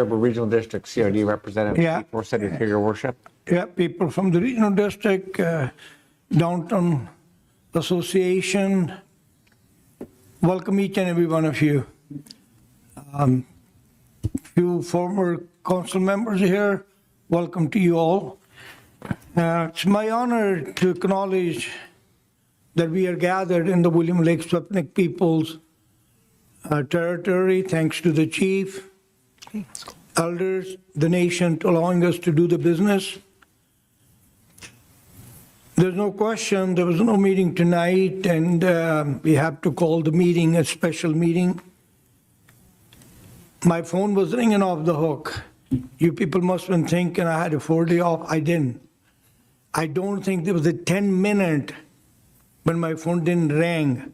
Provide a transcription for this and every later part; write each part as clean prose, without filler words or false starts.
Regional District CRD Representative Yeah. Steve Forsythe here, Your Worship. Yeah, people from the regional district, Downtown Association, welcome each and every one of you. Few former council members here, welcome to you all. It's my honor to acknowledge that we are gathered in the William Lake Swapnik People's territory, thanks to the chief, elders, the nation, to allowing us to do the business. There's no question, there was no meeting tonight, and we have to call the meeting a special meeting. My phone was ringing off the hook. You people must have been thinking I had a 4-day off. I didn't. I don't think there was a 10-minute when my phone didn't ring,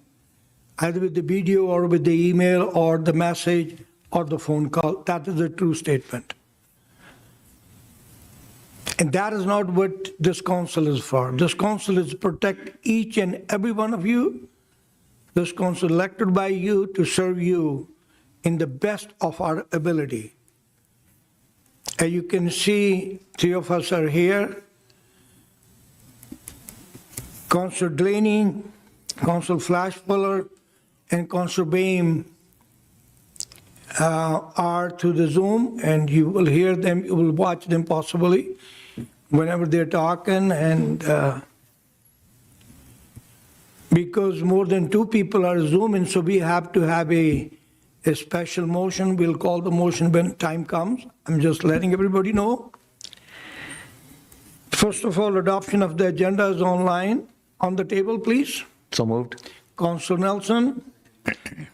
either with the video or with the email or the message or the phone call. That is a true statement. And that is not what this council is for. This council is to protect each and every one of you. This council elected by you to serve you in the best of our ability. As you can see, 3 of us are here. Councillor Delaney, Councillor Flashfuller, and Councillor Bain are through the Zoom, and you will hear them, you will watch them possibly whenever they're talking, and because more than 2 people are Zooming, so we have to have a special motion. We'll call the motion when time comes. I'm just letting everybody know. First of all, adoption of the agenda is online. On the table, please. So moved. Councillor Nelson,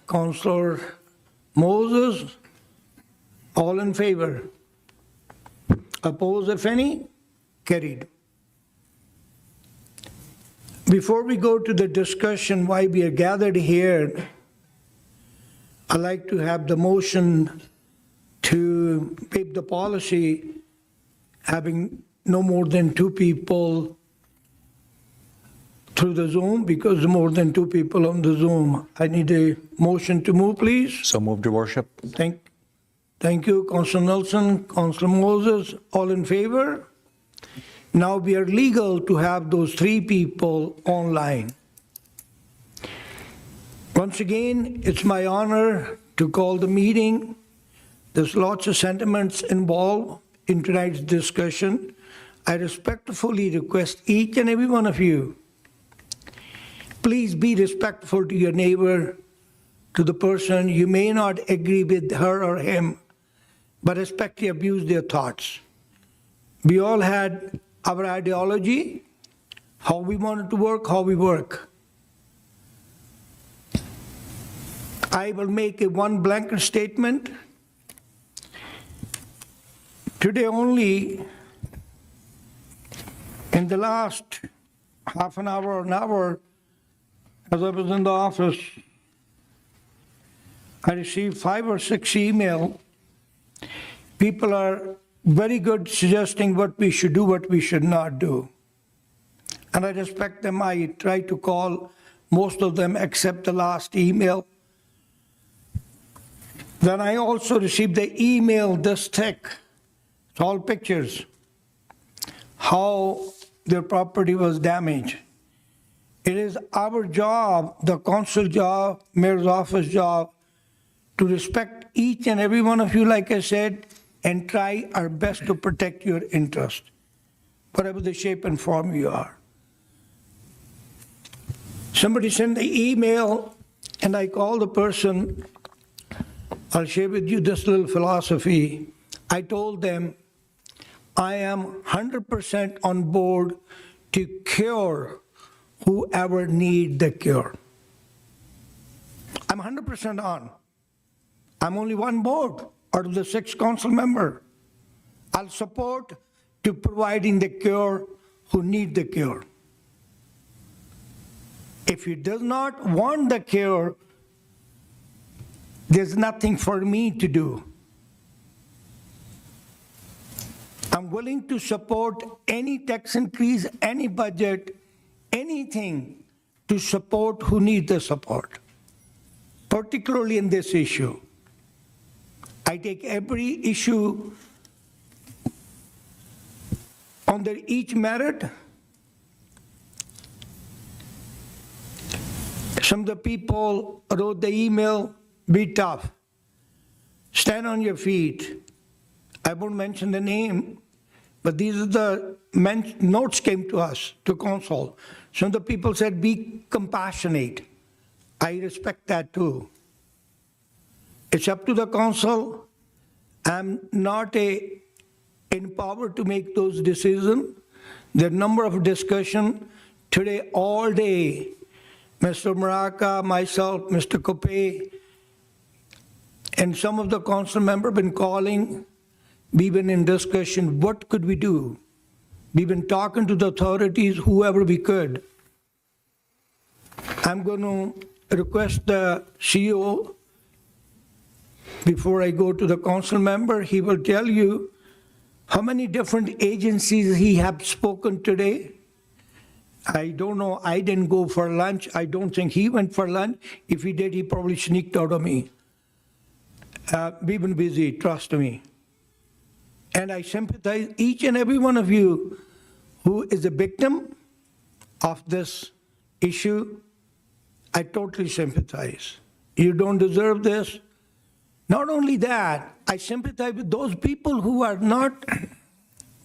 Councillor Moses, all in favor. Oppose, if any? Carried. Before we go to the discussion why we are gathered here, I'd like to have the motion to make the policy having no more than 2 people through the Zoom, because more than 2 people on the Zoom. I need a motion to move, please. So moved, Your Worship. Thank you, Councillor Nelson, Councillor Moses, all in favor? Now we are legal to have those 3 people online. Once again, it's my honor to call the meeting. There's lots of sentiments involved in tonight's discussion. I respectfully request each and every one of you, please be respectful to your neighbor, to the person. You may not agree with her or him, but respect your views, their thoughts. We all had our ideology, how we wanted to work, how we work. I will make a one blanket statement. Today only, in the last half an hour or an hour, as I was in the office, I received 5 or 6 emails. People are very good suggesting what we should do, what we should not do. And I respect them. I try to call most of them except the last email. Then I also received the email this thick. It's all pictures. How their property was damaged. It is our job, the council job, mayor's office job, to respect each and every one of you, like I said, and try our best to protect your interest, whatever the shape and form you are. Somebody sent the email, and I called the person. I'll share with you this little philosophy. I told them, I am 100% on board to cure whoever need the cure. I'm 100% on. I'm only one board out of the 6 council member. I'll support to providing the cure who need the cure. If he does not want the cure, there's nothing for me to do. I'm willing to support any tax increase, any budget, anything to support who need the support, particularly in this issue. I take every issue on their each merit. Some of the people wrote the email, be tough, stand on your feet. I won't mention the name, but these are the notes came to us, to council. Some of the people said, be compassionate. I respect that too. It's up to the council. I'm not empowered to make those decisions. There are a number of discussions today, all day. Mr. Maraca, myself, Mr. Cope, and some of the council members been calling. We've been in discussion, what could we do? We've been talking to the authorities, whoever we could. I'm going to request the CEO, before I go to the council member, he will tell you how many different agencies he have spoken today. I don't know, I didn't go for lunch. I don't think he went for lunch. If he did, he probably sneaked out of me. We've been busy, trust me. And I sympathize each and every one of you who is a victim of this issue. I totally sympathize. You don't deserve this. Not only that, I sympathize with those people who are not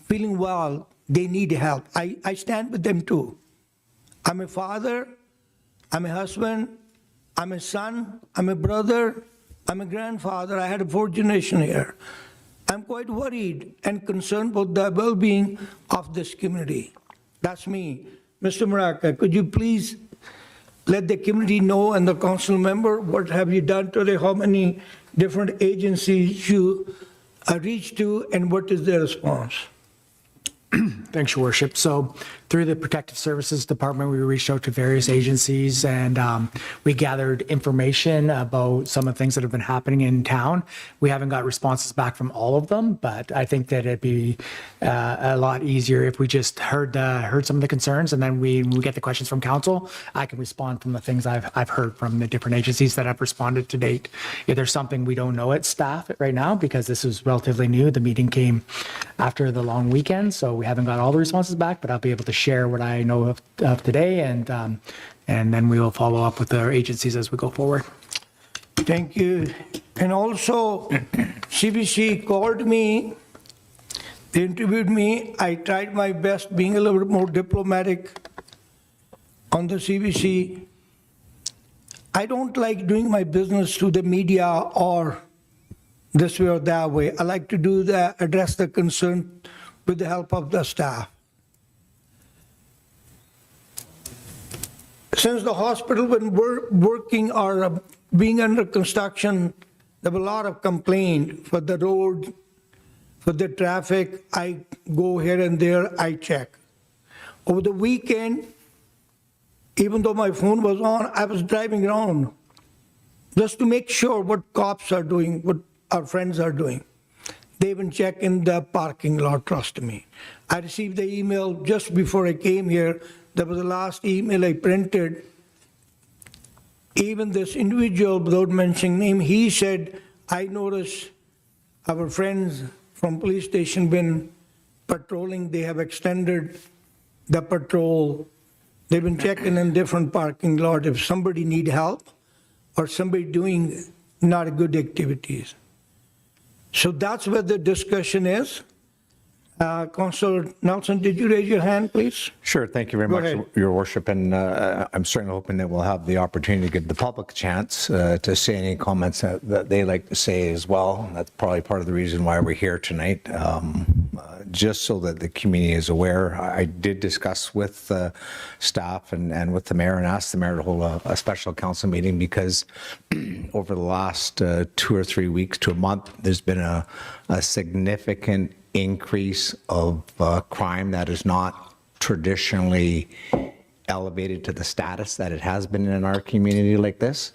feeling well, they need help. I stand with them too. I'm a father, I'm a husband, I'm a son, I'm a brother, I'm a grandfather. I had a 4th generation here. I'm quite worried and concerned about the well-being of this community. That's me. Mr. Maraca, could you please let the community know and the council member, what have you done today? How many different agencies you reached to and what is their response? Thanks, Your Worship. So through the Protective Services Department, we reached out to various agencies and we gathered information about some of the things that have been happening in town. We haven't got responses back from all of them, but I think that it'd be a lot easier if we just heard some of the concerns and then we get the questions from council. I can respond from the things I've heard from the different agencies that have responded to date. If there's something we don't know at staff right now, because this is relatively new, the meeting came after the long weekend, so we haven't got all the responses back, but I'll be able to share what I know of today, and then we will follow up with our agencies as we go forward. Thank you. And also, CBC called me, they interviewed me. I tried my best being a little bit more diplomatic on the CBC. I don't like doing my business through the media or this way or that way. I like to do that, address the concern with the help of the staff. Since the hospital been working or being under construction, there were a lot of complaint for the road, for the traffic. I go here and there, I check. Over the weekend, even though my phone was on, I was driving around just to make sure what cops are doing, what our friends are doing. They even check in the parking lot, trust me. I received the email just before I came here. That was the last email I printed. Even this individual, without mentioning name, he said, I noticed our friends from police station been patrolling. They have extended the patrol. They've been checking in different parking lots if somebody need help or somebody doing not good activities. So that's where the discussion is. Councillor Nelson, did you raise your hand, please? Sure, thank you very Go much, ahead. Your Worship, and I'm certainly hoping that we'll have the opportunity to give the public a chance to say any comments that they like to say as well. That's probably part of the reason why we're here tonight, just so that the community is aware. I did discuss with staff and with the mayor and asked the mayor to hold a special council meeting because over the last 2 or 3 weeks to a month, there's been a significant increase of crime that is not traditionally elevated to the status that it has been in our community like this.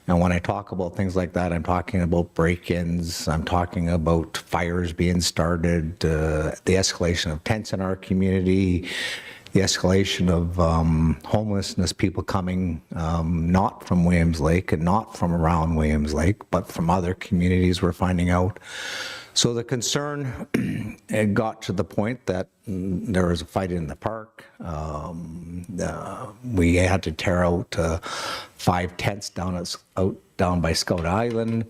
And when I talk about things like that, I'm talking about break-ins, I'm talking about fires being started, the escalation of tents in our community, the escalation of homelessness, people coming not from Williams Lake and not from around Williams Lake, but from other communities, we're finding out. So the concern it got to the point that there was a fight in the park. We had to tear out 5 tents down by Scout Island.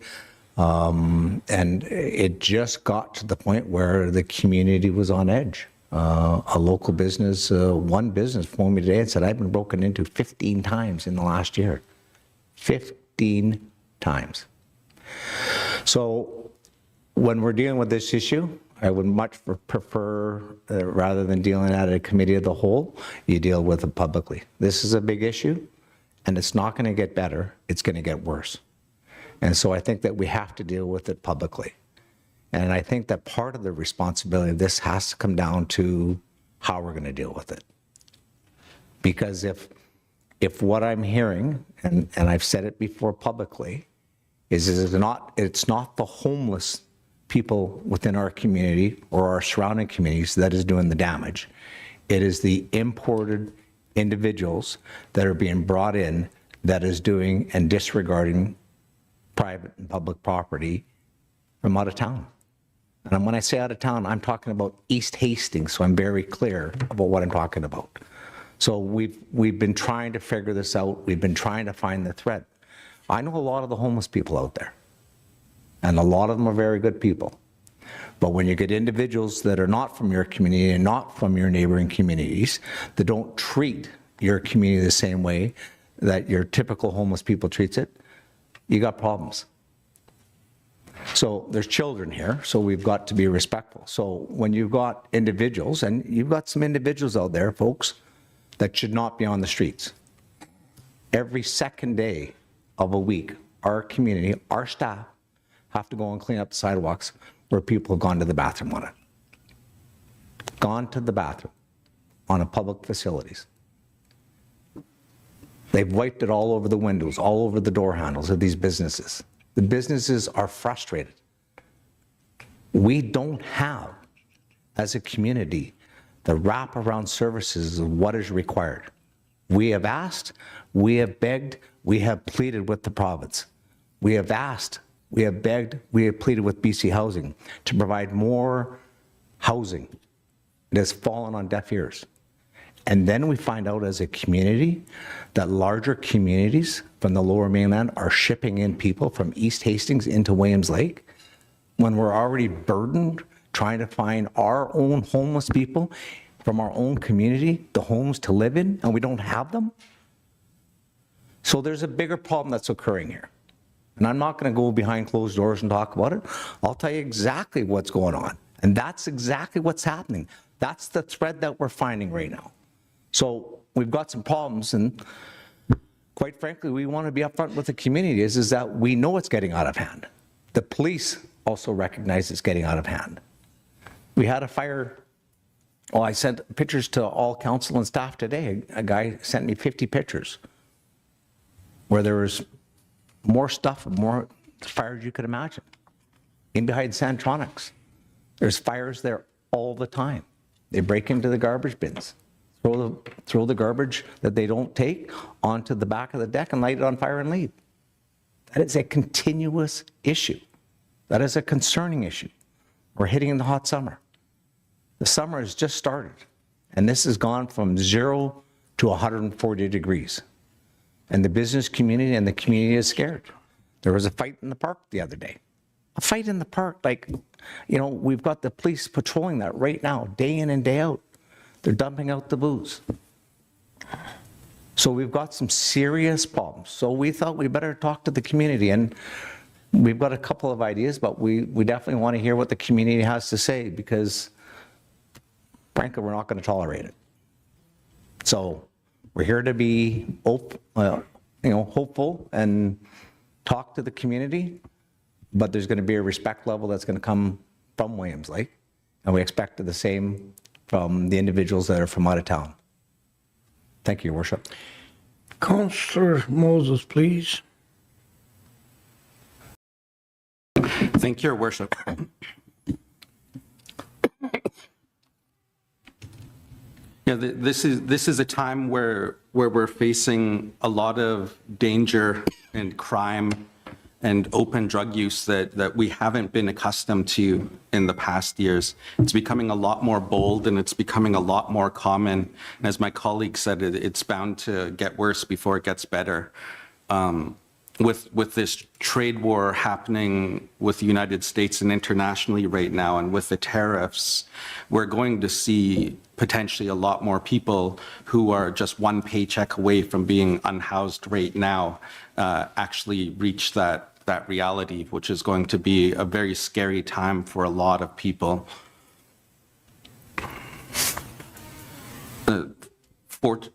And it just got to the point where the community was on edge. A local business, one business phoned me today and said, I've been broken into 15 times in the last year. 15 times. So when we're dealing with this issue, I would much prefer, rather than dealing at a committee of the whole, you deal with it publicly. This is a big issue, and it's not going to get better. It's going to get worse. And so I think that we have to deal with it publicly. And I think that part of the responsibility of this has to come down to how we're going to deal with it. Because if what I'm hearing, and I've said it before publicly, is it's not the homeless people within our community or our surrounding communities that is doing the damage. It is the imported individuals that are being brought in that is doing and disregarding private and public property from out of town. And when I say out of town, I'm talking about East Hastings, so I'm very clear about what I'm talking about. So we've been trying to figure this out. We've been trying to find the thread. I know a lot of the homeless people out there, and a lot of them are very good people. But when you get individuals that are not from your community and not from your neighboring communities, that don't treat your community the same way that your typical homeless people treats it, you got problems. So there's children here, so we've got to be respectful. So when you've got individuals, and you've got some individuals out there, folks, that should not be on the streets. Every second day of a week, our community, our staff, have to go and clean up the sidewalks where people have gone to the bathroom on it. Gone to the bathroom on a public facilities. They've wiped it all over the windows, all over the door handles of these businesses. The businesses are frustrated. We don't have, as a community, the wraparound services of what is required. We have asked, we have begged, we have pleaded with the province. We have asked, we have begged, we have pleaded with BC Housing to provide more housing. It has fallen on deaf ears. And then we find out as a community that larger communities from the Lower Mainland are shipping in people from East Hastings into Williams Lake when we're already burdened trying to find our own homeless people from our own community, the homes to live in, and we don't have them. So there's a bigger problem that's occurring here. And I'm not going to go behind closed doors and talk about it. I'll tell you exactly what's going on. And that's exactly what's happening. That's the thread that we're finding right now. So we've got some problems, and quite frankly, we want to be upfront with the community is that we know it's getting out of hand. The police also recognize it's getting out of hand. We had a fire. Well, I sent pictures to all council and staff today. A guy sent me 50 pictures where there was more stuff, more fires you could imagine. In behind Santronics, there's fires there all the time. They break into the garbage bins, throw the garbage that they don't take onto the back of the deck and light it on fire and leave. That is a continuous issue. That is a concerning issue. We're hitting in the hot summer. The summer has just started, and this has gone from 0 to 140 degrees. And the business community and the community is scared. There was a fight in the park the other day. A fight in the park, like, you know, we've got the police patrolling that right now, day in and day out. They're dumping out the booze. So we've got some serious problems. So we thought we better talk to the community, and we've got a couple of ideas, but we definitely want to hear what the community has to say, because frankly, we're not going to tolerate it. So we're here to be hopeful and talk to the community, but there's going to be a respect level that's going to come from Williams Lake, and we expect the same from the individuals that are from out of town. Thank you, Your Worship. Councillor Moses, please. Thank you, Your Worship. Yeah, this is a time where we're facing a lot of danger and crime and open drug use that we haven't been accustomed to in the past years. It's becoming a lot more bold and it's becoming a lot more common. And as my colleague said, it's bound to get worse before it gets better. With this trade war happening with the United States and internationally right now, and with the tariffs, we're going to see potentially a lot more people who are just one paycheck away from being unhoused right now actually reach that reality, which is going to be a very scary time for a lot of people.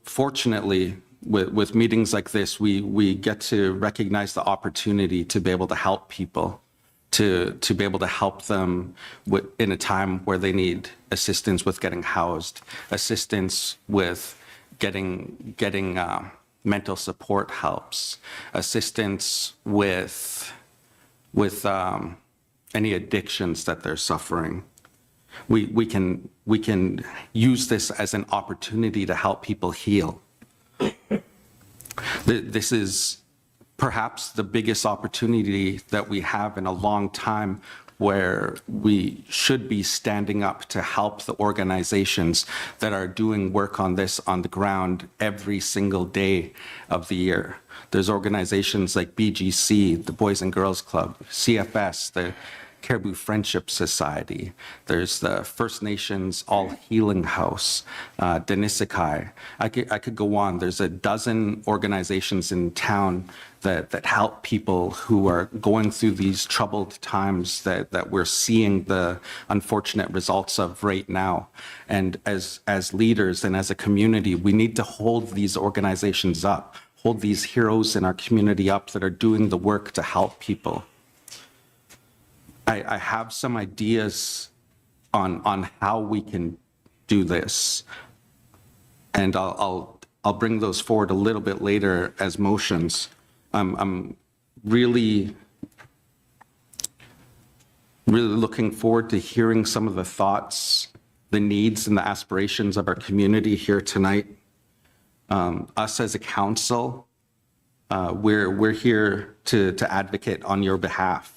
Fortunately, with meetings like this, we get to recognize the opportunity to be able to help people, to be able to help them in a time where they need assistance with getting housed, assistance with getting mental support helps, assistance with any addictions that they're suffering. We can use this as an opportunity to help people heal. This is perhaps the biggest opportunity that we have in a long time, where we should be standing up to help the organizations that are doing work on this on the ground every single day of the year. There's organizations like BGC, the Boys and Girls Club, CFS, the Caribou Friendship Society. There's the First Nations All Healing House, Denisekai. I could go on. There's a dozen organizations in town that help people who are going through these troubled times that we're seeing the unfortunate results of right now. And as leaders and as a community, we need to hold these organizations up, hold these heroes in our community up that are doing the work to help people. I have some ideas on how we can do this, and I'll bring those forward a little bit later as motions. I'm really looking forward to hearing some of the thoughts, the needs, and the aspirations of our community here tonight. Us as a council, we're here to advocate on your behalf.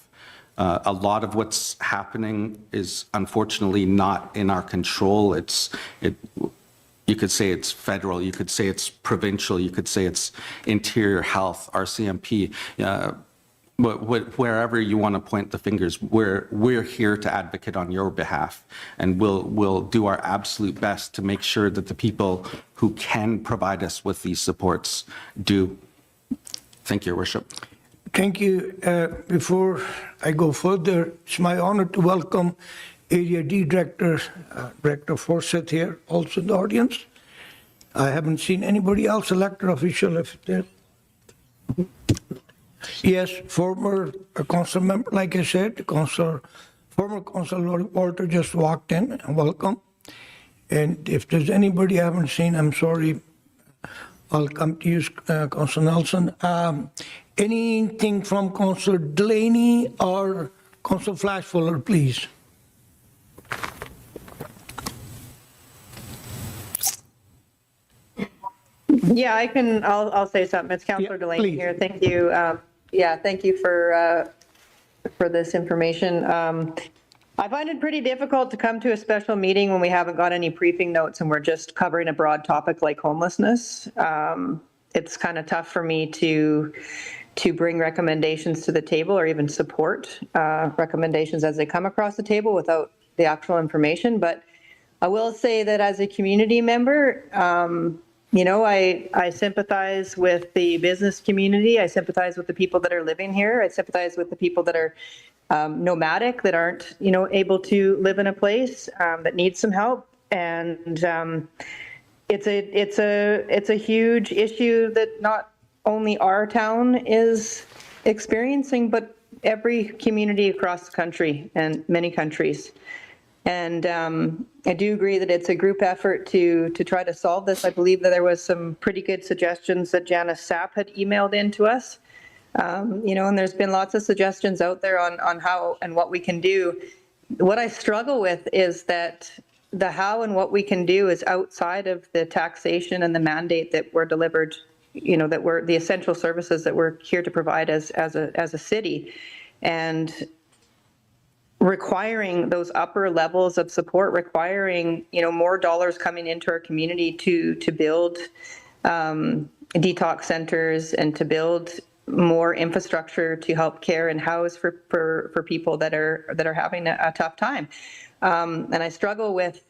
A lot of what's happening is unfortunately not in our control. You could say it's federal, you could say it's provincial, you could say it's Interior Health, RCMP. But wherever you want to point the fingers, we're here to advocate on your behalf, and we'll do our absolute best to make sure that the people who can provide us with these supports do. Thank you, Your Worship. Thank you. Before I go further, it's my honor to welcome Area D Director, Director Forsyth here, also in the audience. I haven't seen anybody else elected official if there. Yes, former council member, like I said, former Councilor Walter just walked in. Welcome. And if there's anybody I haven't seen, I'm sorry. I'll come to you, Councilor Nelson. Anything from Councilor Delaney or Councilor Flashfuller, please? Yeah, I'll say something. It's Councilor Delaney please. here. Thank you. Thank you for this information. I find it pretty difficult to come to a special meeting when we haven't got any briefing notes and we're just covering a broad topic like homelessness. It's kind of tough for me to bring recommendations to the table or even support recommendations as they come across the table without the actual information. But I will say that as a community member, I sympathize with the business community. I sympathize with the people that are living here. I sympathize with the people that are nomadic, that aren't, able to live in a place, that need some help. And it's a huge issue that not only our town is experiencing, but every community across the country and many countries. And I do agree that it's a group effort to try to solve this. I believe that there was some pretty good suggestions that Janice Sapp had emailed in to us. And there's been lots of suggestions out there on how and what we can do. What I struggle with is that the how and what we can do is outside of the taxation and the mandate that we're delivered, that we're the essential services that we're here to provide as a city. And requiring those upper levels of support, requiring, more dollars coming into our community to build detox centers and to build more infrastructure to help care and house for people that are having a tough time. And I struggle with,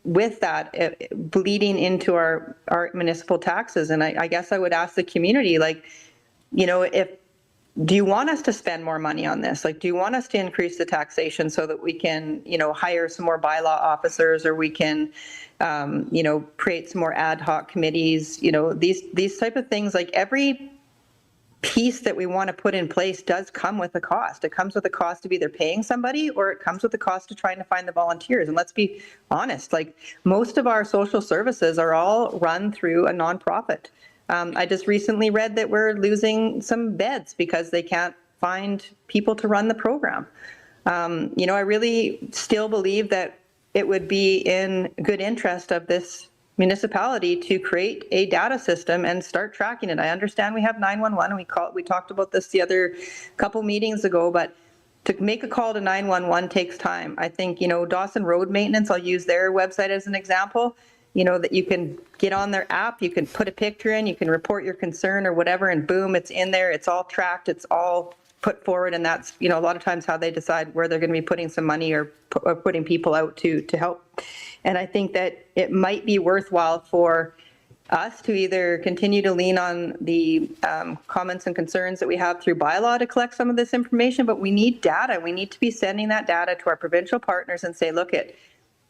with that bleeding into our municipal taxes. And I guess I would ask the community, do you want us to spend more money on this? Do you want us to increase the taxation so that we can, hire some more bylaw officers, or we can, create some more ad hoc committees, these type of things? Every piece that we want to put in place does come with a cost. It comes with a cost of either paying somebody, or it comes with the cost of trying to find the volunteers. And let's be honest, most of our social services are all run through a nonprofit. I just recently read that we're losing some beds because they can't find people to run the program. I really still believe that it would be in good interest of this municipality to create a data system and start tracking it. I understand we have 911, and we talked about this the other couple meetings ago, but to make a call to 911 takes time. I think, Dawson Road Maintenance, I'll use their website as an example. That you can get on their app, you can put a picture in, you can report your concern or whatever, and boom, it's in there, it's all tracked, it's all put forward, and that's, a lot of times how they decide where they're going to be putting some money or putting people out to help. And I think that it might be worthwhile for us to either continue to lean on the comments and concerns that we have through bylaw to collect some of this information, but we need data. We need to be sending that data to our provincial partners and say, look,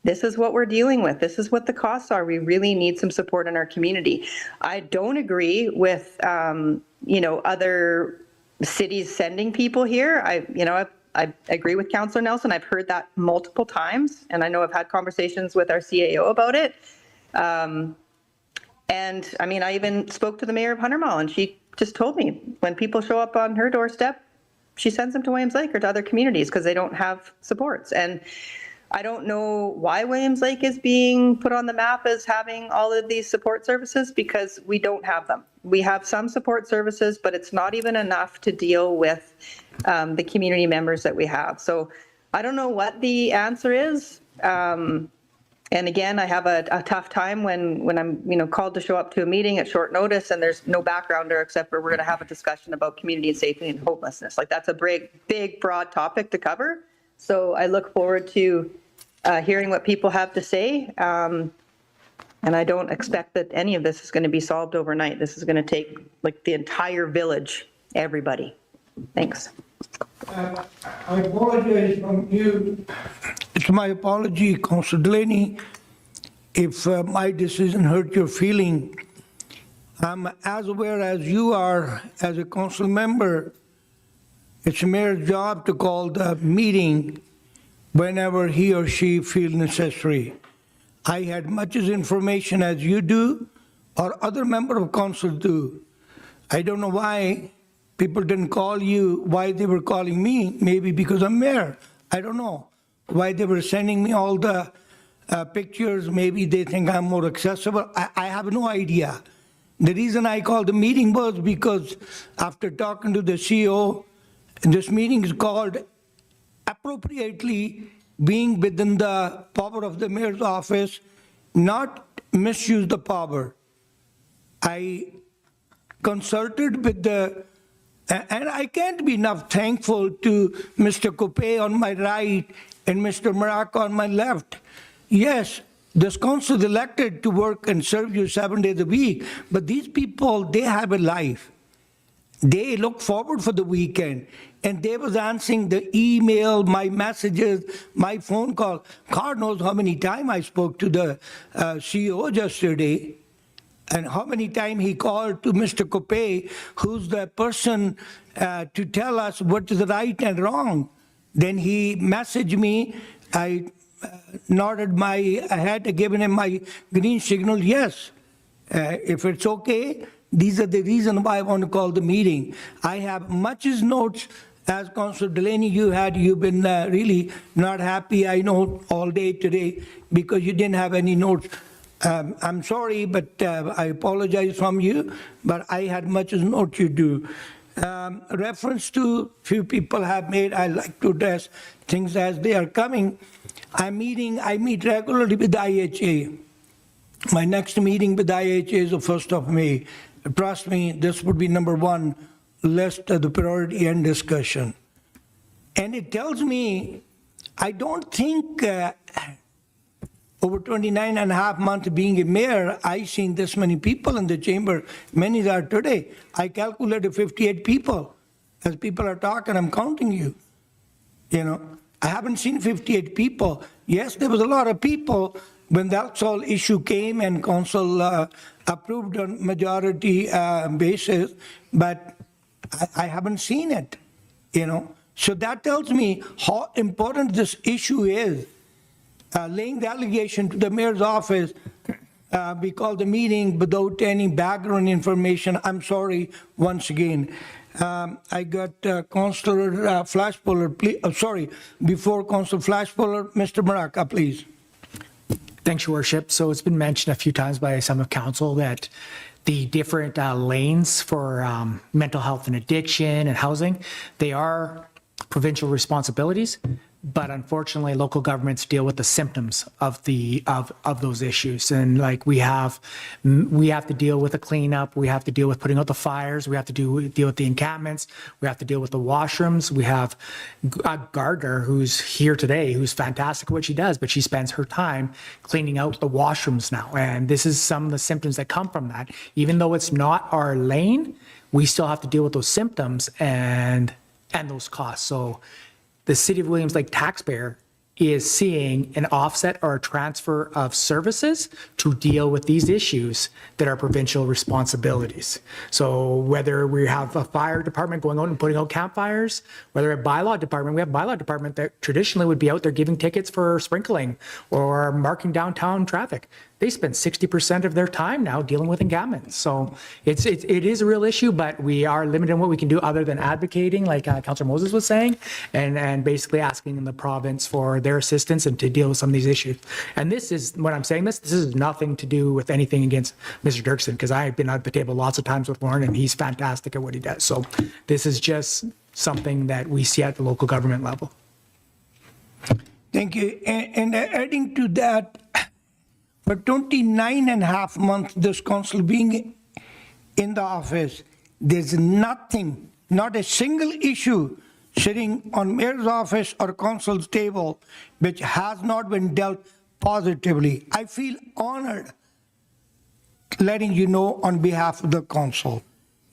this is what we're dealing with. This is what the costs are. We really need some support in our community. I don't agree with, other cities sending people here. I agree with Councillor Nelson. I've heard that multiple times, and I know I've had conversations with our CAO about it. And I even spoke to the mayor of Hunter Mall, and she just told me when people show up on her doorstep, she sends them to Williams Lake or to other communities because they don't have supports. And I don't know why Williams Lake is being put on the map as having all of these support services, because we don't have them. We have some support services, but it's not even enough to deal with the community members that we have. So I don't know what the answer is. And again, I have a tough time when I'm called to show up to a meeting at short notice and there's no backgrounder except for we're going to have a discussion about community and safety and homelessness. That's a big, broad topic to cover. So I look forward to hearing what people have to say. And I don't expect that any of this is going to be solved overnight. This is going to take the entire village, everybody. Thanks. I apologize from you. It's my apology, Councillor Delaney, if my decision hurt your feeling. I'm as aware as you are as a council member. It's a mayor's job to call the meeting whenever he or she feels necessary. I had much as information as you do or other member of council do. I don't know why people didn't call you, why they were calling me, maybe because I'm mayor. I don't know why they were sending me all the pictures. Maybe they think I'm more accessible. I have no idea. The reason I called the meeting was because after talking to the CEO, this meeting is called appropriately, being within the power of the mayor's office, not misuse the power. I consulted with and I can't be enough thankful to Mr. Coupe on my right and Mr. Maraca on my left. Yes, this council is elected to work and serve you 7 days a week, but these people, they have a life. They look forward for the weekend, and they was answering the email, my messages, my phone call. God knows how many times I spoke to the CEO yesterday, and how many times he called to Mr. Coupe, who's the person to tell us what is right and wrong. Then he messaged me. I nodded my head, giving him my green signal. Yes, if it's okay. These are the reason why I want to call the meeting. I have much as notes As Councillor Delaney, you've been really not happy, I know, all day today because you didn't have any notes. I'm sorry, but I apologize from you, but I had much as notes you do. Reference to few people have made, I like to address things as they are coming. I meet regularly with the IHA. My next meeting with the IHA is the 1st of May. Trust me, this would be number one list of the priority and discussion. And it tells me, I don't think over 29 and a half months being a mayor, I've seen this many people in the chamber, many are today. I calculated 58 people. As people are talking, I'm counting you. You know, I haven't seen 58 people. Yes, there was a lot of people when that whole issue came and council approved on majority basis, but I haven't seen it, you know. So that tells me how important this issue is. Laying the allegation to the mayor's office, we called the meeting without any background information. I'm sorry, once again. I got Councillor Flashpuller, please, before Councillor Flashpuller, Mr. Maraca, please. Thanks, Your Worship. So it's been mentioned a few times by some of council that the different lanes for mental health and addiction and housing, they are provincial responsibilities, but unfortunately local governments deal with the symptoms of those issues. And like we have to deal with the cleanup, we have to deal with putting out the fires, we have to deal with the encampments, we have to deal with the washrooms. We have Gardner, who's here today, who's fantastic at what she does, but she spends her time cleaning out the washrooms now. And this is some of the symptoms that come from that. Even though it's not our lane, we still have to deal with those symptoms and those costs. So the City of Williams Lake taxpayer is seeing an offset or a transfer of services to deal with these issues that are provincial responsibilities. So whether we have a fire department going out and putting out campfires, whether a bylaw department, we have a bylaw department that traditionally would be out there giving tickets for sprinkling or marking downtown traffic. They spend 60% of their time now dealing with encampments. So it is a real issue, but we are limited in what we can do other than advocating, like Councillor Moses was saying, and basically asking the province for their assistance and to deal with some of these issues. And this is, when I'm saying this is nothing to do with anything against Mr. Dirksen, because I've been at the table lots of times with Lauren and he's fantastic at what he does. So this is just something that we see at the local government level. Thank you. And adding to that, for 29 and a half months, this council being in the office, there's nothing, not a single issue sitting on mayor's office or council's table which has not been dealt positively. I feel honored letting you know on behalf of the council.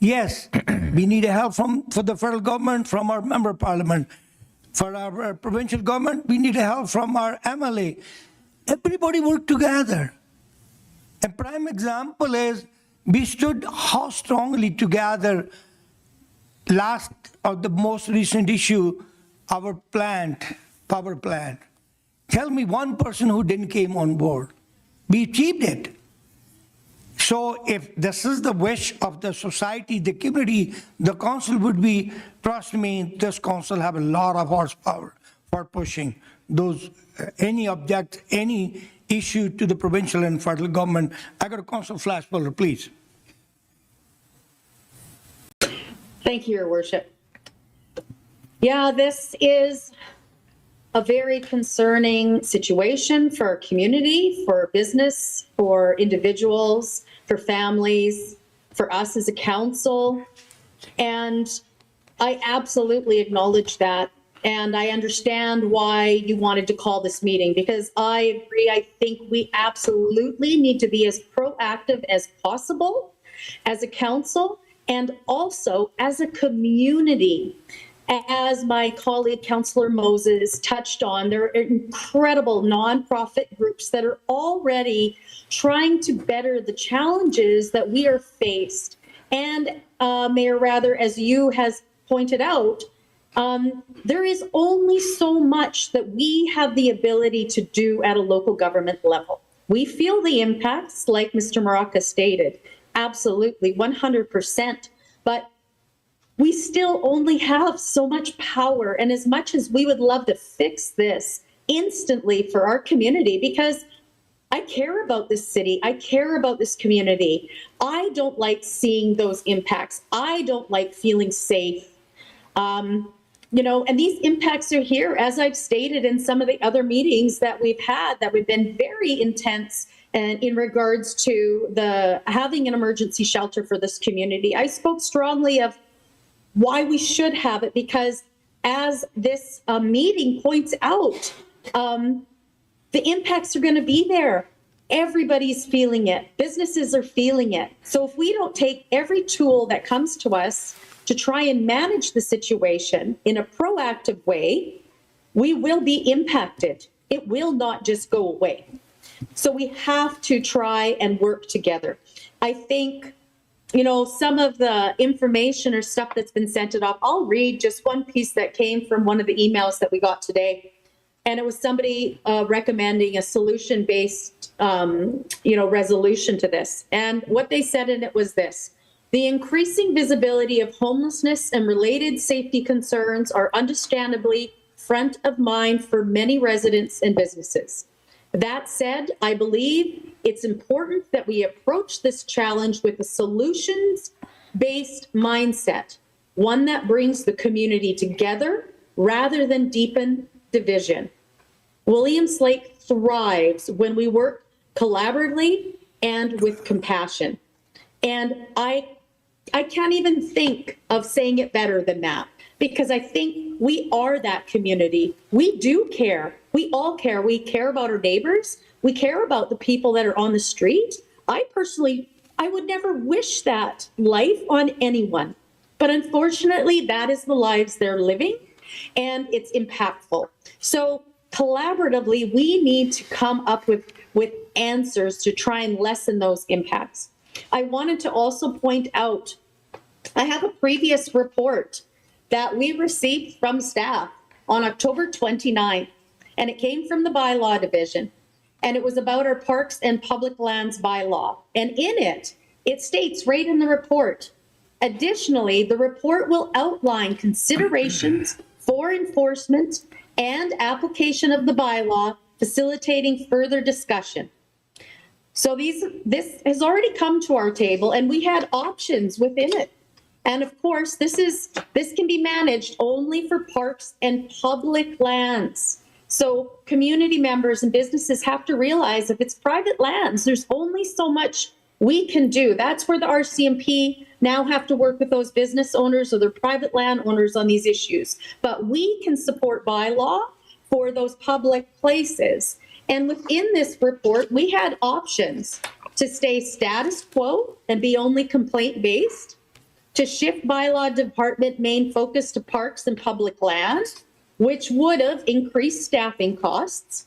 Yes, we need help for the federal government, from our member of parliament. For our provincial government, we need help from our MLA. Everybody work together. A prime example is we stood how strongly together last or the most recent issue, our power plant. Tell me one person who didn't came on board. We achieved it. So if this is the wish of the society, the community, the council would be, trust me, this council have a lot of horsepower for pushing those, any object, any issue to the provincial and federal government. I got a Councillor Flashpuller, please. Thank you, Your Worship. Yeah, this is a very concerning situation for our community, for business, for individuals, for families, for us as a council. And I absolutely acknowledge that. And I understand why you wanted to call this meeting, because I agree. I think we absolutely need to be as proactive as possible as a council and also as a community. As my colleague, Councillor Moses, touched on, there are incredible nonprofit groups that are already trying to better the challenges that we are faced. And Mayor Rather, as you has pointed out, there is only so much that we have the ability to do at a local government level. We feel the impacts, like Mr. Maraca stated, absolutely, 100%. But we still only have so much power. And as much as we would love to fix this instantly for our community, because I care about this city, I care about this community, I don't like seeing those impacts. I don't like feeling safe. And these impacts are here, as I've stated in some of the other meetings that we've had, that we've been very intense and in regards to the having an emergency shelter for this community. I spoke strongly of why we should have it, because as this meeting points out, the impacts are going to be there. Everybody's feeling it. Businesses are feeling it. So if we don't take every tool that comes to us to try and manage the situation in a proactive way, we will be impacted. It will not just go away. So we have to try and work together. I think, some of the information or stuff that's been sent off, I'll read just one piece that came from one of the emails that we got today. And it was somebody recommending a solution-based, resolution to this. And what they said in it was this: the increasing visibility of homelessness and related safety concerns are understandably front of mind for many residents and businesses. That said, I believe it's important that we approach this challenge with a solutions-based mindset, one that brings the community together rather than deepen division. Williams Lake thrives when we work collaboratively and with compassion. And I can't even think of saying it better than that, because I think we are that community. We do care. We all care. We care about our neighbors. We care about the people that are on the street. I would never wish that life on anyone. But unfortunately, that is the lives they're living, and it's impactful. So collaboratively, we need to come up with answers to try and lessen those impacts. I wanted to also point out, I have a previous report that we received from staff on October 29th, and it came from the bylaw division, and it was about our parks and public lands bylaw. And in it, it states right in the report, additionally, the report will outline considerations for enforcement and application of the bylaw, facilitating further discussion. So this has already come to our table, and we had options within it. And of course, this can be managed only for parks and public lands. So community members and businesses have to realize if it's private lands, there's only so much we can do. That's where the RCMP now have to work with those business owners or their private landowners on these issues. But we can support bylaw for those public places. And within this report, we had options to stay status quo and be only complaint-based, to shift bylaw department main focus to parks and public land, which would have increased staffing costs.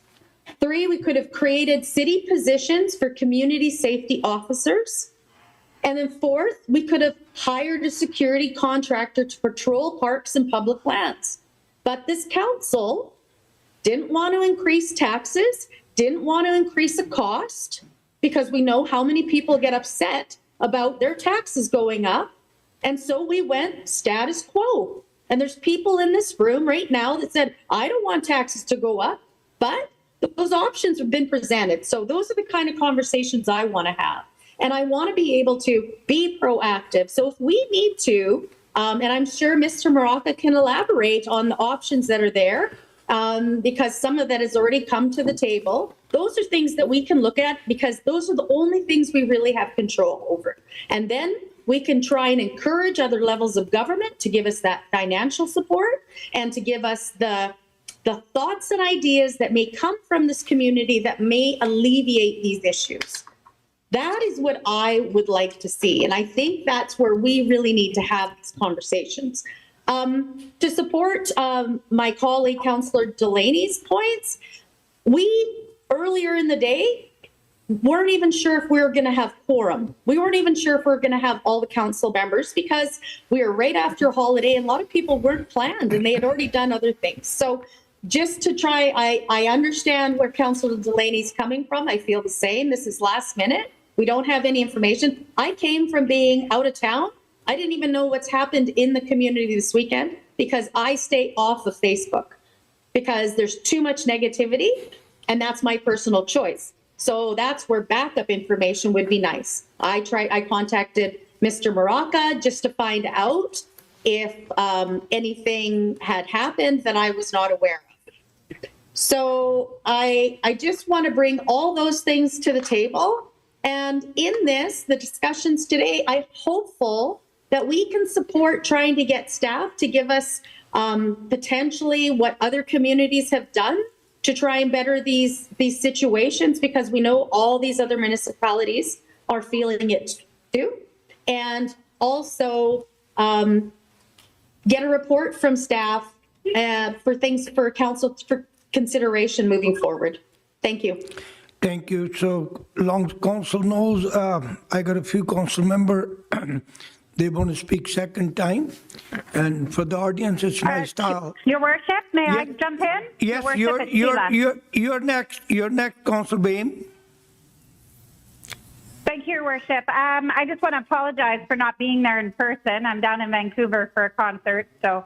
3, we could have created city positions for community safety officers. And then 4th, we could have hired a security contractor to patrol parks and public lands. But this council didn't want to increase taxes, didn't want to increase a cost, because we know how many people get upset about their taxes going up. And so we went status quo. And there's people in this room right now that said, I don't want taxes to go up, but those options have been presented. So those are the kind of conversations I want to have. And I want to be able to be proactive. So if we need to, and I'm sure Mr. Maraca can elaborate on the options that are there, because some of that has already come to the table. Those are things that we can look at, because those are the only things we really have control over. And then we can try and encourage other levels of government to give us that financial support and to give us the thoughts and ideas that may come from this community that may alleviate these issues. That is what I would like to see. And I think that's where we really need to have these conversations. To support my colleague, Councillor Delaney's points, we earlier in the day weren't even sure if we were going to have quorum. We weren't even sure if we were going to have all the council members, because we were right after a holiday and a lot of people weren't planned and they had already done other things. So just to try, I understand where Councillor Delaney's coming from. I feel the same. This is last minute. We don't have any information. I came from being out of town I didn't even know what's happened in the community this weekend because I stay off of Facebook because there's too much negativity, and that's my personal choice. So that's where backup information would be nice. I contacted Mr. Maraca just to find out if anything had happened that I was not aware of. So I just want to bring all those things to the table. And in this, the discussions today, I'm hopeful that we can support trying to get staff to give us potentially what other communities have done to try and better these situations, because we know all these other municipalities are feeling it too. And also get a report from staff for things for council for consideration moving forward. Thank you. Thank you. So long as council knows, I got a few council member, they want to speak second time. And for the audience, it's my style. Your worship, may I Yeah. jump in? Yes, Your worship, it's Sheila. you're next. You're next, Council Bain. Thank you, your worship. I just want to apologize for not being there in person. I'm down in Vancouver for a concert, so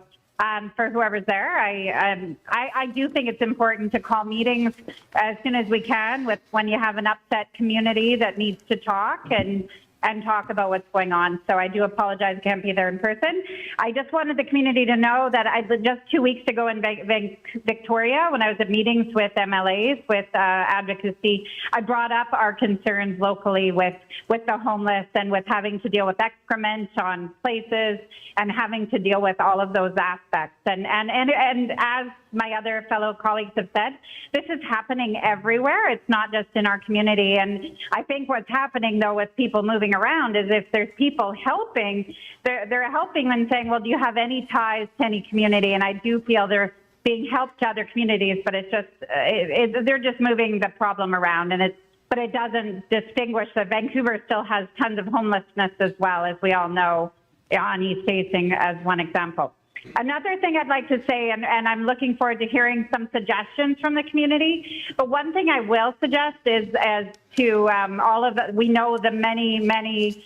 for whoever's there, I do think it's important to call meetings as soon as we can when you have an upset community that needs to talk and talk about what's going on. So I do apologize, can't be there in person. I just wanted the community to know that just 2 weeks ago in Victoria, when I was at meetings with MLAs, with advocacy, I brought up our concerns locally with the homeless and with having to deal with excrement on places and having to deal with all of those aspects. And as my other fellow colleagues have said, this is happening everywhere. It's not just in our community. And I think what's happening, though, with people moving around is if there's people helping, they're helping and saying, well, do you have any ties to any community? And I do feel they're being helped to other communities, but it's just, they're just moving the problem around. But it doesn't distinguish that Vancouver still has tons of homelessness as well, as we all know, on East Hastings as one example. Another thing I'd like to say, and I'm looking forward to hearing some suggestions from the community, but one thing I will suggest is as to we know the many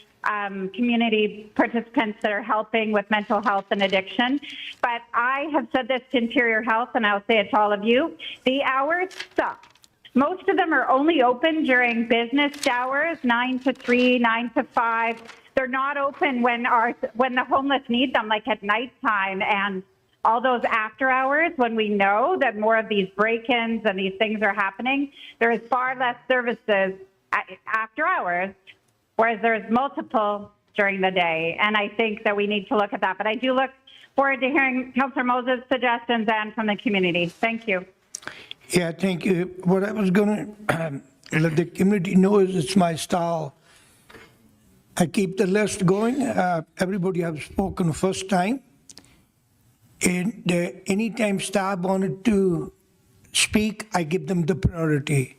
community participants that are helping with mental health and addiction, but I have said this to Interior Health, and I'll say it to all of you, the hours suck. Most of them are only open during business hours, 9 to 3, 9 to 5. They're not open when the homeless need them, like at nighttime and all those after hours when we know that more of these break-ins and these things are happening. There is far less services after hours, whereas there's multiple during the day. And I think that we need to look at that. But I do look forward to hearing Councillor Moses' suggestions and from the community. Thank you. Yeah, thank you. What I was going to let the community know is it's my style. I keep the list going. Everybody have spoken first time. And anytime staff wanted to speak, I give them the priority.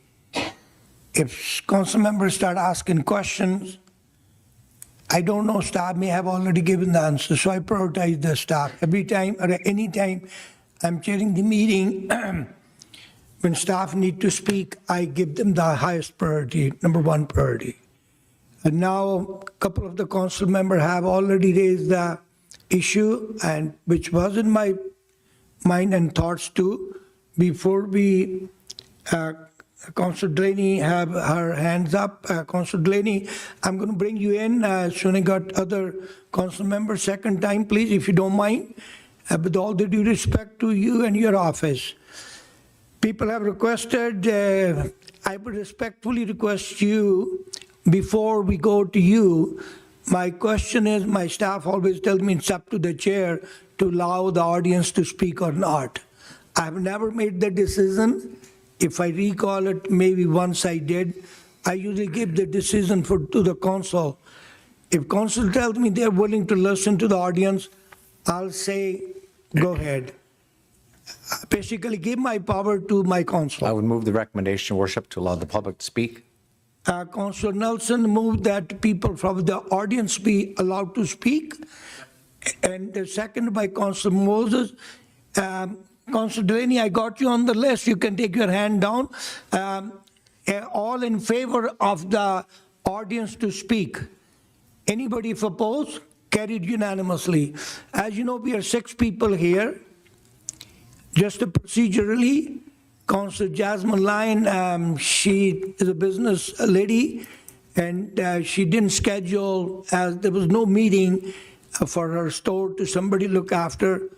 If council members start asking questions, I don't know, staff may have already given the answer, so I prioritize the staff. Every time or any time I'm chairing the meeting, when staff need to speak, I give them the highest priority, number one priority. And now a couple of the council members have already raised the issue, and which was in my mind and thoughts too. Before we, Councillor Delaney have her hands up. Councillor Delaney, I'm going to bring you in. Soon I got other council members. Second time, please, if you don't mind. With all the due respect to you and your office. People have requested, I would respectfully request you, before we go to you, my question is, my staff always tells me it's up to the chair to allow the audience to speak or not. I've never made the decision. If I recall it, maybe once I did. I usually give the decision to the council. If council tells me they're willing to listen to the audience, I'll say, go ahead. Basically give my power to my council. I would move the recommendation, Worship, to allow the public to speak. Councillor Nelson moved that people from the audience be allowed to speak. And the second by Councillor Moses. Councillor Delaney, I got you on the list. You can take your hand down. All in favor of the audience to speak. Anybody opposed? Carried unanimously. As you know, we are 6 people here. Just procedurally, Councillor Jasmine Lyon, she is a business lady, and she didn't schedule, as there was no meeting for her store to somebody look after,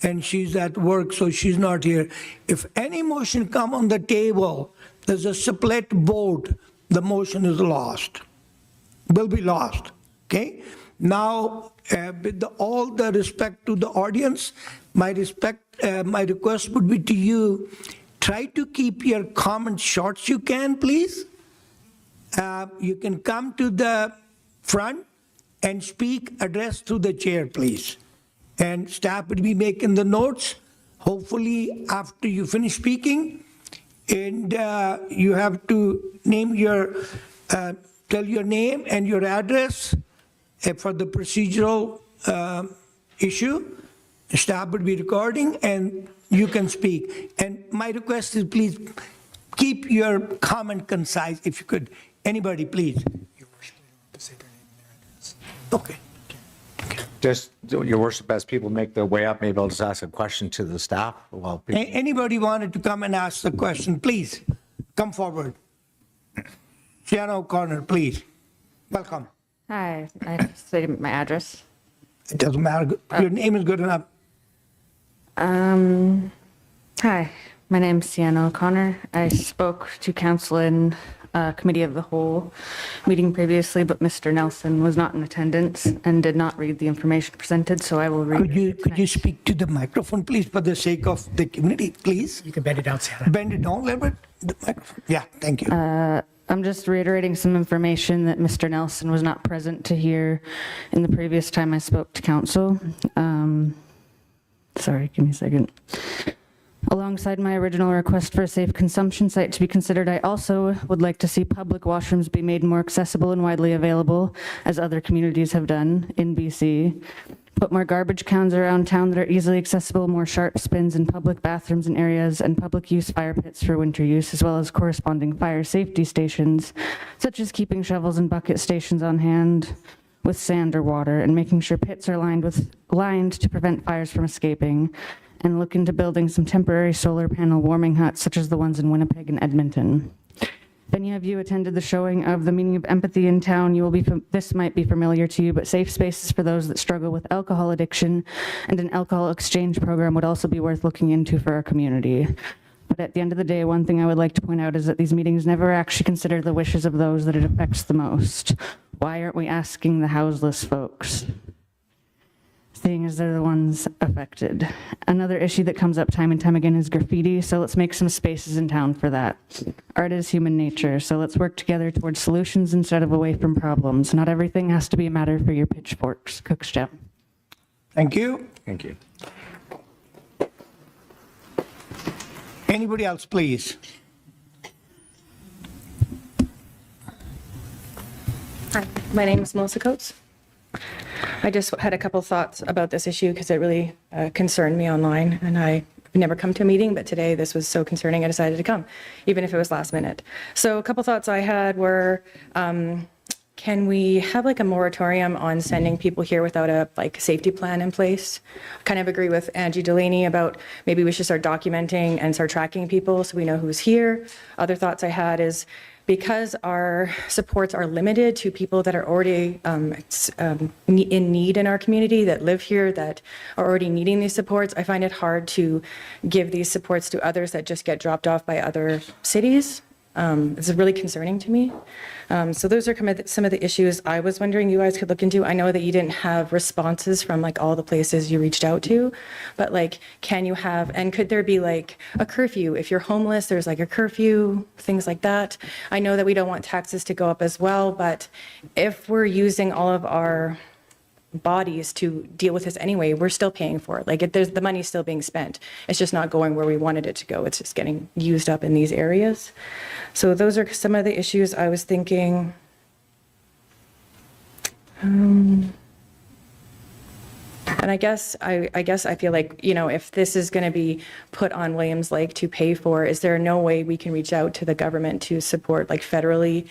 and she's at work, so she's not here. If any motion come on the table, there's a split vote, the motion is lost, will be lost, okay? Now, with all the respect to the audience, my request would be to you, try to keep your comments short as you can, please. You can come to the front and speak, address to the chair, please. And staff will be making the notes, hopefully after you finish speaking. And you have to name your, tell your name and your address for the procedural issue. Staff will be recording and you can speak. And my request is please keep your comment concise if you could. Anybody, please. Okay. Just, Your Worship, as people make their way up, maybe I'll just ask a question to the staff while people. Anybody wanted to come and ask the question, please come forward. Sienna O'Connor, please. Welcome. Hi, I stated my address. It doesn't matter. Your name is good enough. Hi, my name's Sienna O'Connor. I spoke to council in committee of the whole meeting previously, but Mr. Nelson was not in attendance and did not read the information presented, so I will read it. Could you speak to the microphone, please, for the sake of the community, please? You can bend it down, Sienna. Bend it down a little bit. The microphone. Yeah, thank you. I'm just reiterating some information that Mr. Nelson was not present to hear in the previous time I spoke to council. Sorry, give me a second. Alongside my original request for a safe consumption site to be considered, I also would like to see public washrooms be made more accessible and widely available, as other communities have done in BC. Put more garbage cans around town that are easily accessible, more sharp spins in public bathrooms and areas, and public use fire pits for winter use, as well as corresponding fire safety stations, such as keeping shovels and bucket stations on hand with sand or water, and making sure pits are lined to prevent fires from escaping, and look into building some temporary solar panel warming huts, such as the ones in Winnipeg and Edmonton. If any of you attended the showing of The Meaning of Empathy in town, this might be familiar to you, but safe spaces for those that struggle with alcohol addiction and an alcohol exchange program would also be worth looking into for our community. But at the end of the day, one thing I would like to point out is that these meetings never actually consider the wishes of those that it affects the most. Why aren't we asking the houseless folks? Seeing as they're the ones affected. Another issue that comes up time and time again is graffiti, so let's make some spaces in town for that. Art is human nature, so let's work together towards solutions instead of away from problems. Not everything has to be a matter for your pitchforks. Cook's Gem. Thank you. Thank you. Anybody else, please? Hi, my name is Melissa Coates. I just had a couple thoughts about this issue because it really concerned me online, and I've never come to a meeting, but today this was so concerning I decided to come, even if it was last minute. So a couple thoughts I had were, can we have like a moratorium on sending people here without a safety plan in place? I kind of agree with Angie Delaney about maybe we should start documenting and start tracking people so we know who's here. Other thoughts I had is, because our supports are limited to people that are already in need in our community, that live here, that are already needing these supports, I find it hard to give these supports to others that just get dropped off by other cities. It's really concerning to me. So those are some of the issues I was wondering you guys could look into. I know that you didn't have responses from all the places you reached out to, but can you have, and could there be a curfew? If you're homeless, there's a curfew, things like that. I know that we don't want taxes to go up as well, but if we're using all of our bodies to deal with this anyway, we're still paying for it. The money's still being spent. It's just not going where we wanted it to go. It's just getting used up in these areas. So those are some of the issues I was thinking. And I guess I feel if this is going to be put on Williams Lake to pay for, is there no way we can reach out to the government to support federally?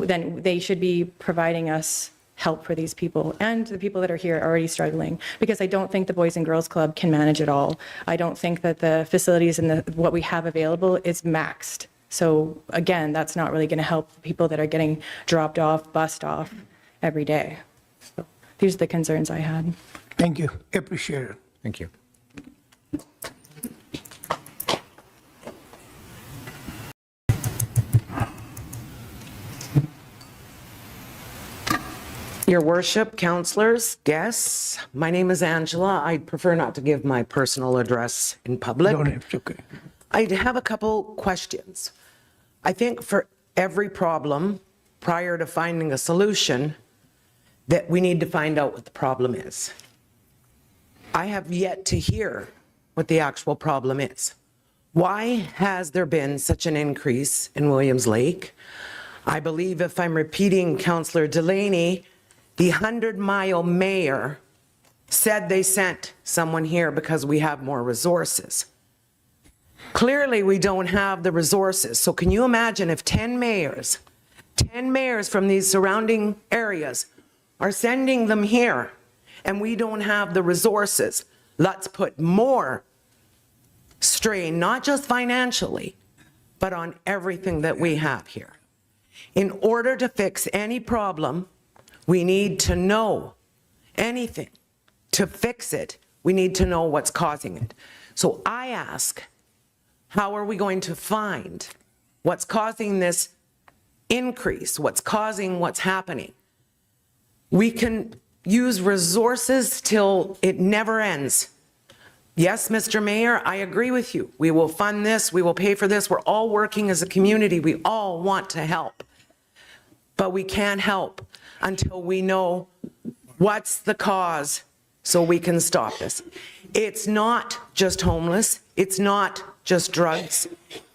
Then they should be providing us help for these people and the people that are here already struggling, because I don't think the Boys and Girls Club can manage it all. I don't think that the facilities and what we have available is maxed. So again, that's not really going to help the people that are getting dropped off, bussed off every day. So these are the concerns I had. Thank you. Appreciate it. Thank you. Your worship, councillors, guests, my name is Angela. I'd prefer not to give my personal address in public. Don't have to, okay. I'd have a couple questions. I think for every problem, prior to finding a solution, that we need to find out what the problem is. I have yet to hear what the actual problem is. Why has there been such an increase in Williams Lake? I believe, if I'm repeating Councillor Delaney, the 100-mile mayor said they sent someone here because we have more resources. Clearly, we don't have the resources. So can you imagine if 10 mayors from these surrounding areas are sending them here and we don't have the resources? Let's put more strain, not just financially, but on everything that we have here. In order to fix any problem, we need to know anything. To fix it, we need to know what's causing it. So I ask, how are we going to find what's causing this increase? What's causing what's happening? We can use resources till it never ends. Yes, Mr. Mayor, I agree with you. We will fund this, we will pay for this. We're all working as a community. We all want to help. But we can't help until we know what's the cause so we can stop this. It's not just homeless. It's not just drugs.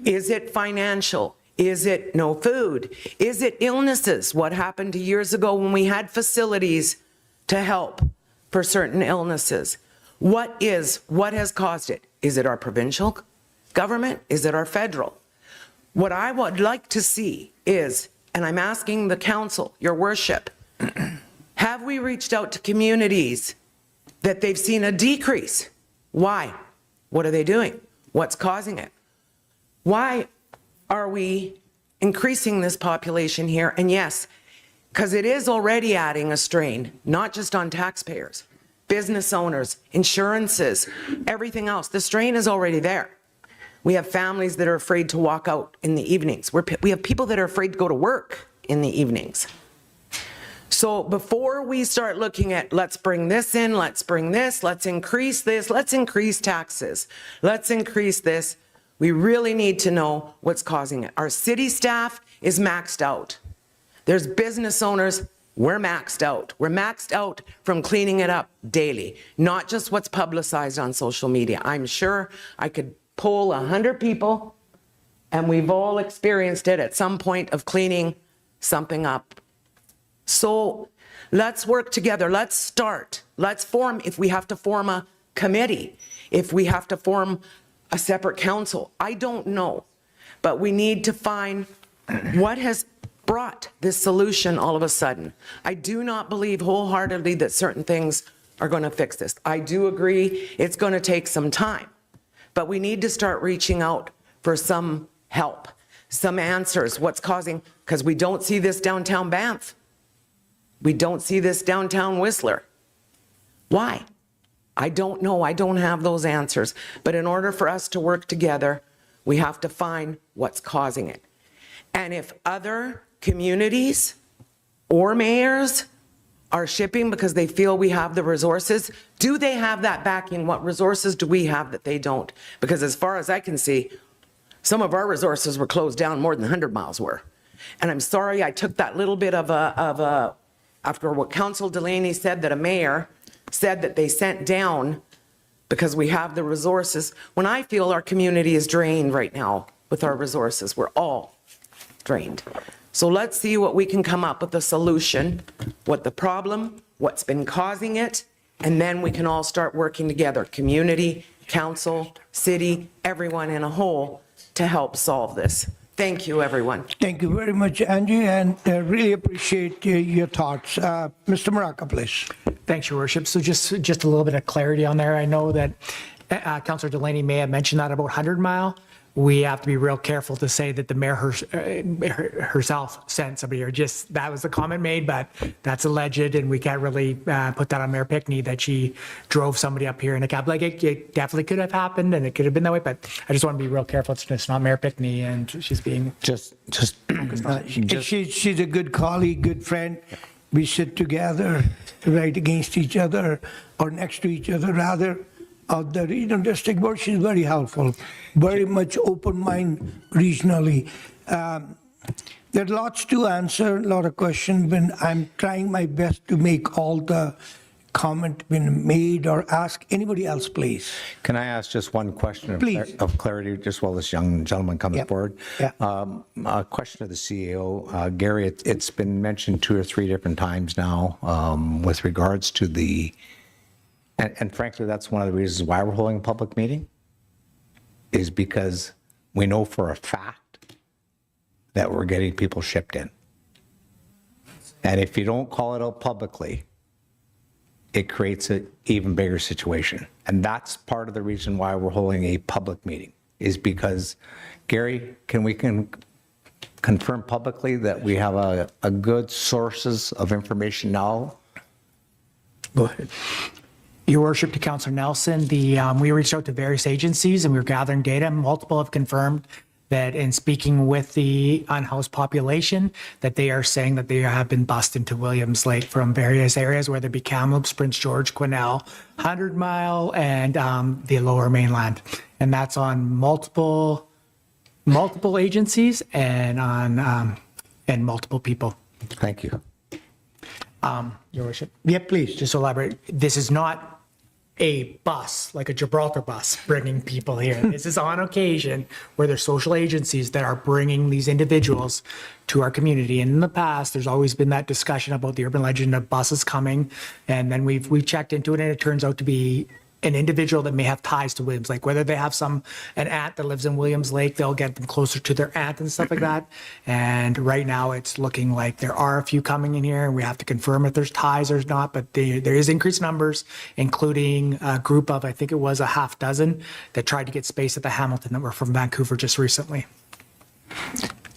Is it financial? Is it no food? Is it illnesses? What happened years ago when we had facilities to help for certain illnesses? What has caused it? Is it our provincial government? Is it our federal? What I would like to see is, and I'm asking the council, your worship, have we reached out to communities that they've seen a decrease? Why? What are they doing? What's causing it? Why are we increasing this population here? And yes, because it is already adding a strain, not just on taxpayers, business owners, insurances, everything else. The strain is already there. We have families that are afraid to walk out in the evenings. We have people that are afraid to go to work in the evenings. So before we start looking at, let's bring this in, let's bring this, let's increase taxes, let's increase this, we really need to know what's causing it. Our city staff is maxed out. There's business owners, we're maxed out. We're maxed out from cleaning it up daily, not just what's publicized on social media. I'm sure I could poll 100 people, and we've all experienced it at some point of cleaning something up. So let's work together. Let's start. Let's form, if we have to form a committee, if we have to form a separate council, I don't know. But we need to find what has brought this solution all of a sudden. I do not believe wholeheartedly that certain things are going to fix this. I do agree it's going to take some time. But we need to start reaching out for some help, some answers, what's causing, because we don't see this downtown Banff. We don't see this downtown Whistler. Why? I don't know. I don't have those answers. But in order for us to work together, we have to find what's causing it. And if other communities or mayors are shipping because they feel we have the resources, do they have that backing? What resources do we have that they don't? Because as far as I can see, some of our resources were closed down more than 100 miles were. And I'm sorry I took that little bit of a after what Council Delaney said, that a mayor said that they sent down because we have the resources, when I feel our community is drained right now with our resources. We're all drained. So let's see what we can come up with a solution, what the problem, what's been causing it, and then we can all start working together, community, council, city, everyone in a whole, to help solve this. Thank you, everyone. Thank you very much, Angie, and really appreciate your thoughts. Mr. Maraca, please. Thanks, Your Worship. So just a little bit of clarity on there. I know that Councillor Delaney may have mentioned that about 100 Mile. We have to be real careful to say that the mayor herself sent somebody here. Just, that was the comment made, but that's alleged, and we can't really put that on Mayor Pickney that she drove somebody up here in a cab. Like, it definitely could have happened, and it could have been that way, but I just want to be real careful. It's not Mayor Pickney, and she's being... Just She's a good colleague, good friend. We sit together, right against each other, or next to each other, rather. The regional district board, she's very helpful, very much open mind regionally. There are lots to answer, a lot of questions, but I'm trying my best to make all the comment been made or ask anybody else, please. Can I ask just one question Please. of clarity, just while this young gentleman comes Yeah. forward? Yeah. A question to the CEO. Gary, it's been mentioned 2 or 3 different times now with regards to the, and frankly, that's one of the reasons why we're holding a public meeting, is because we know for a fact that we're getting people shipped in. And if you don't call it out publicly, it creates an even bigger situation. And that's part of the reason why we're holding a public meeting, is because, Gary, can we confirm publicly that we have a good sources of information now? Go ahead. Your Worship, to Councillor Nelson, we reached out to various agencies and we were gathering data. Multiple have confirmed that in speaking with the unhoused population, that they are saying that they have been bussed into Williams Lake from various areas, whether it be Kamloops, Prince George, Quesnel, 100 Mile, and the Lower Mainland. And that's on multiple agencies and on and multiple people. Thank you. Your Worship. Yeah, please. Just to elaborate, this is not a bus, like a Gibraltar bus, bringing people here. This is on occasion where there's social agencies that are bringing these individuals to our community. And in the past, there's always been that discussion about the urban legend of buses coming. And then we've checked into it, and it turns out to be an individual that may have ties to Williams Lake, whether they have an aunt that lives in Williams Lake, they'll get them closer to their aunt and stuff like that. And right now it's looking like there are a few coming in here, and we have to confirm if there's ties or not, but there is increased numbers, including a group of, I think it was a half dozen that tried to get space at the Hamilton that were from Vancouver just recently.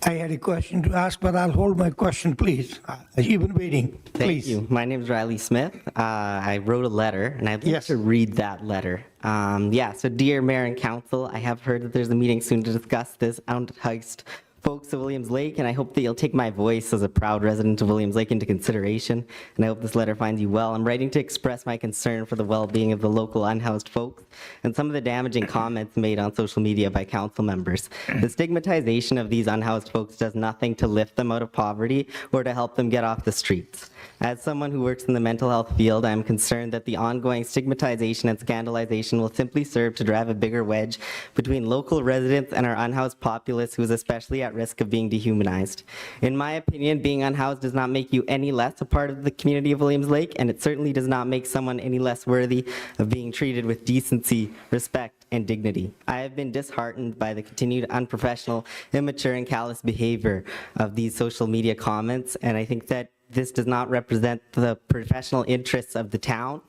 I had a question to ask, but I'll hold my question, please. You've been waiting. Please. Thank you. My name is Riley Smith. I wrote a letter, and I'd like Yes. to read that letter. So dear Mayor and Council, I have heard that there's a meeting soon to discuss this unhoused folks of Williams Lake, and I hope that you'll take my voice as a proud resident of Williams Lake into consideration, and I hope this letter finds you well. I'm writing to express my concern for the well-being of the local unhoused folks and some of the damaging comments made on social media by council members. The stigmatization of these unhoused folks does nothing to lift them out of poverty or to help them get off the streets. As someone who works in the mental health field, I am concerned that the ongoing stigmatization and scandalization will simply serve to drive a bigger wedge between local residents and our unhoused populace, who is especially at risk of being dehumanized. In my opinion, being unhoused does not make you any less a part of the community of Williams Lake, and it certainly does not make someone any less worthy of being treated with decency, respect, and dignity. I have been disheartened by the continued unprofessional, immature, and callous behavior of these social media comments, and I think that this does not represent the professional interests of the town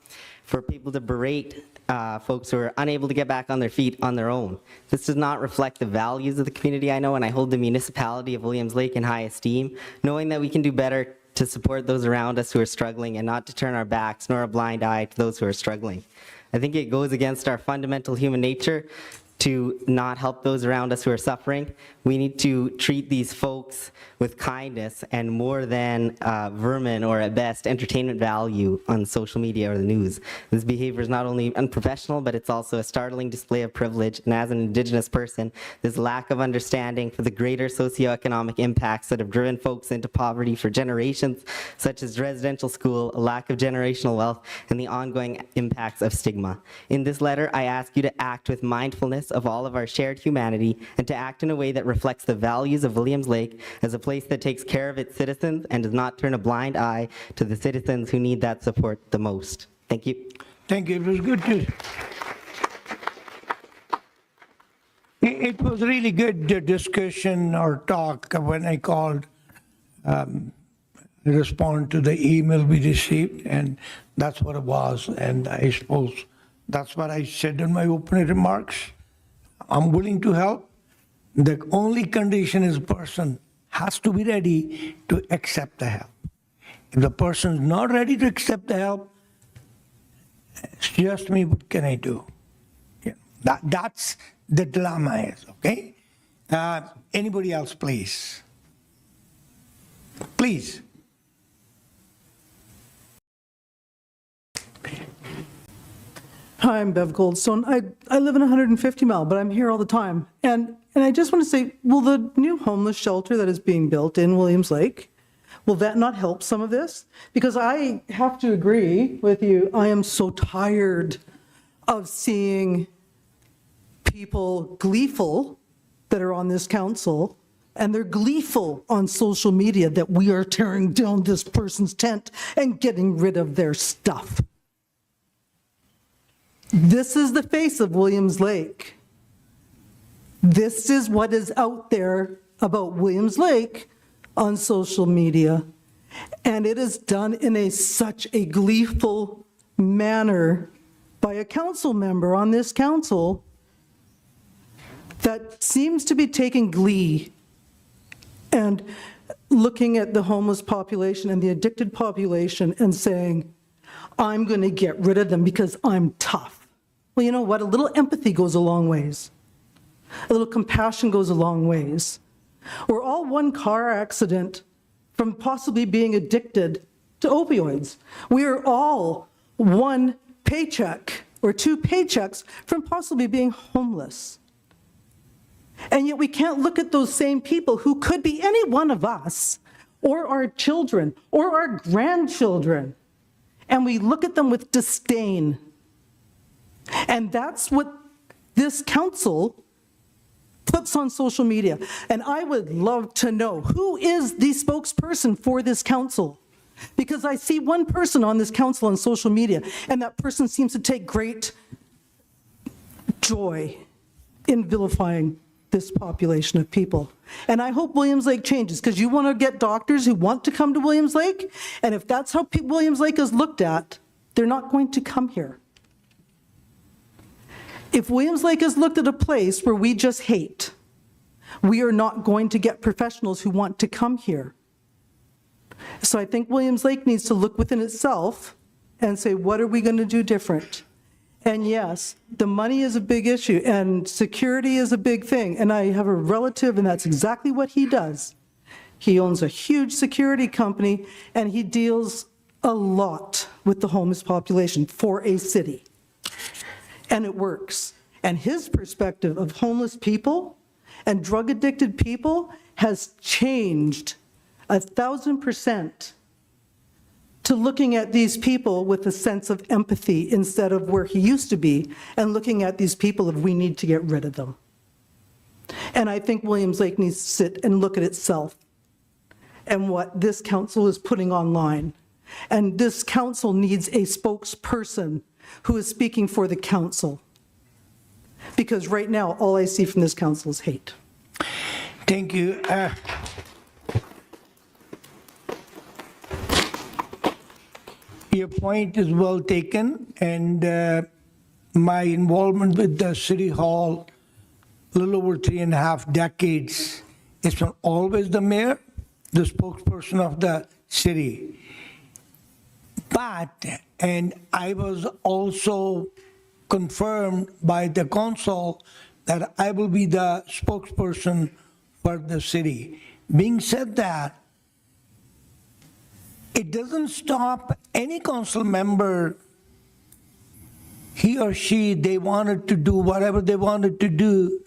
for people to berate folks who are unable to get back on their feet on their own. This does not reflect the values of the community I know, and I hold the municipality of Williams Lake in high esteem, knowing that we can do better to support those around us who are struggling and not to turn our backs nor a blind eye to those who are struggling. I think it goes against our fundamental human nature to not help those around us who are suffering. We need to treat these folks with kindness and more than vermin or at best entertainment value on social media or the news. This behavior is not only unprofessional, but it's also a startling display of privilege. And as an Indigenous person, this lack of understanding for the greater socioeconomic impacts that have driven folks into poverty for generations, such as residential school, a lack of generational wealth, and the ongoing impacts of stigma. In this letter, I ask you to act with mindfulness of all of our shared humanity and to act in a way that reflects the values of Williams Lake as a place that takes care of its citizens and does not turn a blind eye to the citizens who need that support the most. Thank you. Thank you. It was good to... It was really good discussion or talk when I called, respond to the email we received, and that's what it was. And I suppose that's what I said in my opening remarks. I'm willing to help. The only condition is person has to be ready to accept the help. If the person's not ready to accept the help, suggest me, what can I do? Yeah, that's the dilemma is, okay? Anybody else, please? Please. Hi, I'm Bev Goldstone. I live in 150 Mile, but I'm here all the time. And I just want to say, will the new homeless shelter that is being built in Williams Lake, will that not help some of this? Because I have to agree with you. I am so tired of seeing people gleeful that are on this council, and they're gleeful on social media that we are tearing down this person's tent and getting rid of their stuff. This is the face of Williams Lake. This is what is out there about Williams Lake on social media. And it is done in such a gleeful manner by a council member on this council that seems to be taking glee and looking at the homeless population and the addicted population and saying, I'm going to get rid of them because I'm tough. Well, you know what? A little empathy goes a long ways. A little compassion goes a long ways. We're all one car accident from possibly being addicted to opioids. We are all one paycheck or two paychecks from possibly being homeless. And yet we can't look at those same people who could be any one of us or our children or our grandchildren, and we look at them with disdain. And that's what this council puts on social media. And I would love to know who is the spokesperson for this council. Because I see one person on this council on social media, and that person seems to take great joy in vilifying this population of people. And I hope Williams Lake changes, because you want to get doctors who want to come to Williams Lake, and if that's how Williams Lake is looked at, they're not going to come here. If Williams Lake is looked at a place where we just hate, we are not going to get professionals who want to come here. So I think Williams Lake needs to look within itself and say, what are we going to do different? And yes, the money is a big issue, and security is a big thing. And I have a relative, and that's exactly what he does. He owns a huge security company, and he deals a lot with the homeless population for a city. And it works. And his perspective of homeless people and drug-addicted people has changed 1,000% to looking at these people with a sense of empathy instead of where he used to be, and looking at these people if we need to get rid of them. And I think Williams Lake needs to sit and look at itself and what this council is putting online. And this council needs a spokesperson who is speaking for the council. Because right now, all I see from this council is hate. Thank you. Your point is well taken, and my involvement with the City Hall, a little over 3.5 decades, it's been always the mayor, the spokesperson of the city. But, and I was also confirmed by the council that I will be the spokesperson for the city. Being said that, it doesn't stop any council member, he or she, they wanted to do whatever they wanted to do.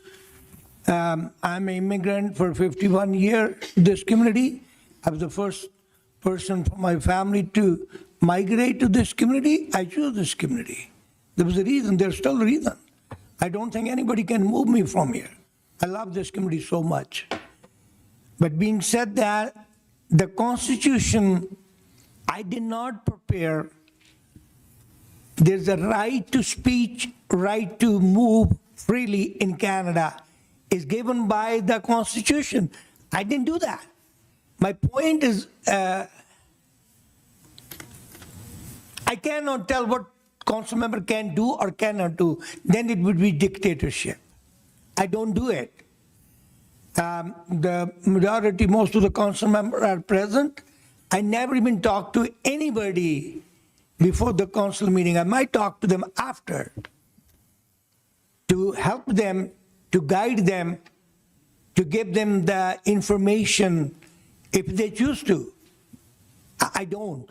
I'm an immigrant for 51 years in this community. I was the first person from my family to migrate to this community. I chose this community. There was a reason, there's still a reason. I don't think anybody can move me from here. I love this community so much. But being said that, the Constitution, I did not prepare. There's a right to speech, right to move freely in Canada. is given by the Constitution. I didn't do that. My point is, I cannot tell what council member can do or cannot do. Then it would be dictatorship. I don't do it. The majority, most of the council members are present. I never even talk to anybody before the council meeting. I might talk to them after to help them, to guide them, to give them the information if they choose to. I don't.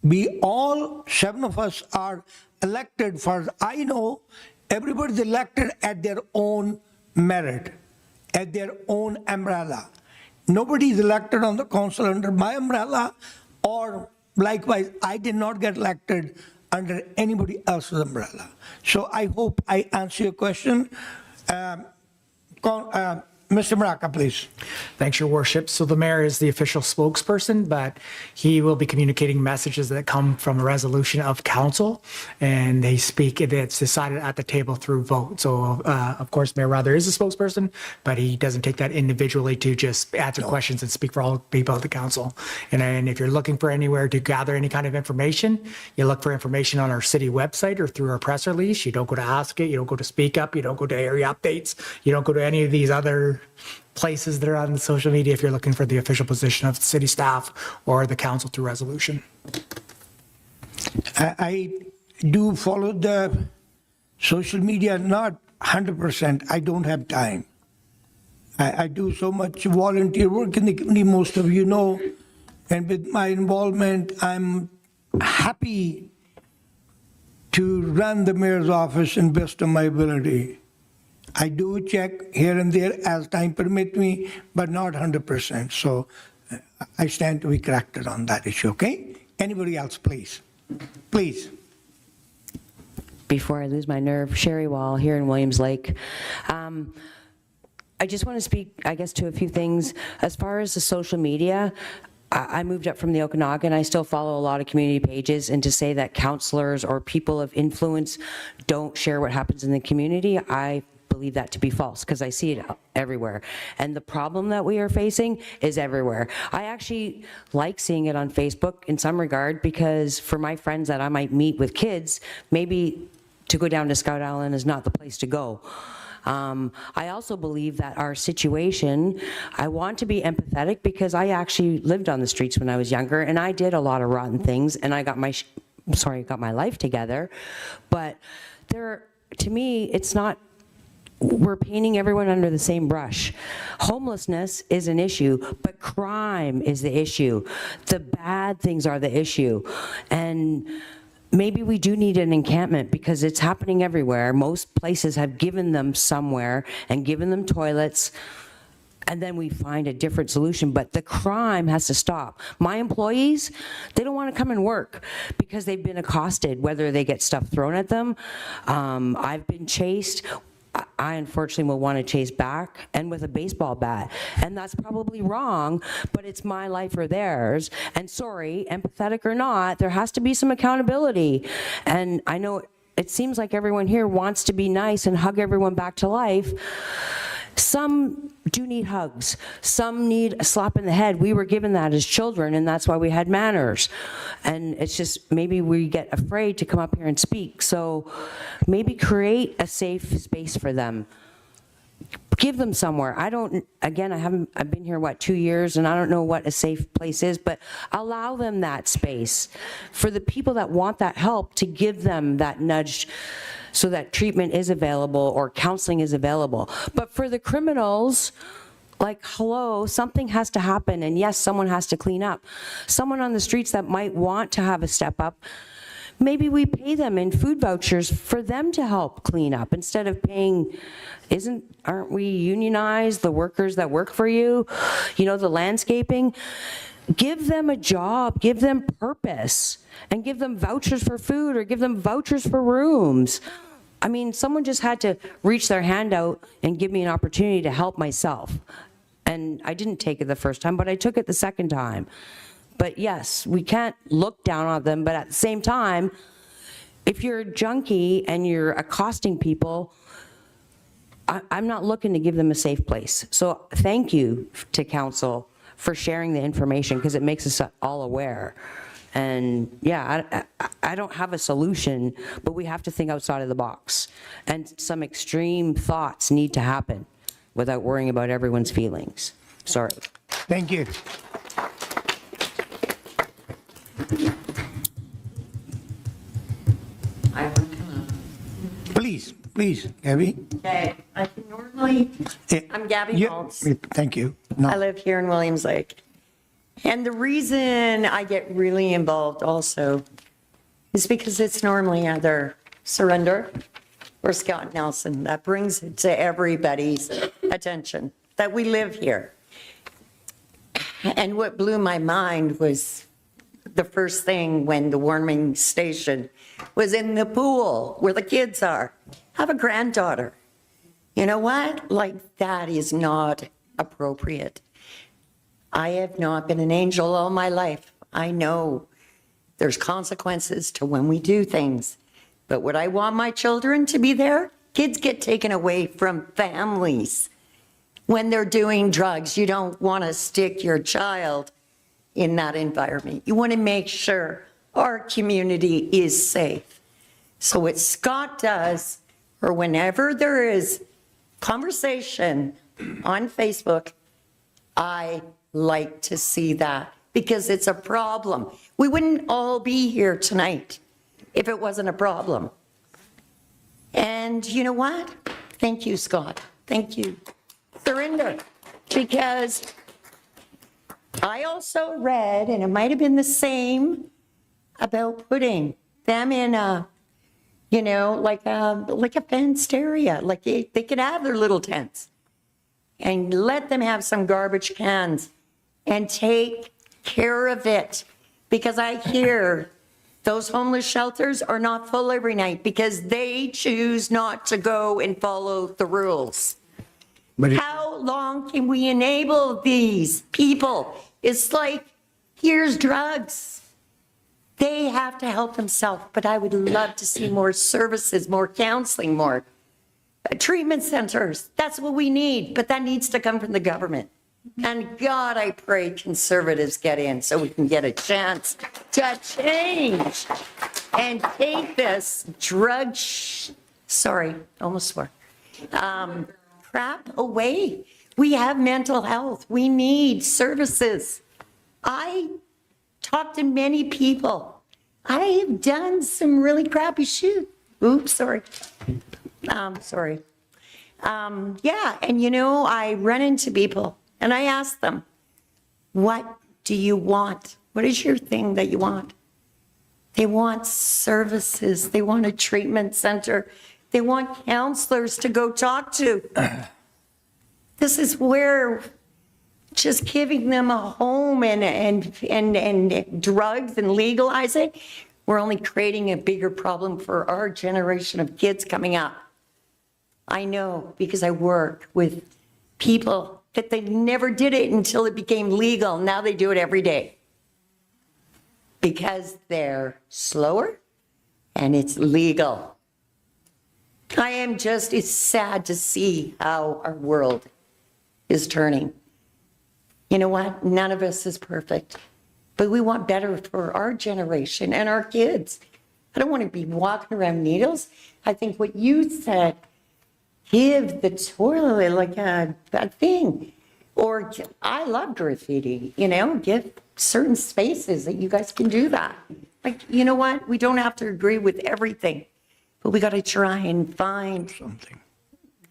We all, 7 of us, are elected for, I know, everybody's elected at their own merit, at their own umbrella. Nobody is elected on the council under my umbrella, or likewise, I did not get elected under anybody else's umbrella. So I hope I answer your question. Mr. Maraca, please. Thanks, Your Worship. So the mayor is the official spokesperson, but he will be communicating messages that come from a resolution of council, and they speak, it's decided at the table through vote. So, of course, Mayor Rother is a spokesperson, but he doesn't take that individually to just answer questions and speak for all people of the council. And if you're looking for anywhere to gather any kind of information, you look for information on our city website or through our press release. You don't go to Ask It, you don't go to Speak Up, you don't go to Area Updates, you don't go to any of these other places that are on the social media if you're looking for the official position of city staff or the council through resolution. I do follow the social media, not 100%. I don't have time. I do so much volunteer work in the community, most of you know, and with my involvement, I'm happy to run the mayor's office in best of my ability. I do check here and there as time permits me, but not 100%. So I stand to be corrected on that issue, okay? Anybody else, please? Please. Before I lose my nerve, Sherry Wall here in Williams Lake. I just want to speak, I guess, to a few things. As far as the social media, I moved up from the Okanagan. I still follow a lot of community pages, and to say that counselors or people of influence don't share what happens in the community, I believe that to be false, because I see it everywhere. And the problem that we are facing is everywhere. I actually like seeing it on Facebook in some regard, because for my friends that I might meet with kids, maybe to go down to Scout Island is not the place to go. I also believe that our situation, I want to be empathetic, because I actually lived on the streets when I was younger, and I did a lot of rotten things, and I got my life together. But to me, it's not, we're painting everyone under the same brush. Homelessness is an issue, but crime is the issue. The bad things are the issue. And maybe we do need an encampment, because it's happening everywhere. Most places have given them somewhere and given them toilets, and then we find a different solution. But the crime has to stop. My employees, they don't want to come and work because they've been accosted, whether they get stuff thrown at them. I've been chased. I unfortunately will want to chase back, and with a baseball bat. And that's probably wrong, but it's my life or theirs. And sorry, empathetic or not, there has to be some accountability. And I know it seems like everyone here wants to be nice and hug everyone back to life. Some do need hugs. Some need a slap in the head. We were given that as children, and that's why we had manners. And it's just, maybe we get afraid to come up here and speak. So maybe create a safe space for them. Give them somewhere. I've been here, 2 years, and I don't know what a safe place is, but allow them that space. For the people that want that help, to give them that nudge, so that treatment is available or counseling is available. But for the criminals, like, hello, something has to happen, and yes, someone has to clean up. Someone on the streets that might want to have a step up, maybe we pay them in food vouchers for them to help clean up instead of paying, aren't we unionized, the workers that work for you, the landscaping? Give them a job, give them purpose, and give them vouchers for food or give them vouchers for rooms. I mean, someone just had to reach their hand out and give me an opportunity to help myself. And I didn't take it the first time, but I took it the second time. But yes, we can't look down on them, but at the same time, if you're a junkie and you're accosting people, I'm not looking to give them a safe place. So thank you to council for sharing the information because it makes us all aware. And yeah, I don't have a solution, but we have to think outside of the box. And some extreme thoughts need to happen without worrying about everyone's feelings. Sorry. Thank you. Please, Gabby. Okay, I can normally, I'm Gabby Yeah, Maltz. Thank you. No. I live here in Williams Lake. And the reason I get really involved also is because it's normally either Surrender or Scott Nelson that brings it to everybody's attention that we live here. And what blew my mind was the first thing when the warming station was in the pool where the kids are. I have a granddaughter. You know what? Like, that is not appropriate. I have not been an angel all my life. I know there's consequences to when we do things. But would I want my children to be there? Kids get taken away from families when they're doing drugs. You don't want to stick your child in that environment. You want to make sure our community is safe. So what Scott does, or whenever there is conversation on Facebook, I like to see that because it's a problem. We wouldn't all be here tonight if it wasn't a problem. And you know what? Thank you, Scott. Thank you. Surrender. Because I also read, and it might have been the same, about putting them in a, you know, like a fenced area. Like they could have their little tents and let them have some garbage cans and take care of it. Because I hear those homeless shelters are not full every night because they choose not to go and follow the rules. How long can we enable these people? It's like, here's drugs. They have to help themselves, but I would love to see more services, more counseling, more treatment centers. That's what we need, but that needs to come from the government. And God, I pray conservatives get in so we can get a chance to change and take this drug, sorry, almost swore, crap away. We have mental health. We need services. I talk to many people. I have done some really crappy shit. Oops, sorry. Sorry. Yeah, and you know, I run into people and I ask them, what do you want? What is your thing that you want? They want services. They want a treatment center. They want counselors to go talk to. This is where just giving them a home and drugs and legalizing, we're only creating a bigger problem for our generation of kids coming up. I know because I work with people that they never did it until it became legal. Now they do it every day because they're slower and it's legal. I am just, it's sad to see how our world is turning. You know what? None of us is perfect, but we want better for our generation and our kids. I don't want to be walking around needles. I think what you said, give the toilet like a thing. Or I love graffiti, you know, give certain spaces that you guys can do that. Like, you know what? We don't have to agree with everything, but we got to try and find something.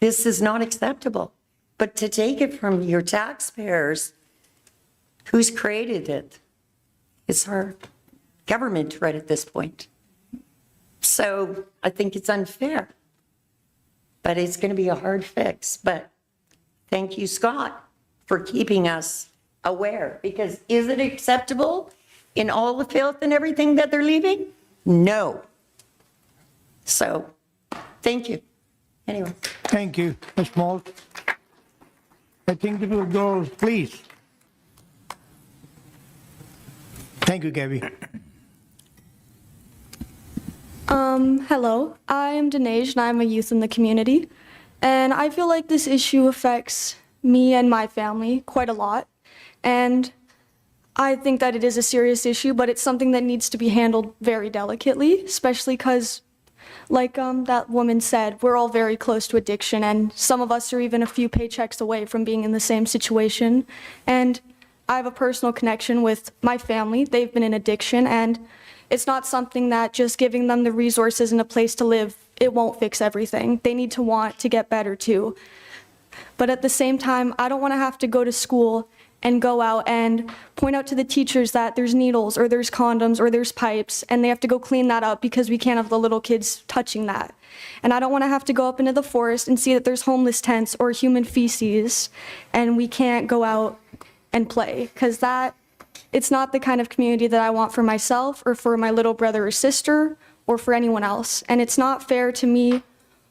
This is not acceptable. But to take it from your taxpayers, who's created it? It's our government right at this point. So I think it's unfair, but it's going to be a hard fix. But thank you, Scott, for keeping us aware, because is it acceptable in all the filth and everything that they're leaving? No. So thank you. Anyway. Thank you, Ms. Maltz. I think it will go, please. Thank you, Gabby. Hello, I'm Dinesh and I'm a youth in the community. And I feel like this issue affects me and my family quite a lot. And I think that it is a serious issue, but it's something that needs to be handled very delicately, especially because, like that woman said, we're all very close to addiction, and some of us are even a few paychecks away from being in the same situation. And I have a personal connection with my family. They've been in addiction, and it's not something that just giving them the resources and a place to live, it won't fix everything. They need to want to get better too. But at the same time, I don't want to have to go to school and go out and point out to the teachers that there's needles or there's condoms or there's pipes, and they have to go clean that up because we can't have the little kids touching that. And I don't want to have to go up into the forest and see that there's homeless tents or human feces, and we can't go out and play, because it's not the kind of community that I want for myself or for my little brother or sister or for anyone else. And it's not fair to me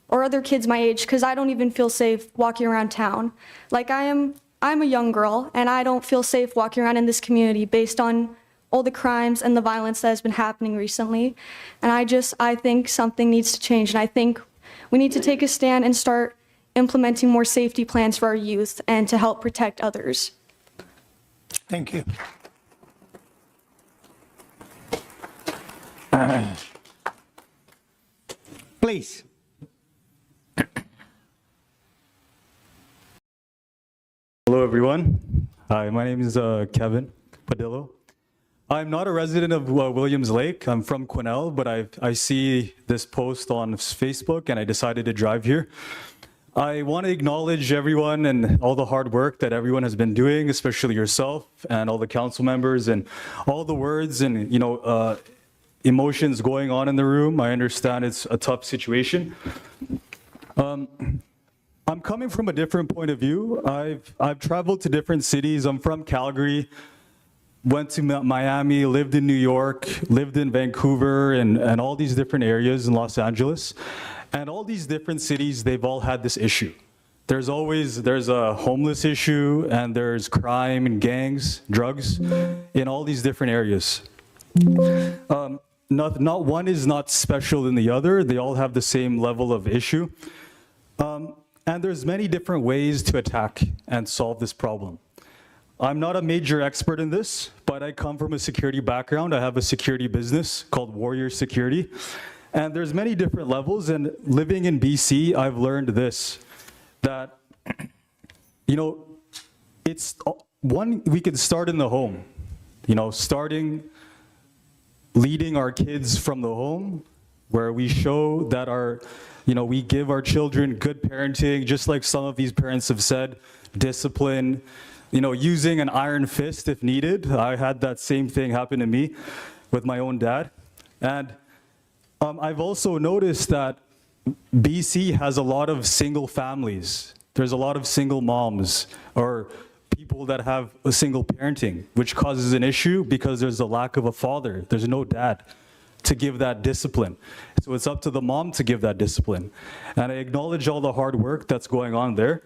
or other kids my age, because I don't even feel safe walking around town. Like I'm a young girl, and I don't feel safe walking around in this community based on all the crimes and the violence that has been happening recently. And I think something needs to change, and I think we need to take a stand and start implementing more safety plans for our youth and to help protect others. Thank you. Please. Hello, everyone. Hi, my name is Kevin Padillo. I'm not a resident of Williams Lake. I'm from Quesnel, but I see this post on Facebook, and I decided to drive here. I want to acknowledge everyone and all the hard work that everyone has been doing, especially yourself and all the council members, and all the words and emotions going on in the room. I understand it's a tough situation. I'm coming from a different point of view. I've traveled to different cities. I'm from Calgary, went to Miami, lived in New York, lived in Vancouver, and all these different areas in Los Angeles. And all these different cities, they've all had this issue. There's a homeless issue, and there's crime and gangs, drugs in all these different areas. Not one is not special than the other. They all have the same level of issue. And there's many different ways to attack and solve this problem. I'm not a major expert in this, but I come from a security background. I have a security business called Warrior Security. And there's many different levels, and living in BC, I've learned this, that, it's one, we could start in the home, leading our kids from the home, where we show that we give our children good parenting, just like some of these parents have said, discipline, using an iron fist if needed. I had that same thing happen to me with my own dad. And I've also noticed that BC has a lot of single families. There's a lot of single moms or people that have a single parenting, which causes an issue because there's a lack of a father. There's no dad to give that discipline. So it's up to the mom to give that discipline. And I acknowledge all the hard work that's going on there.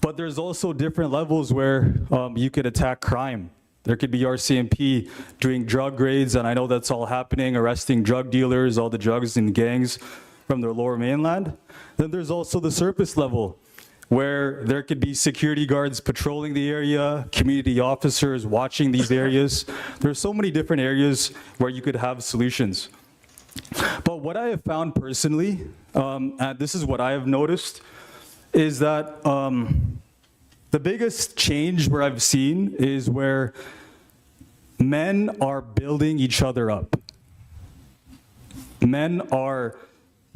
But there's also different levels where you could attack crime. There could be RCMP doing drug raids, and I know that's all happening, arresting drug dealers, all the drugs and gangs from the lower mainland. Then there's also the surface level, where there could be security guards patrolling the area, community officers watching these areas. There's so many different areas where you could have solutions. But what I have found personally, and this is what I have noticed, is that the biggest change where I've seen is where men are building each other up. Men are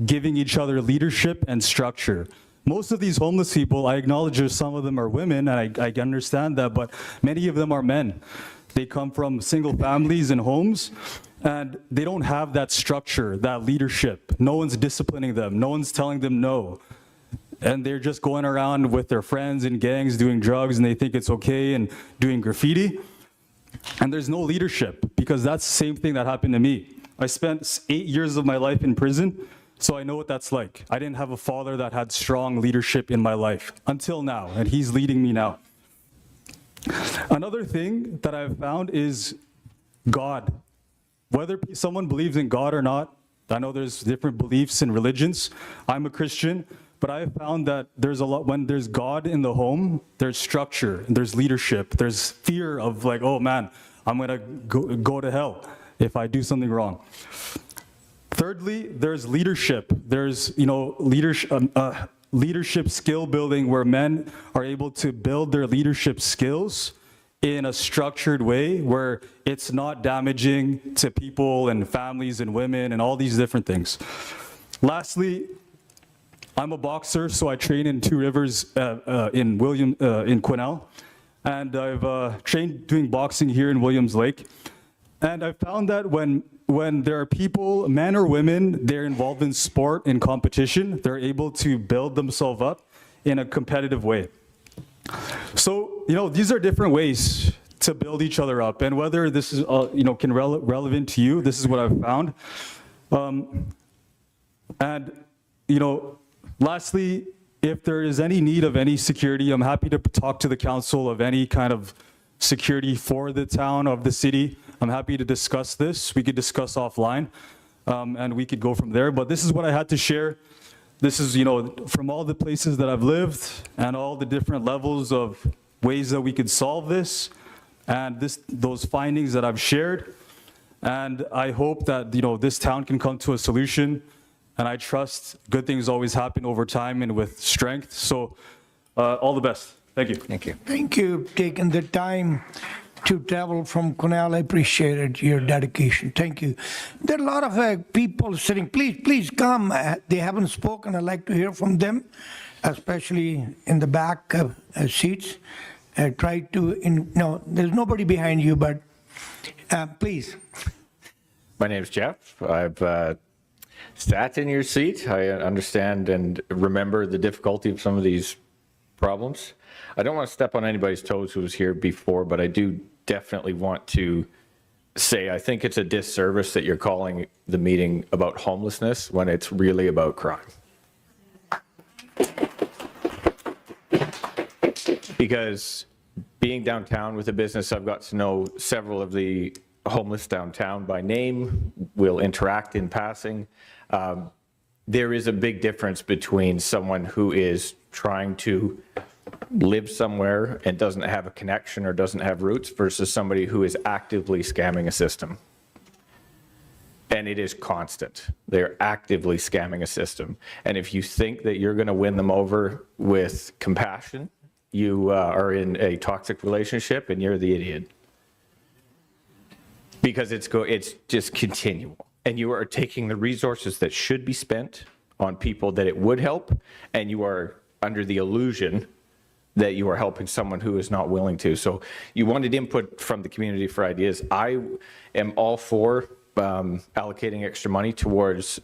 giving each other leadership and structure. Most of these homeless people, I acknowledge some of them are women, and I understand that, but many of them are men. They come from single families and homes, and they don't have that structure, that leadership. No one's disciplining them. No one's telling them no. And they're just going around with their friends and gangs doing drugs, and they think it's okay, and doing graffiti. And there's no leadership, because that's the same thing that happened to me. I spent 8 years of my life in prison, so I know what that's like. I didn't have a father that had strong leadership in my life until now, and he's leading me now. Another thing that I've found is God. Whether someone believes in God or not, I know there's different beliefs and religions. I'm a Christian, but I have found that there's a lot, when there's God in the home, there's structure, there's leadership, there's fear of like, oh man, I'm gonna go to hell if I do something wrong. Thirdly, there's leadership. There's, leadership skill building where men are able to build their leadership skills in a structured way where it's not damaging to people and families and women and all these different things. Lastly, I'm a boxer, so I train in Two Rivers in Quesnel, and I've trained doing boxing here in Williams Lake. And I found that when there are people, men or women, they're involved in sport and competition, they're able to build themselves up in a competitive way. So, these are different ways to build each other up, and whether this is, relevant to you, this is what I've found. Lastly, if there is any need of any security, I'm happy to talk to the council of any kind of security for the town, of the city. I'm happy to discuss this. We could discuss offline, and we could go from there. But this is what I had to share. This is, from all the places that I've lived and all the different levels of ways that we could solve this, and those findings that I've shared. And I hope that, this town can come to a solution. And I trust good things always happen over time and with strength. So all the best. Thank you. Thank you. Thank you for taking the time to travel from Quesnel. I appreciated your dedication. Thank you. There are a lot of people sitting. Please come. They haven't spoken. I'd like to hear from them, especially in the back seats. Try to, no, there's nobody behind you, but please. My name is Jeff. I've sat in your seat. I understand and remember the difficulty of some of these problems. I don't want to step on anybody's toes who was here before, but I do definitely want to say I think it's a disservice that you're calling the meeting about homelessness when it's really about crime. Because being downtown with a business, I've got to know several of the homeless downtown by name. We'll interact in passing. There is a big difference between someone who is trying to live somewhere and doesn't have a connection or doesn't have roots versus somebody who is actively scamming a system. And it is constant. They're actively scamming a system. And if you think that you're going to win them over with compassion, you are in a toxic relationship and you're the idiot. Because it's just continual. And you are taking the resources that should be spent on people that it would help, and you are under the illusion that you are helping someone who is not willing to. So you wanted input from the community for ideas. I am all for allocating extra money towards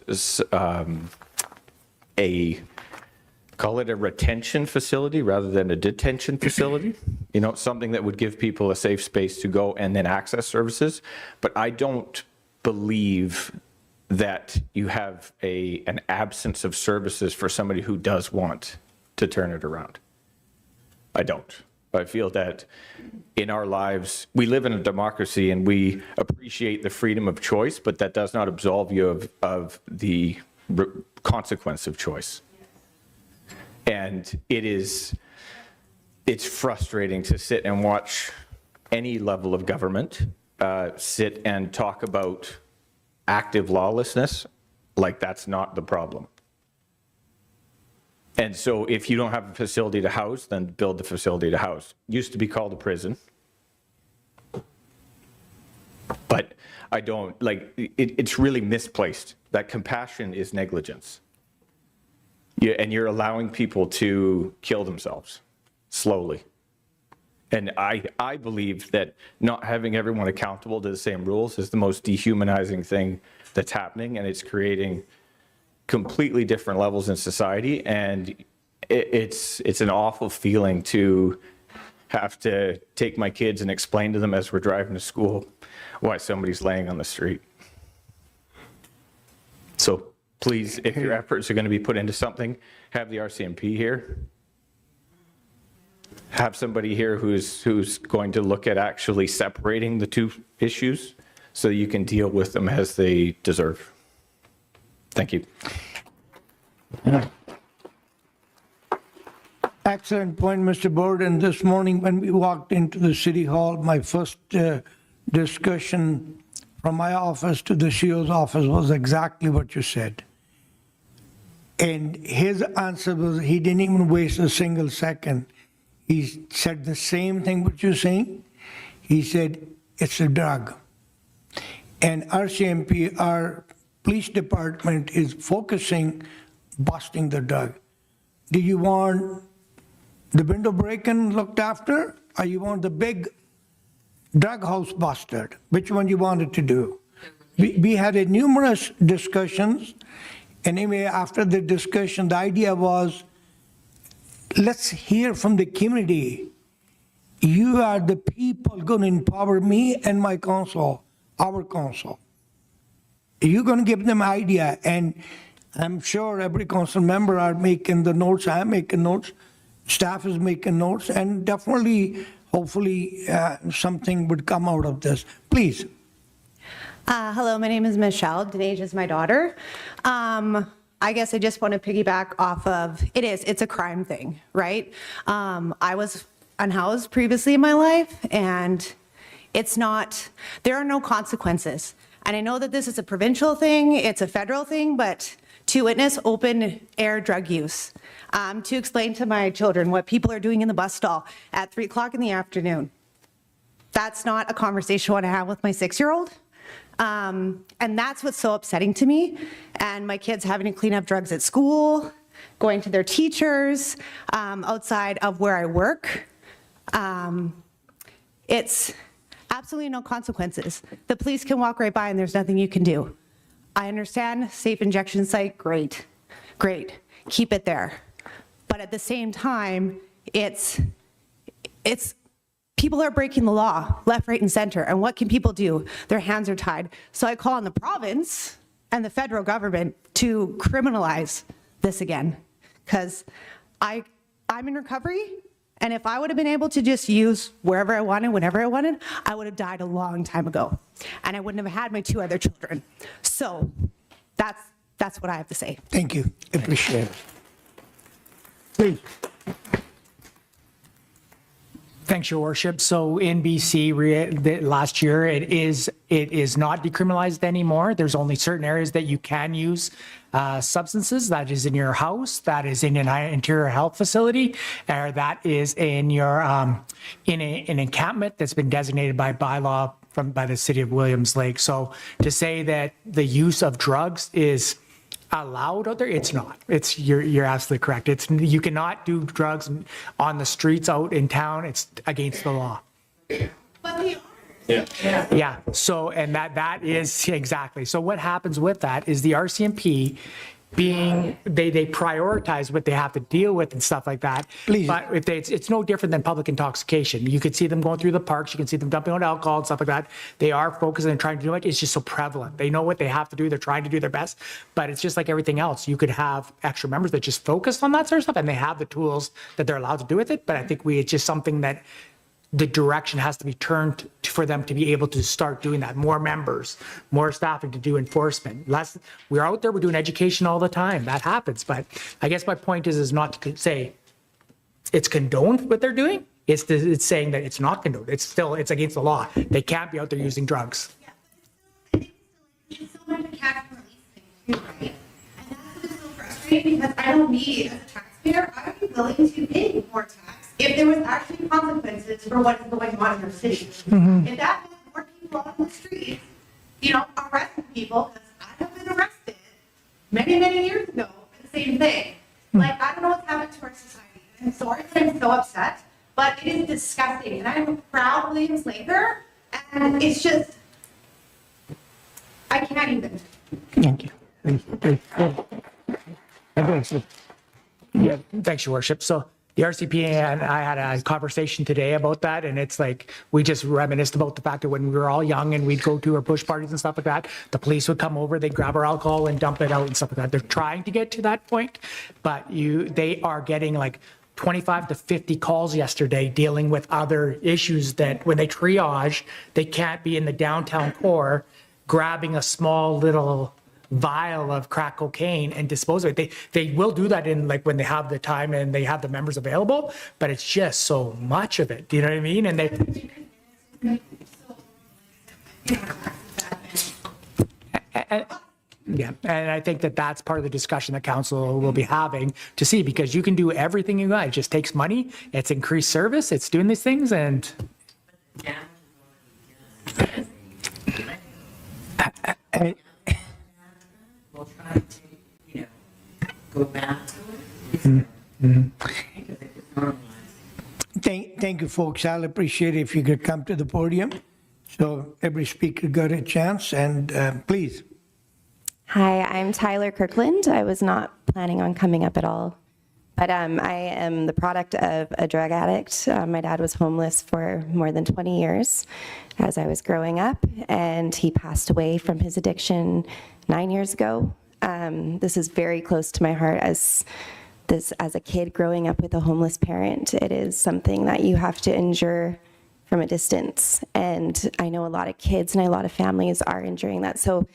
call it a retention facility rather than a detention facility, something that would give people a safe space to go and then access services. But I don't believe that you have an absence of services for somebody who does want to turn it around. I don't. I feel that in our lives, we live in a democracy and we appreciate the freedom of choice, but that does not absolve you of the consequence of choice. And it's frustrating to sit and watch any level of government sit and talk about active lawlessness like that's not the problem. And so if you don't have a facility to house, then build the facility to house. Used to be called a prison. But I don't, it's really misplaced. That compassion is negligence. And you're allowing people to kill themselves slowly. And I believe that not having everyone accountable to the same rules is the most dehumanizing thing that's happening, and it's creating completely different levels in society. And it's an awful feeling to have to take my kids and explain to them as we're driving to school why somebody's laying on the street. So please, if your efforts are going to be put into something, have the RCMP here. Have somebody here who's going to look at actually separating the two issues so you can deal with them as they deserve. Thank you. Excellent point, Mr. Borden. This morning when we walked into the city hall, my first discussion from my office to the CEO's office was exactly what you said. And his answer was, he didn't even waste a single second. He said the same thing what you're saying. He said, it's a drug. And RCMP, our police department, is focusing busting the drug. Do you want the window break-in looked after, or you want the big drug house busted? Which one you wanted to do? We had a numerous discussions. Anyway, after the discussion, the idea was, let's hear from the community. You are the people going to empower me and my council, our council. You're going to give them idea, and I'm sure every council member are making the notes, I'm making notes, staff is making notes, and definitely, hopefully, something would come out of this. Please. Hello, my name is Michelle. Denej is my daughter. I guess I just want to piggyback off of, it's a crime thing, right? I was unhoused previously in my life, and there are no consequences. And I know that this is a provincial thing, it's a federal thing, but to witness open air drug use, to explain to my children what people are doing in the bus stall at 3 o'clock in the afternoon, that's not a conversation I want to have with my 6-year-old. And that's what's so upsetting to me. And my kids having to clean up drugs at school, going to their teachers, outside of where I work. It's absolutely no consequences. The police can walk right by and there's nothing you can do. I understand safe injection site, great, keep it there. But at the same time, it's people are breaking the law, left, right, and center. And what can people do? Their hands are tied. So I call on the province and the federal government to criminalize this again. Because I'm in recovery, and if I would have been able to just use wherever I wanted, whenever I wanted, I would have died a long time ago. And I wouldn't have had my 2 other children. So that's what I have to say. Thank you. Appreciate it. Please. Thanks, Your Worship. So in BC, last year, it is not decriminalized anymore. There's only certain areas that you can use substances. That is in your house, that is in an interior health facility, or that is in your in an encampment that's been designated by bylaw by the City of Williams Lake. So to say that the use of drugs is allowed out there, it's not. You're absolutely correct. You cannot do drugs on the streets out in town. It's against the law. But they are. Yeah. So, and that is exactly. So what happens with that is the RCMP they prioritize what they have to deal with and stuff like that. Please. But it's no different than public intoxication. You could see them going through the parks. You can see them dumping out alcohol and stuff like that. They are focusing and trying to do it. It's just so prevalent. They know what they have to do. They're trying to do their best. But it's just like everything else. You could have extra members that just focus on that sort of stuff, and they have the tools that they're allowed to do with it. But I think it's just something that the direction has to be turned for them to be able to start doing that. More members, more staffing to do enforcement. We're out there, we're doing education all the time. That happens. But I guess my point is not to say it's condoned what they're doing. It's saying that it's not condoned. It's against the law. They can't be out there using drugs. It's so much a catch and release thing too, right? And that's what's so frustrating, because I know me as a taxpayer, I would be willing to pay more tax if there was actually consequences for what's going on in our city. Mm-hmm. If that meant more people on the streets, arresting people, because I have been arrested many, many years ago for the same thing. Like, I don't know what's happened to our society. I'm sorry that I'm so upset, but it is disgusting. And I'm a proud Williams Laker, and it's just, I can't even. Thank you. Yeah, thanks, Your Worship. So the RCP and I had a conversation today about that, and it's like we just reminisced about the fact that when we were all young and we'd go to our push parties and stuff like that, the police would come over, they'd grab our alcohol and dump it out and stuff like that. They're trying to get to that point, but they are getting like 25 to 50 calls yesterday dealing with other issues that when they triage, they can't be in the downtown core grabbing a small little vial of crack cocaine and dispose of it. They will do that in like when they have the time and they have the members available, but it's just so much of it. Do you know what I mean? And yeah, and I think that that's part of the discussion that council will be having to see, because you can do everything you got. It just takes money. It's increased service. It's doing these things, and We'll try to, go back to it. Thank you, folks. I'll appreciate it if you could come to the podium. So every speaker got a chance, and please. Hi, I'm Tyler Kirkland. I was not planning on coming up at all, but I am the product of a drug addict. My dad was homeless for more than 20 years as I was growing up, and he passed away from his addiction 9 years ago. This is very close to my heart as a kid growing up with a homeless parent. It is something that you have to endure from a distance, and I know a lot of kids and a lot of families are enduring that. So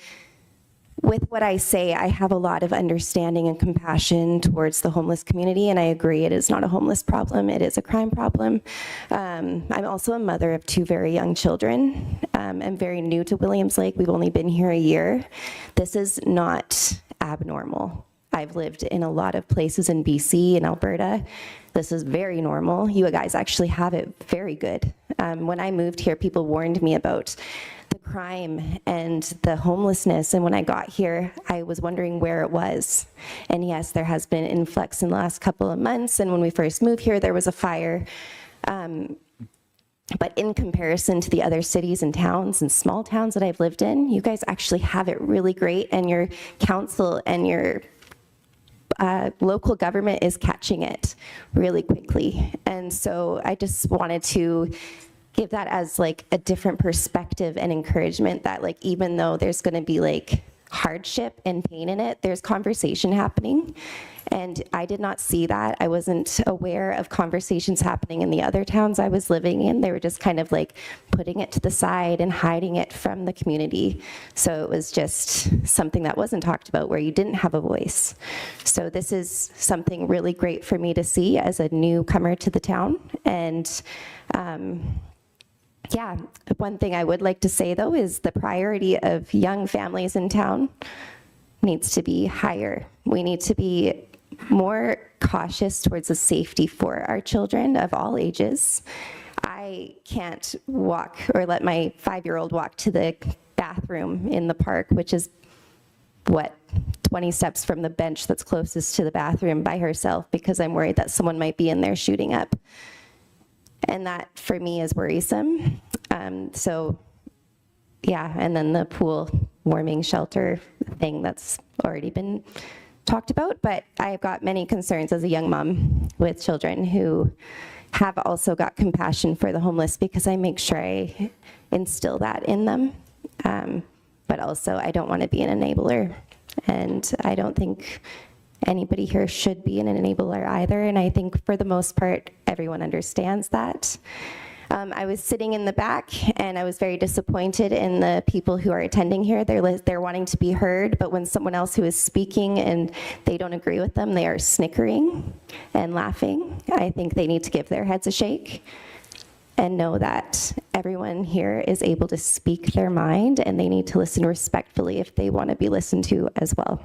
with what I say, I have a lot of understanding and compassion towards the homeless community, and I agree it is not a homeless problem, it is a crime problem. I'm also a mother of 2 very young children. I'm very new to Williams Lake. We've only been here a year. This is not abnormal. I've lived in a lot of places in BC and Alberta. This is very normal. You guys actually have it very good. When I moved here, people warned me about the crime and the homelessness, and when I got here, I was wondering where it was. And yes, there has been an influx in the last couple of months, and when we first moved here, there was a fire. But in comparison to the other cities and towns and small towns that I've lived in, you guys actually have it really great, and your council and your local government is catching it really quickly. And so I just wanted to give that as like a different perspective and encouragement that like even though there's going to be like hardship and pain in it, there's conversation happening. And I did not see that. I wasn't aware of conversations happening in the other towns I was living in. They were just kind of like putting it to the side and hiding it from the community. So it was just something that wasn't talked about where you didn't have a voice. So this is something really great for me to see as a newcomer to the town. And yeah, one thing I would like to say though is the priority of young families in town needs to be higher. We need to be more cautious towards the safety for our children of all ages. I can't walk or let my 5-year-old walk to the bathroom in the park, which is what, 20 steps from the bench that's closest to the bathroom by herself, because I'm worried that someone might be in there shooting up. And that for me is worrisome. So yeah, and then the pool warming shelter thing that's already been talked about, but I've got many concerns as a young mom with children who have also got compassion for the homeless, because I make sure I instill that in them. But also I don't want to be an enabler, and I don't think anybody here should be an enabler either, and I think for the most part everyone understands that. I was sitting in the back and I was very disappointed in the people who are attending here. They're wanting to be heard, but when someone else who is speaking and they don't agree with them, they are snickering and laughing. I think they need to give their heads a shake and know that everyone here is able to speak their mind, and they need to listen respectfully if they want to be listened to as well.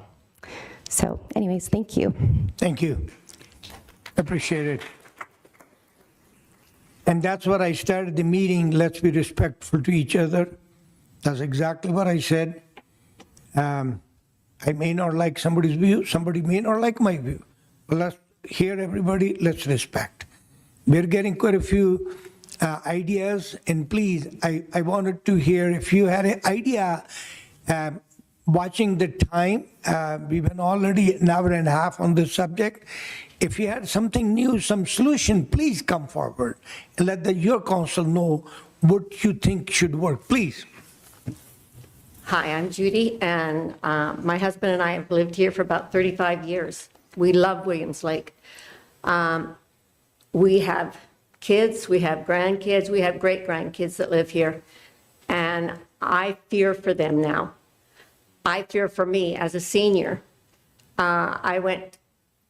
So anyways, thank you. Thank you. Appreciate it. And that's what I started the meeting, let's be respectful to each other. That's exactly what I said. I may not like somebody's view, somebody may not like my view. But let's hear everybody, let's respect. We're getting quite a few ideas, and please, I wanted to hear if you had an idea, watching the time, we've been already an hour and a half on this subject. If you had something new, some solution, please come forward and let your council know what you think should work, please. Hi, I'm Judy, and my husband and I have lived here for about 35 years. We love Williams Lake. We have kids, we have grandkids, we have great-grandkids that live here, and I fear for them now. I fear for me as a senior. I went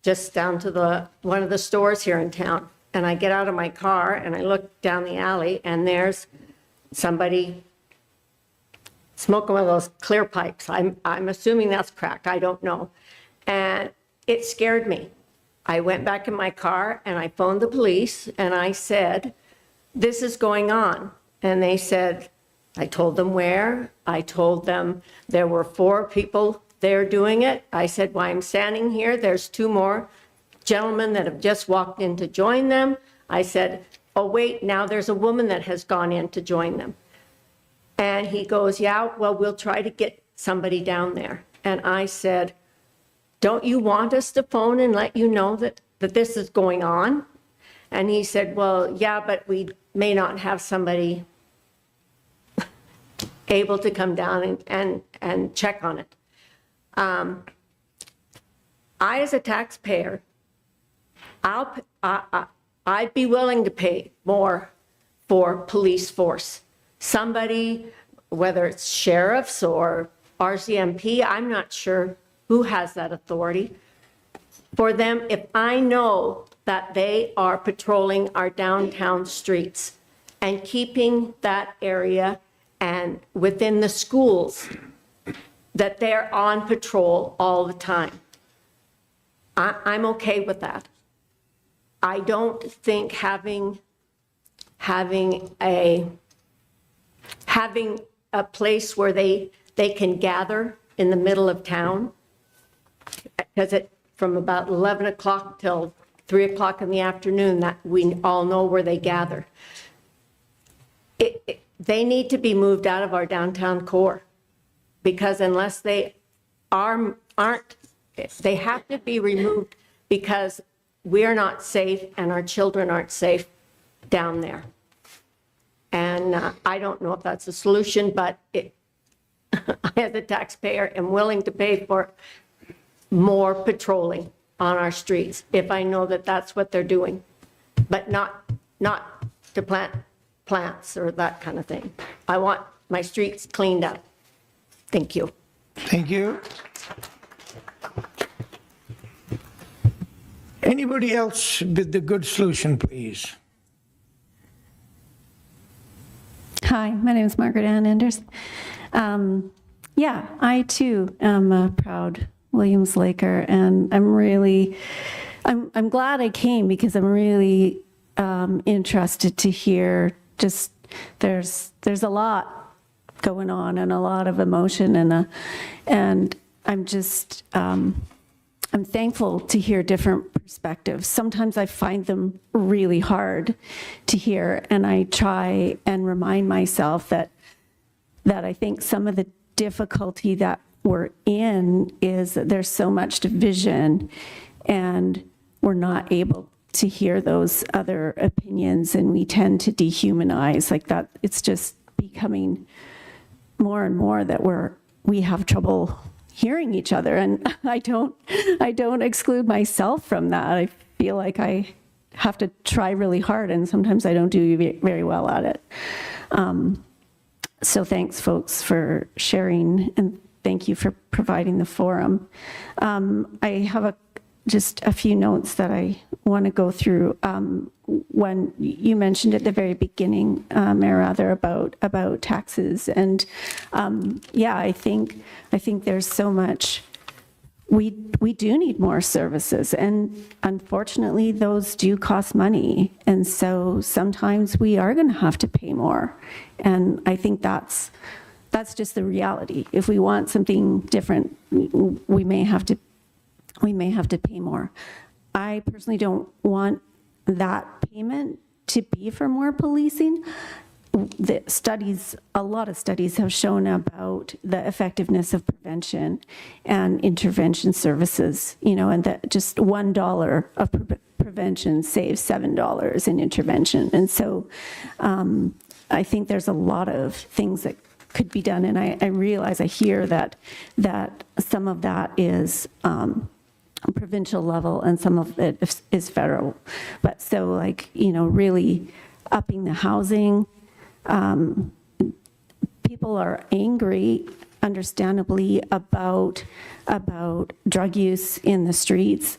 just down to one of the stores here in town, and I get out of my car and I look down the alley, and there's somebody smoking one of those clear pipes. I'm assuming that's crack. I don't know. And it scared me. I went back in my car and I phoned the police and I said, this is going on. And they said, I told them where. I told them there were 4 people there doing it. I said, while I'm standing here, there's 2 more gentlemen that have just walked in to join them. I said, oh, wait, now there's a woman that has gone in to join them. And he goes, yeah, well, we'll try to get somebody down there. And I said, don't you want us to phone and let you know that this is going on? And he said, well, yeah, but we may not have somebody able to come down and check on it. I, as a taxpayer, I'd be willing to pay more for police force. Somebody, whether it's sheriffs or RCMP, I'm not sure who has that authority. For them, if I know that they are patrolling our downtown streets and keeping that area and within the schools, that they're on patrol all the time, I'm okay with that. I don't think having a place where they can gather in the middle of town, because from about 11 o'clock till 3 o'clock in the afternoon, that we all know where they gather. They need to be moved out of our downtown core, because unless they aren't, they have to be removed, because we're not safe and our children aren't safe down there. And I don't know if that's a solution, but I, as a taxpayer, am willing to pay for more patrolling on our streets if I know that that's what they're doing, but not to plant plants or that kind of thing. I want my streets cleaned up. Thank you. Thank you. Anybody else with the good solution, please? Hi, my name is Margaret Ann Enders. Yeah, I too am a proud Williams Laker, and I'm glad I came, because I'm really interested to hear just there's a lot going on and a lot of emotion, and I'm just I'm thankful to hear different perspectives. Sometimes I find them really hard to hear, and I try and remind myself that I think some of the difficulty that we're in is that there's so much division, and we're not able to hear those other opinions, and we tend to dehumanize like that. It's just becoming more and more that we have trouble hearing each other, and I don't exclude myself from that. I feel like I have to try really hard, and sometimes I don't do very well at it. So thanks, folks, for sharing, and thank you for providing the forum. I have just a few notes that I want to go through. When you mentioned at the very beginning, Mayor Rather, about taxes, and yeah, I think there's so much. We do need more services, and unfortunately, those do cost money, and so sometimes we are going to have to pay more, and I think that's just the reality. If we want something different, we may have to pay more. I personally don't want that payment to be for more policing. A lot of studies have shown about the effectiveness of prevention and intervention services, and that just $1 of prevention saves $7 in intervention. And so I think there's a lot of things that could be done, and I realize, I hear that some of that is provincial level and some of it is federal. But so really upping the housing, people are angry understandably, about drug use in the streets.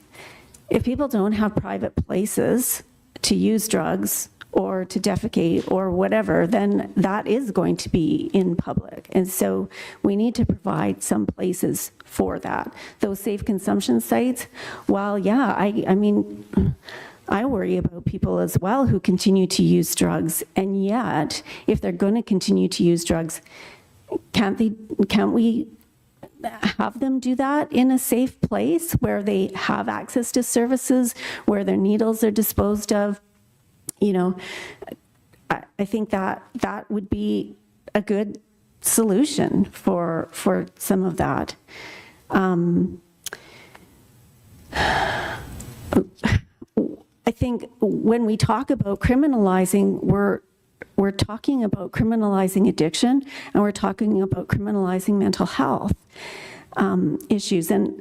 If people don't have private places to use drugs or to defecate or whatever, then that is going to be in public. And so we need to provide some places for that. Those safe consumption sites, while, yeah, I mean, I worry about people as well who continue to use drugs. And yet, if they're going to continue to use drugs, can't we have them do that in a safe place where they have access to services, where their needles are disposed of? You know, I think that would be a good solution for some of that. I think when we talk about criminalizing, we're talking about criminalizing addiction, and we're talking about criminalizing mental health issues. And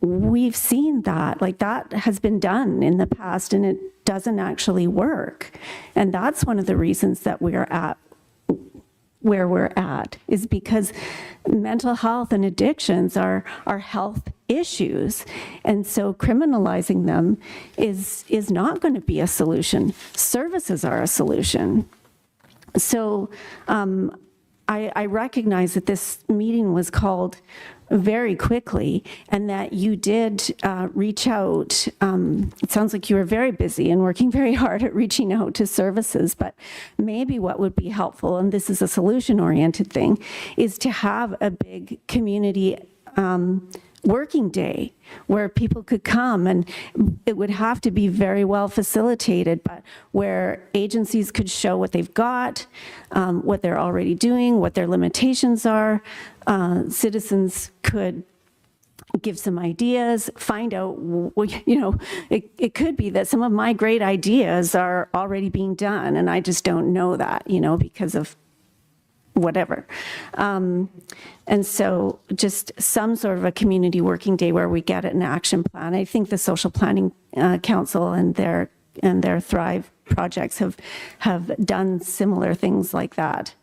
we've seen that, like, that has been done in the past, and it doesn't actually work. And that's one of the reasons that we're at where we're at, is because mental health and addictions are health issues. And so criminalizing them is not going to be a solution. Services are a solution. So I recognize that this meeting was called very quickly, and that you did reach out. It sounds like you were very busy and working very hard at reaching out to services, but maybe what would be helpful, and this is a solution-oriented thing, is to have a big community working day where people could come, and it would have to be very well facilitated, but where agencies could show what they've got, what they're already doing, what their limitations are. Citizens could give some ideas, find out, you know, it could be that some of my great ideas are already being done, and I just don't know that, you know, because of whatever. And so just some sort of a community working day where we get an action plan. I think the Social Planning Council and their Thrive projects have done similar things like that.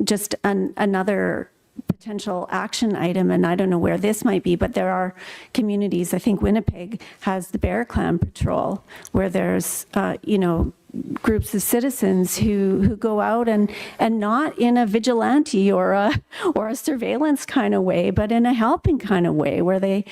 Just another potential action item, and I don't know where this might be, but there are communities, I think Winnipeg has the Bear Clan Patrol, where there's, you know, groups of citizens who go out and not in a vigilante or a surveillance kind of way, but in a helping kind of way, where they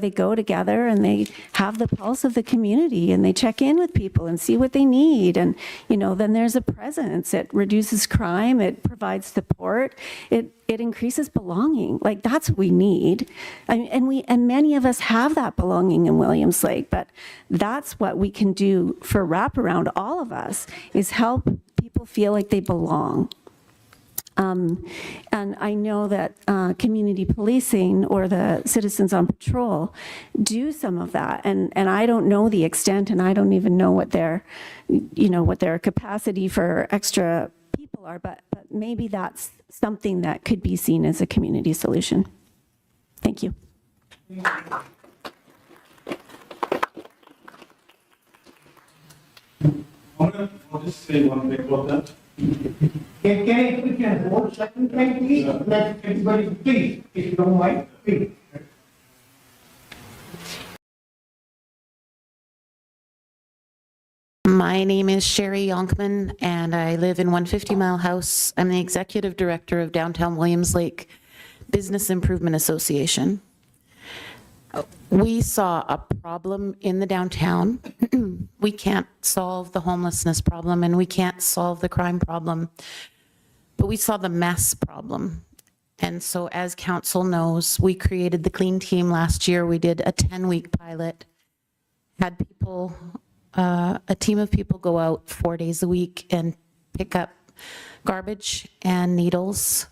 go together and they have the pulse of the community and they check in with people and see what they need. And, you know, then there's a presence. It reduces crime. It provides support. It increases belonging. Like, that's what we need. And many of us have that belonging in Williams Lake, but that's what we can do for wraparound, all of us, is help people feel like they belong. And I know that community policing or the Citizens on Patrol do some of that. And I don't know the extent, and I don't even know what their capacity for extra people are, but maybe that's something that could be seen as a community solution. Thank you. I'll just say one thing about that. Can we can hold second time, please? Let everybody, please, if you don't mind, please. My name is Sherry Yonkman, and I live in 150 Mile House. I'm the executive director of Downtown Williams Lake Business Improvement Association. We saw a problem in the downtown. We can't solve the homelessness problem, and we can't solve the crime problem, but we saw the mess problem. And so, as council knows, we created the Clean Team last year. We did a 10-week pilot, had people, a team of people go out 4 days a week and pick up garbage and needles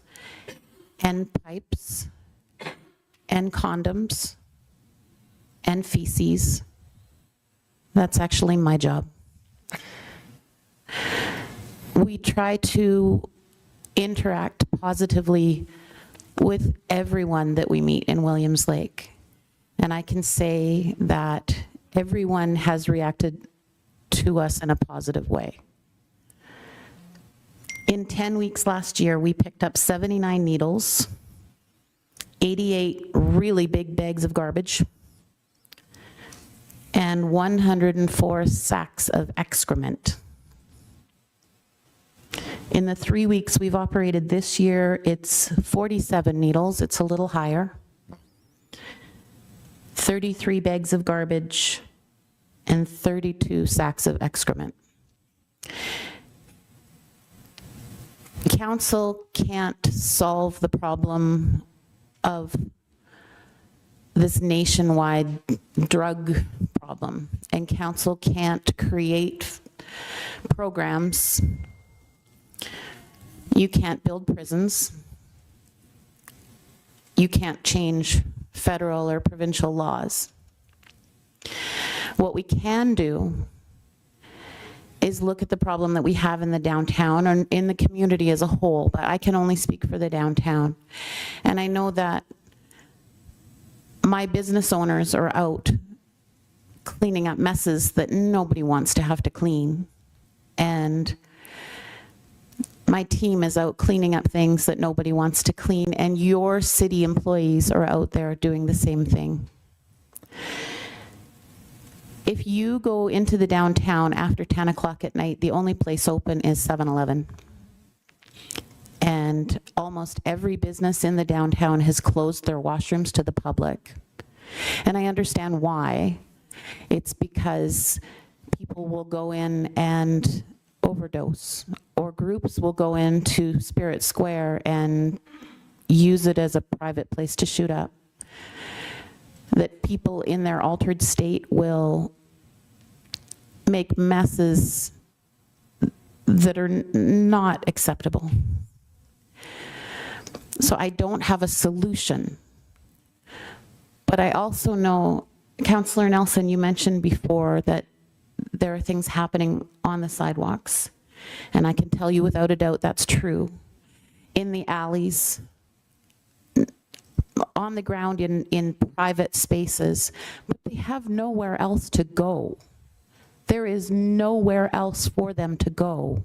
and pipes and condoms and feces. That's actually my job. We try to interact positively with everyone that we meet in Williams Lake. And I can say that everyone has reacted to us in a positive way. In 10 weeks last year, we picked up 79 needles, 88 really big bags of garbage, and 104 sacks of excrement. In the 3 weeks we've operated this year, it's 47 needles, it's a little higher, 33 bags of garbage, and 32 sacks of excrement. Council can't solve the problem of this nationwide drug problem, and council can't create programs. You can't build prisons. You can't change federal or provincial laws. What we can do is look at the problem that we have in the downtown or in the community as a whole, but I can only speak for the downtown. And I know that my business owners are out cleaning up messes that nobody wants to have to clean. And my team is out cleaning up things that nobody wants to clean, and your city employees are out there doing the same thing. If you go into the downtown after 10 o'clock at night, the only place open is 7-Eleven. And almost every business in the downtown has closed their washrooms to the public. And I understand why. It's because people will go in and overdose, or groups will go into Spirit Square and use it as a private place to shoot up. That people in their altered state will make messes that are not acceptable. So I don't have a solution. But I also know, Councillor Nelson, you mentioned before that there are things happening on the sidewalks. And I can tell you without a doubt that's true. In the alleys, on the ground in private spaces, but they have nowhere else to go. There is nowhere else for them to go.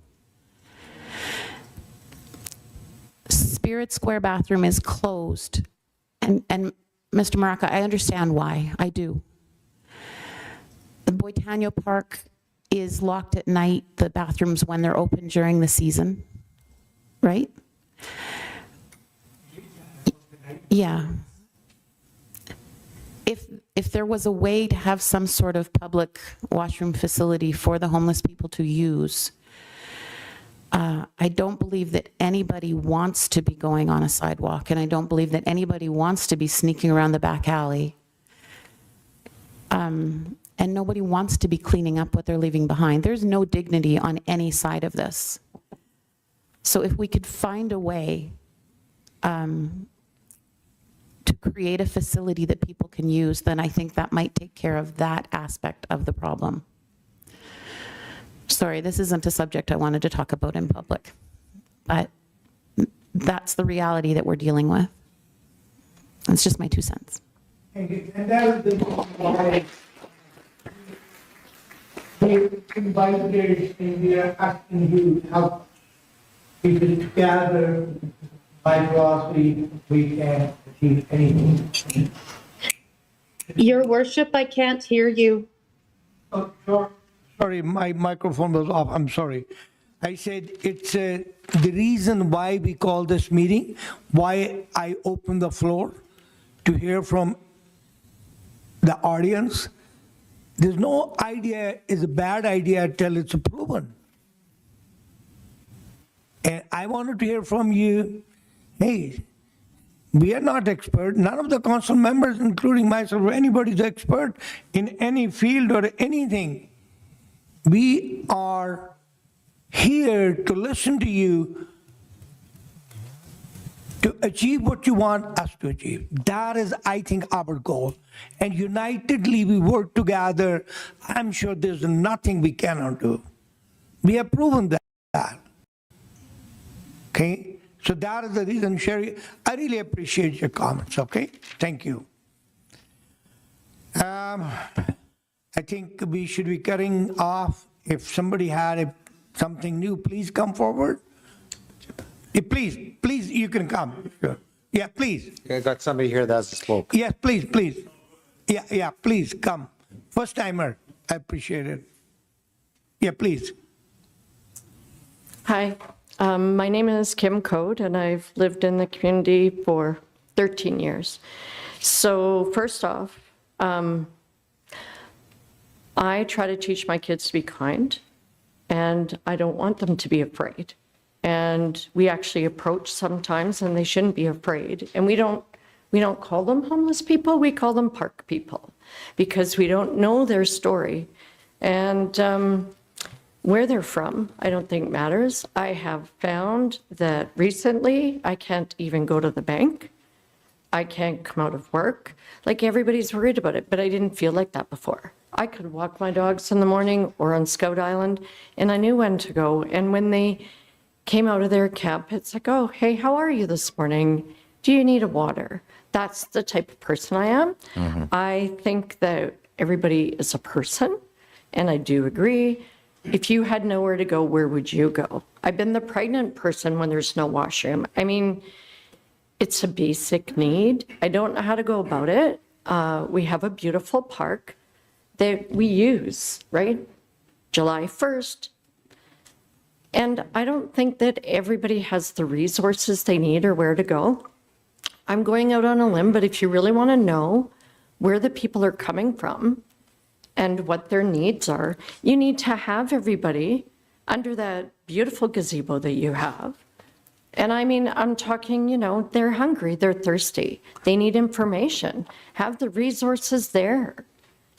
Spirit Square bathroom is closed. And Mr. Maraca, I understand why, I do. The Boitano Park is locked at night, the bathrooms when they're open during the season, right? Yeah. If there was a way to have some sort of public washroom facility for the homeless people to use, I don't believe that anybody wants to be going on a sidewalk, and I don't believe that anybody wants to be sneaking around the back alley. And nobody wants to be cleaning up what they're leaving behind. There's no dignity on any side of this. So if we could find a way to create a facility that people can use, then I think that might take care of that aspect of the problem. Sorry, this isn't a subject I wanted to talk about in public, but that's the reality that we're dealing with. It's just my 2 cents. And that is the why they invited and we are asking you to help people together. By philosophy, we can achieve anything. Your worship, I can't hear you. Oh, sure. Sorry, my microphone was off. I'm sorry. I said it's the reason why we call this meeting, why I open the floor to hear from the audience. There's no idea is a bad idea until it's proven. And I wanted to hear from you, hey, we are not expert. None of the council members, including myself or anybody, is expert in any field or anything. We are here to listen to you to achieve what you want us to achieve. That is, I think, our goal. And unitedly we work together. I'm sure there's nothing we cannot do. We have proven that. Okay? So that is the reason, Sherry, I really appreciate your comments, okay? Thank you. I think we should be cutting off. If somebody had something new, please come forward. Please, you can come. Yeah, please. I got somebody here that has a smoke. Yes, please. Yeah, please come. First timer, I appreciate it. Yeah, please. Hi, my name is Kim Code, and I've lived in the community for 13 years. So first off, I try to teach my kids to be kind, and I don't want them to be afraid. And we actually approach sometimes, and they shouldn't be afraid. And we don't call them homeless people, we call them park people, because we don't know their story. And where they're from, I don't think matters. I have found that recently I can't even go to the bank. I can't come out of work. Like, everybody's worried about it, but I didn't feel like that before. I could walk my dogs in the morning or on Scout Island, and I knew when to go. And when they came out of their camp, it's like, oh, hey, how are you this morning? Do you need a water? That's the type of person I am. I think that everybody is a person, and I do agree. If you had nowhere to go, where would you go? I've been the pregnant person when there's no washroom. I mean, it's a basic need. I don't know how to go about it. We have a beautiful park that we use, right? July 1st. And I don't think that everybody has the resources they need or where to go. I'm going out on a limb, but if you really want to know where the people are coming from and what their needs are, you need to have everybody under that beautiful gazebo that you have. And I mean, I'm talking, you know, they're hungry, they're thirsty, they need information. Have the resources there.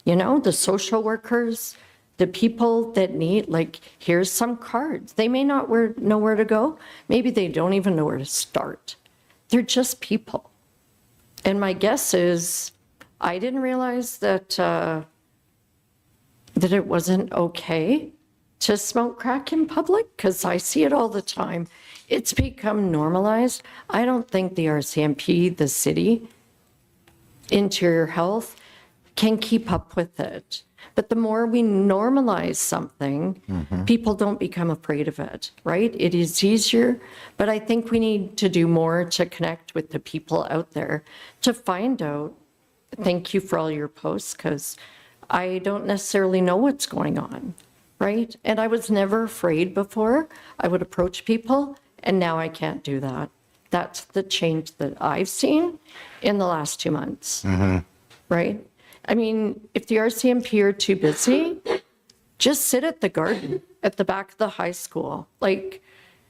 You know, the social workers, the people that need, like, here's some cards. They may not know where to go. Maybe they don't even know where to start. They're just people. And my guess is, I didn't realize that that it wasn't okay to smoke crack in public, because I see it all the time. It's become normalized. I don't think the RCMP, the city, Interior Health, can keep up with it. But the more we normalize something, people don't become afraid of it, right? It is easier, but I think we need to do more to connect with the people out there to find out. Thank you for all your posts, because I don't necessarily know what's going on, right? And I was never afraid before. I would approach people, and now I can't do that. That's the change that I've seen in the last 2 months, right? I mean, if the RCMP are too busy, just sit at the garden at the back of the high school. Like,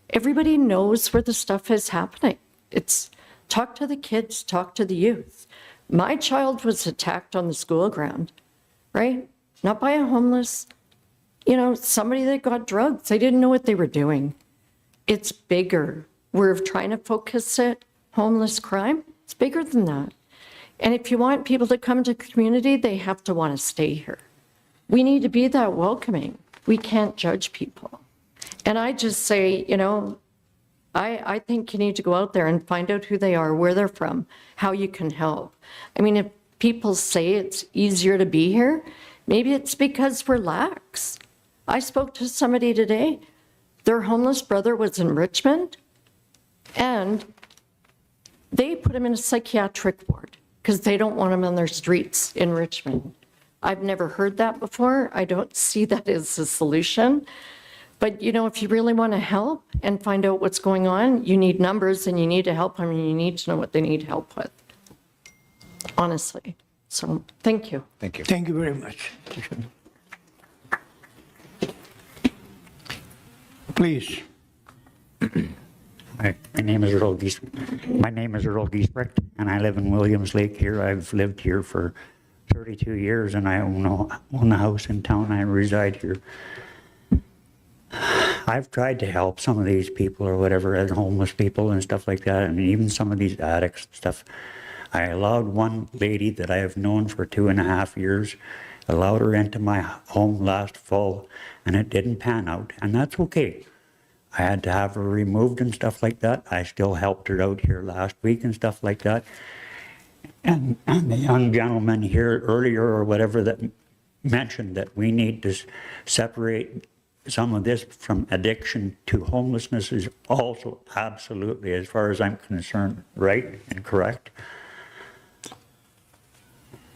everybody knows where the stuff is happening. It's talk to the kids, talk to the youth. My child was attacked on the school ground, right? Not by a homeless, you know, somebody that got drugs. They didn't know what they were doing. It's bigger. We're trying to focus it, homeless crime. It's bigger than that. And if you want people to come to the community, they have to want to stay here. We need to be that welcoming. We can't judge people. And I just say, you know, I think you need to go out there and find out who they are, where they're from, how you can help. I mean, if people say it's easier to be here, maybe it's because we're lax. I spoke to somebody today. Their homeless brother was in Richmond, and they put him in a psychiatric ward because they don't want him on their streets in Richmond. I've never heard that before. I don't see that as a solution. But, you know, if you really want to help and find out what's going on, you need numbers and you need to help them and you need to know what they need help with. Honestly. So, thank you. Thank you. Thank you very much. Please. My name is Earl Giesbrecht, and I live in Williams Lake here. I've lived here for 32 years, and I own a house in town. I reside here. I've tried to help some of these people or whatever, as homeless people and stuff like that, and even some of these addicts and stuff. I allowed one lady that I have known for 2.5 years, allowed her into my home last fall, and it didn't pan out, and that's okay. I had to have her removed and stuff like that. I still helped her out here last week and stuff like that. And the young gentleman here earlier or whatever that mentioned that we need to separate some of this from addiction to homelessness is also absolutely, as far as I'm concerned, right and correct.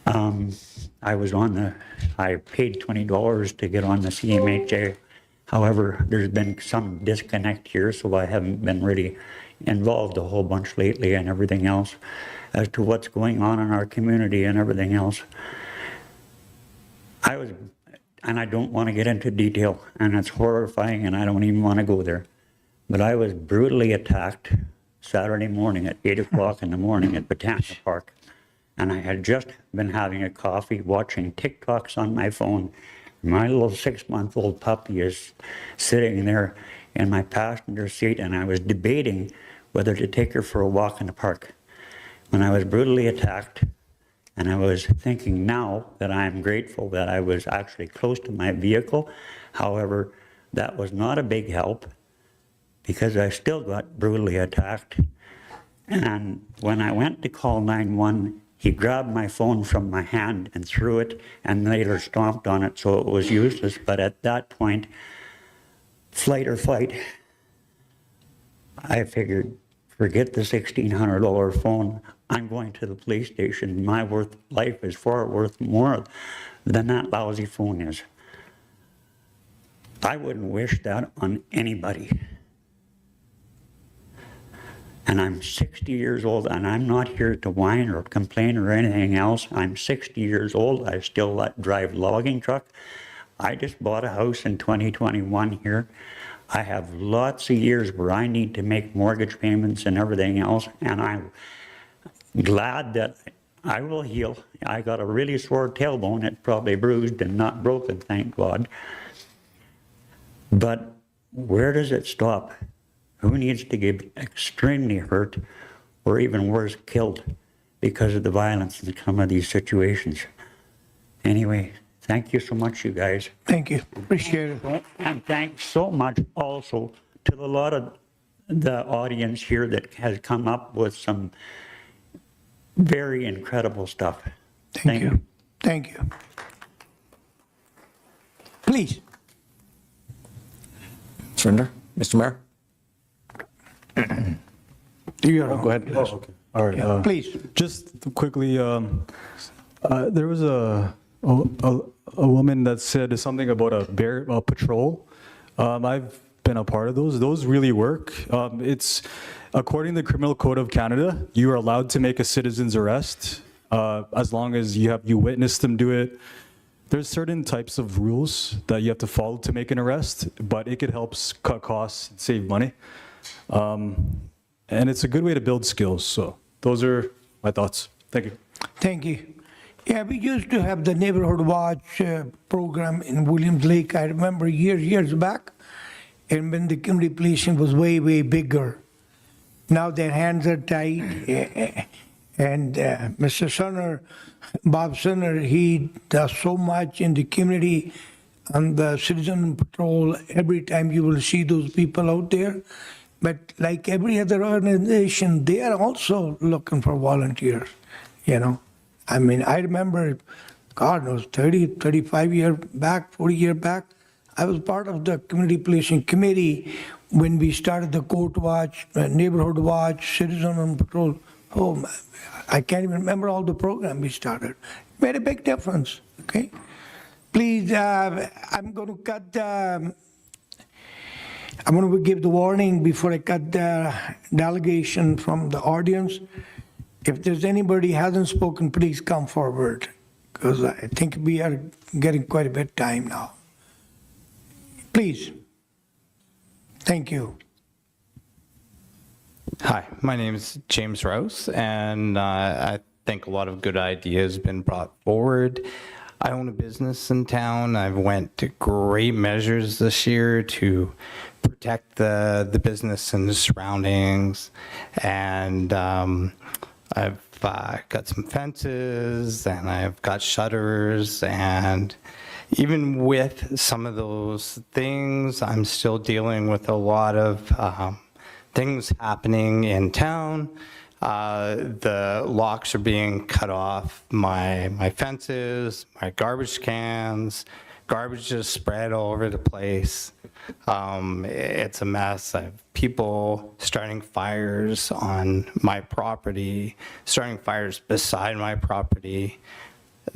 I paid $20 to get on the CMHA. However, there's been some disconnect here, so I haven't been really involved a whole bunch lately and everything else as to what's going on in our community and everything else. And I don't want to get into detail, and it's horrifying, and I don't even want to go there. But I was brutally attacked Saturday morning at 8 o'clock in the morning at Botanical Park. And I had just been having a coffee, watching TikToks on my phone. My little 6-month-old puppy is sitting there in my passenger seat, and I was debating whether to take her for a walk in the park. When I was brutally attacked, and I was thinking now that I am grateful that I was actually close to my vehicle. However, that was not a big help because I still got brutally attacked. And when I went to call 911, he grabbed my phone from my hand and threw it and later stomped on it, so it was useless. But at that point, flight or fight, I figured, forget the $1,600 phone. I'm going to the police station. My life is far worth more than that lousy phone is. I wouldn't wish that on anybody. And I'm 60 years old, and I'm not here to whine or complain or anything else. I'm 60 years old. I still drive logging truck. I just bought a house in 2021 here. I have lots of years where I need to make mortgage payments and everything else, and I'm glad that I will heal. I got a really sore tailbone. It's probably bruised and not broken, thank God. But where does it stop? Who needs to get extremely hurt or even worse, killed because of the violence in some of these situations? Anyway, thank you so much, you guys. Thank you. Appreciate it. And thanks so much also to a lot of the audience here that has come up with some very incredible stuff. Thank you. Thank you. Please. Surrender, Mr. Mayor. Go ahead. Oh, okay. All right. Yeah, please. Just quickly, there was a woman that said something about a bear patrol. I've been a part of those. Those really work. It's according to the Criminal Code of Canada, you are allowed to make a citizen's arrest as long as you witnessed them do it. There's certain types of rules that you have to follow to make an arrest, but it could help cut costs, save money. And it's a good way to build skills. So those are my thoughts. Thank you. Thank you. Yeah, we used to have the Neighborhood Watch program in Williams Lake. I remember years back, and when the community policing was way bigger. Now their hands are tied, and Mr. Sunner, Bob Sunner, he does so much in the community on the citizen patrol. Every time you will see those people out there. But like every other organization, they are also looking for volunteers, you know. I mean, I remember, God knows, 30, 35 years back, 40 years back, I was part of the community policing committee when we started the Court Watch, Neighborhood Watch, Citizen on Patrol. Oh, man, I can't even remember all the program we started. Made a big difference, okay? Please, I'm going to cut I'm going to give the warning before I cut the delegation from the audience. If there's anybody who hasn't spoken, please come forward, because I think we are getting quite a bit of time now. Please. Thank you. Hi, my name is James Rouse, and I think a lot of good ideas have been brought forward. I own a business in town. I've went to great measures this year to protect the business and the surroundings, and I've got some fences, and I've got shutters, and even with some of those things, I'm still dealing with a lot of things happening in town. The locks are being cut off my fences, my garbage cans, garbage is spread all over the place. It's a mess. I have people starting fires on my property, starting fires beside my property.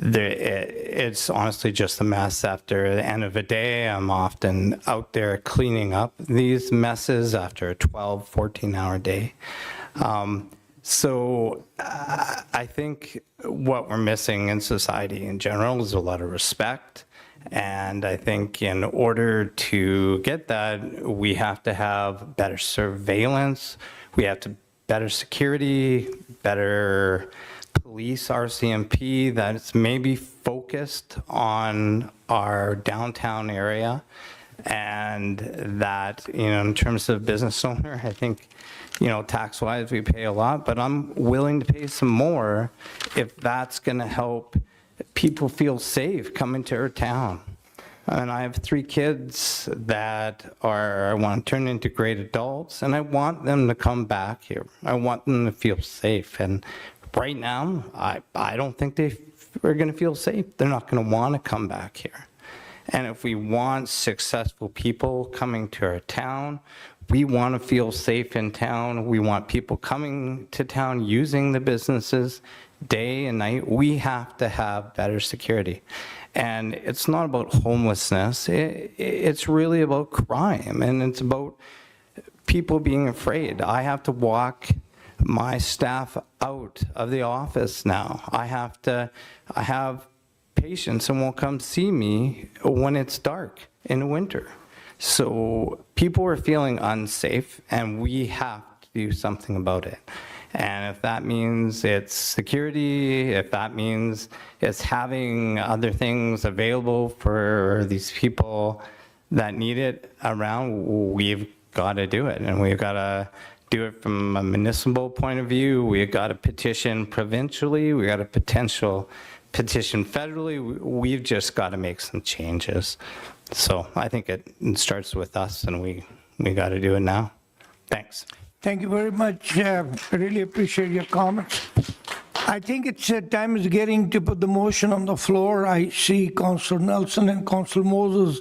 It's honestly just a mess. After the end of the day, I'm often out there cleaning up these messes after a 12, 14-hour day. So I think what we're missing in society in general is a lot of respect. And I think in order to get that, we have to have better surveillance. We have to better security, better police, RCMP, that's maybe focused on our downtown area. And that, in terms of business owner, I think, tax-wise, we pay a lot, but I'm willing to pay some more if that's going to help people feel safe coming to our town. And I have 3 kids that I want to turn into great adults, and I want them to come back here. I want them to feel safe. And right now, I don't think they are going to feel safe. They're not going to want to come back here. And if we want successful people coming to our town, we want to feel safe in town. We want people coming to town using the businesses day and night. We have to have better security. And it's not about homelessness. It's really about crime, and it's about people being afraid. I have to walk my staff out of the office now. I have patients and won't come see me when it's dark in the winter. So people are feeling unsafe, and we have to do something about it. And if that means it's security, if that means it's having other things available for these people that need it around, we've got to do it. And we've got to do it from a municipal point of view. We've got to petition provincially. We've got to petition federally. We've just got to make some changes. So I think it starts with us, and we got to do it now. Thanks. Thank you very much. I really appreciate your comments. I think it's time is getting to put the motion on the floor. I see Councillor Nelson and Councillor Moses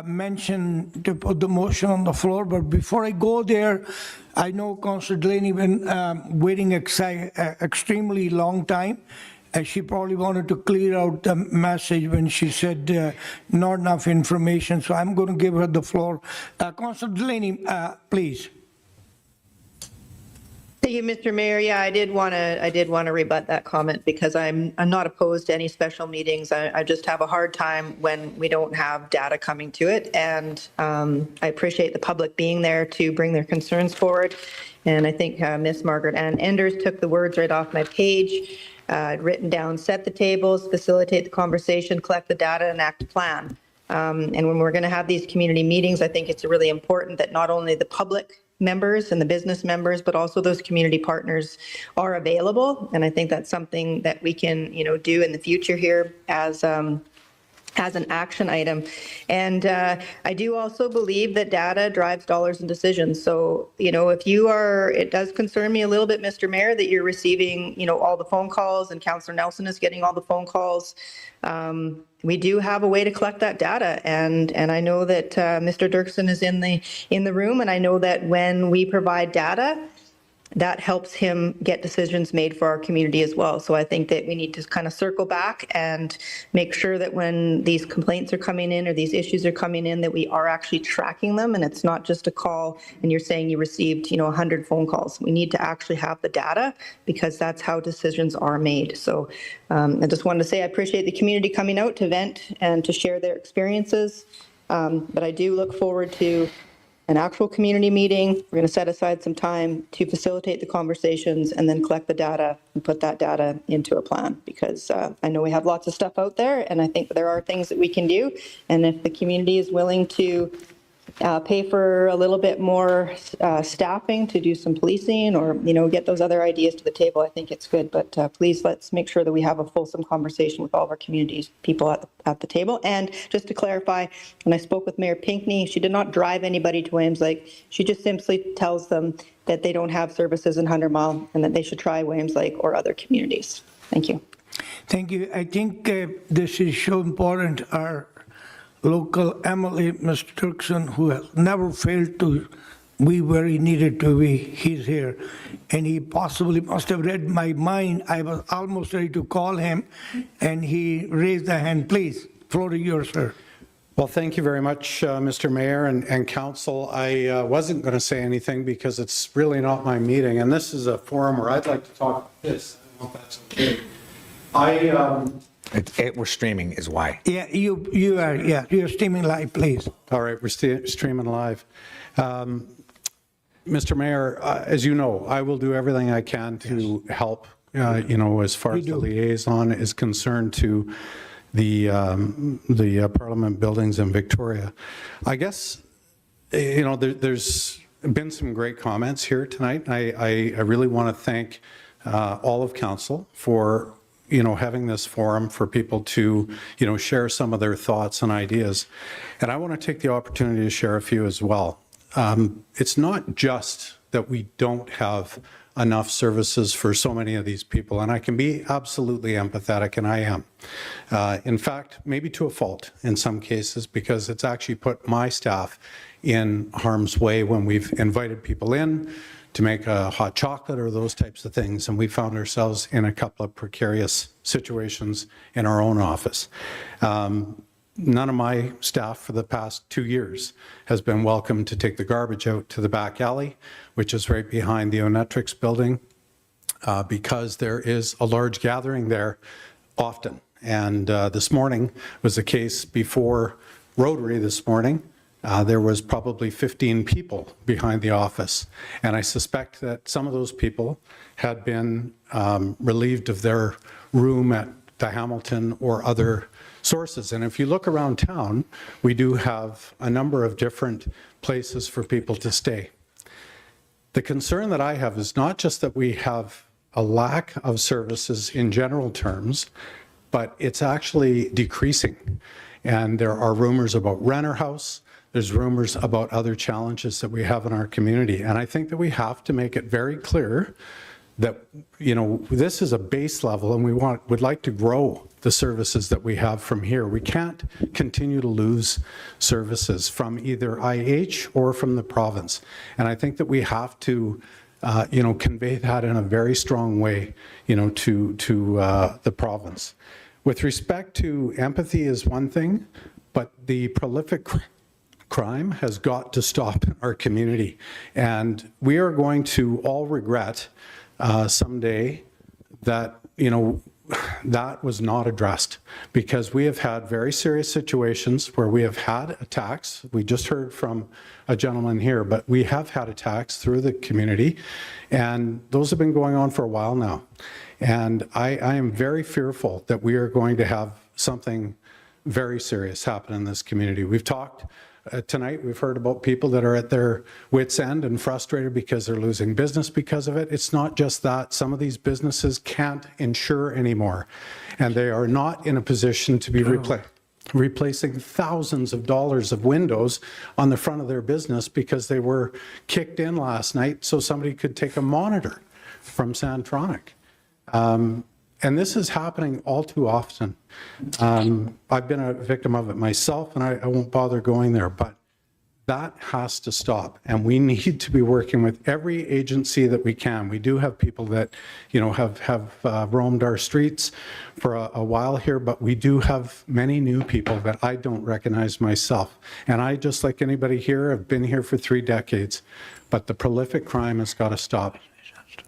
mention to put the motion on the floor, but before I go there, I know Councillor Delaney been waiting extremely long time. She probably wanted to clear out the message when she said not enough information, so I'm going to give her the floor. Councillor Delaney, please. Thank you, Mr. Mayor. Yeah, I did want to rebut that comment, because I'm not opposed to any special meetings. I just have a hard time when we don't have data coming to it, and I appreciate the public being there to bring their concerns forward. And I think Miss Margaret Ann Enders took the words right off my page. I'd written down, set the tables, facilitate the conversation, collect the data, and act a plan. And when we're going to have these community meetings, I think it's really important that not only the public members and the business members, but also those community partners are available. And I think that's something that we can, do in the future here as an action item. And I do also believe that data drives dollars and decisions. So, if you are, it does concern me a little bit, Mr. Mayor, that you're receiving, all the phone calls, and Councillor Nelson is getting all the phone calls. We do have a way to collect that data, and I know that Mr. Dirksen is in the room, and I know that when we provide data, that helps him get decisions made for our community as well. So I think that we need to kind of circle back and make sure that when these complaints are coming in or these issues are coming in, that we are actually tracking them, and it's not just a call and you're saying you received 100 phone calls. We need to actually have the data, because that's how decisions are made. So I just wanted to say I appreciate the community coming out to vent and to share their experiences, but I do look forward to an actual community meeting. We're going to set aside some time to facilitate the conversations and then collect the data and put that data into a plan, because I know we have lots of stuff out there, and I think there are things that we can do. And if the community is willing to pay for a little bit more staffing to do some policing, or get those other ideas to the table, I think it's good. But please, let's make sure that we have a fulsome conversation with all of our communities people at the table. And just to clarify, when I spoke with Mayor Pinckney, she did not drive anybody to Williams Lake. She just simply tells them that they don't have services in 100 Mile and that they should try Williams Lake or other communities. Thank you. Thank you. I think this is so important. Our local MLA, Mr. Turkson, who has never failed to be where he needed to be. He's here. And he possibly must have read my mind. I was almost ready to call him, and he raised a hand. Please, floor to yours, sir. Well, thank you very much, Mr. Mayor and Council. I wasn't going to say anything because it's really not my meeting, and this is a forum where I'd like to talk about this. I don't know if that's okay. We're streaming is why. Yeah, you're streaming live, please. All right, we're streaming live. Mr. Mayor, as you know, I will do everything I can to help, as far as the liaison is concerned to the Parliament buildings in Victoria. I guess, there's been some great comments here tonight. I really want to thank all of Council for having this forum for people to, share some of their thoughts and ideas. And I want to take the opportunity to share a few as well. It's not just that we don't have enough services for so many of these people, and I can be absolutely empathetic, and I am. In fact, maybe to a fault in some cases, because it's actually put my staff in harm's way when we've invited people in to make a hot chocolate or those types of things, and we found ourselves in a couple of precarious situations in our own office. None of my staff for the past 2 years has been welcome to take the garbage out to the back alley, which is right behind the Onetrix building, because there is a large gathering there often. And this morning was the case before Rotary this morning. There was probably 15 people behind the office. And I suspect that some of those people had been relieved of their room at the Hamilton or other sources. And if you look around town, we do have a number of different places for people to stay. The concern that I have is not just that we have a lack of services in general terms, but it's actually decreasing. And there are rumors about Renner House. There's rumors about other challenges that we have in our community. And I think that we have to make it very clear that, this is a base level, and would like to grow the services that we have from here. We can't continue to lose services from either IH or from the province. And I think that we have to, convey that in a very strong way, to the province. With respect to empathy is one thing, but the prolific crime has got to stop in our community. And we are going to all regret someday that, that was not addressed, because we have had very serious situations where we have had attacks. We just heard from a gentleman here, but we have had attacks through the community, and those have been going on for a while now. And I am very fearful that we are going to have something very serious happen in this community. We've talked tonight, we've heard about people that are at their wits' end and frustrated because they're losing business because of it. It's not just that. Some of these businesses can't insure anymore, and they are not in a position to be replacing thousands of dollars of windows on the front of their business because they were kicked in last night so somebody could take a monitor from Santronic. And this is happening all too often. I've been a victim of it myself, and I won't bother going there, but that has to stop. And we need to be working with every agency that we can. We do have people that, have roamed our streets for a while here, but we do have many new people that I don't recognize myself. And I, just like anybody here, have been here for 3 decades, but the prolific crime has got to stop,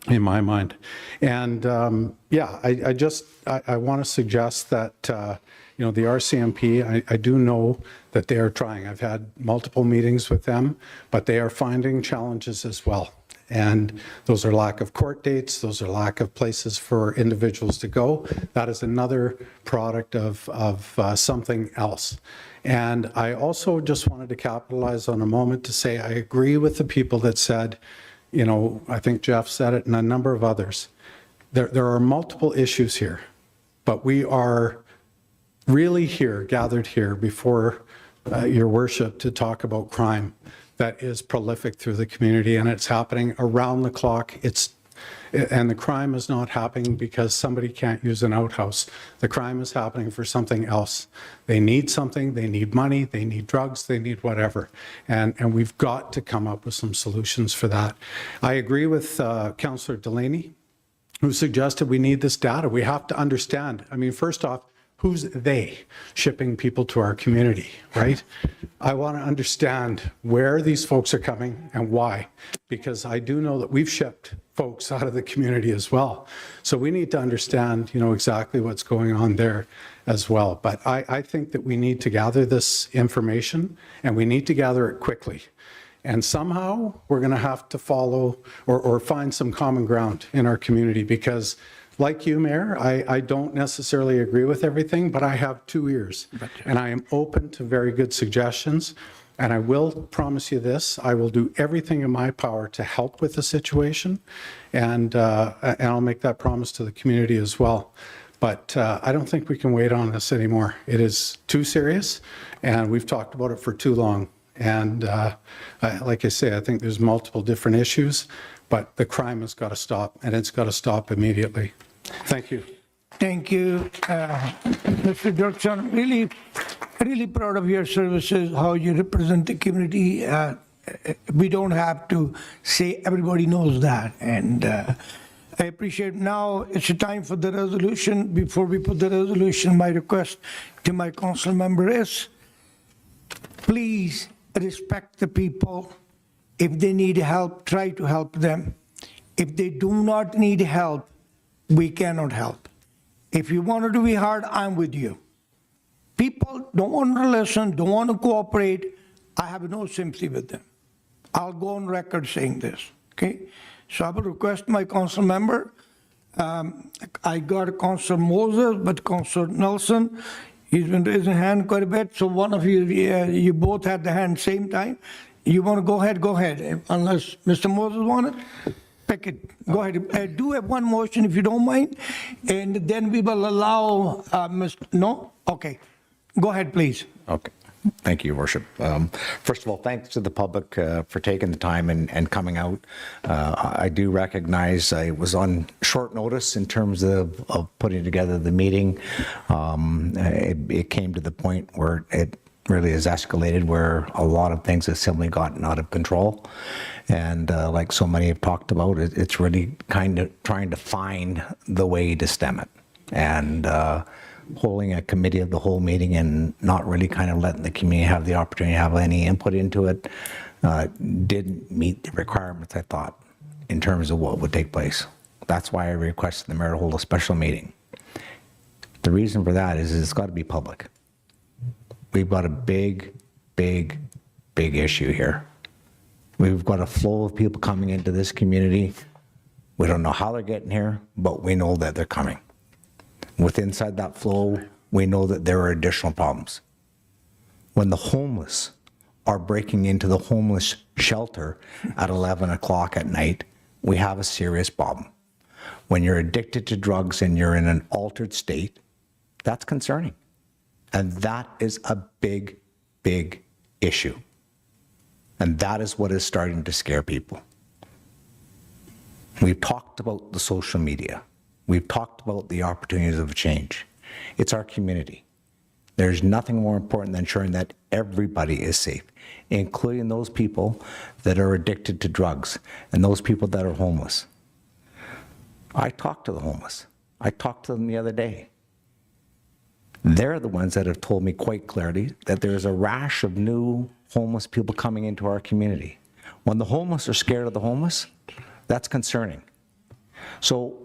in my mind. And I want to suggest that, the RCMP, I do know that they are trying. I've had multiple meetings with them, but they are finding challenges as well. And those are lack of court dates, those are lack of places for individuals to go. That is another product of something else. And I also just wanted to capitalize on a moment to say I agree with the people that said, I think Jeff said it and a number of others. There are multiple issues here, but we are really gathered here before your worship to talk about crime that is prolific through the community, and it's happening around the clock. It's And the crime is not happening because somebody can't use an outhouse. The crime is happening for something else. They need something, they need money, they need drugs, they need whatever. And we've got to come up with some solutions for that. I agree with Councillor Delaney, who suggested we need this data. We have to understand. I mean, first off, who's they shipping people to our community, right? I want to understand where these folks are coming and why, because I do know that we've shipped folks out of the community as well. So we need to understand, exactly what's going on there as well. But I think that we need to gather this information, and we need to gather it quickly. And somehow we're going to have to follow or find some common ground in our community, because like you, Mayor, I don't necessarily agree with everything, but I have 2 ears, and I am open to very good suggestions. And I will promise you this, I will do everything in my power to help with the situation, and I'll make that promise to the community as well. But I don't think we can wait on this anymore. It is too serious, and we've talked about it for too long. And like I say, I think there's multiple different issues, but the crime has got to stop, and it's got to stop immediately. Thank you. Thank you, Mr. Dirksen. Really proud of your services, how you represent the community. We don't have to say everybody knows that. And I appreciate. Now it's time for the resolution. Before we put the resolution, my request to my council member is, please respect the people. If they need help, try to help them. If they do not need help, we cannot help. If you want it to be hard, I'm with you. People don't want to listen, don't want to cooperate. I have no sympathy with them. I'll go on record saying this, okay? So I will request my council member. I got Councillor Moses, but Councillor Nelson, he's been raising hand quite a bit. So one of you, you both had the hand same time. You want to go ahead, go ahead. Unless Mr. Moses wanted, pick it. Go ahead. Do have one motion if you don't mind, and then we will allow Mr. No? Okay. Go ahead, please. Okay. Thank you, Your Worship. First of all, thanks to the public for taking the time and coming out. I do recognize I was on short notice in terms of putting together the meeting. It came to the point where it really has escalated, where a lot of things have simply gotten out of control. And like so many have talked about, it's really kind of trying to find the way to stem it. And holding a committee of the whole meeting and not really kind of letting the community have the opportunity to have any input into it didn't meet the requirements, I thought, in terms of what would take place. That's why I requested the mayor to hold a special meeting. The reason for that is it's got to be public. We've got a big issue here. We've got a flow of people coming into this community. We don't know how they're getting here, but we know that they're coming. With inside that flow, we know that there are additional problems. When the homeless are breaking into the homeless shelter at 11 o'clock at night, we have a serious problem. When you're addicted to drugs and you're in an altered state, that's concerning. And that is a big issue. And that is what is starting to scare people. We've talked about the social media. We've talked about the opportunities of change. It's our community. There's nothing more important than ensuring that everybody is safe, including those people that are addicted to drugs and those people that are homeless. I talked to the homeless. I talked to them the other day. They're the ones that have told me quite clearly that there's a rash of new homeless people coming into our community. When the homeless are scared of the homeless, that's concerning. So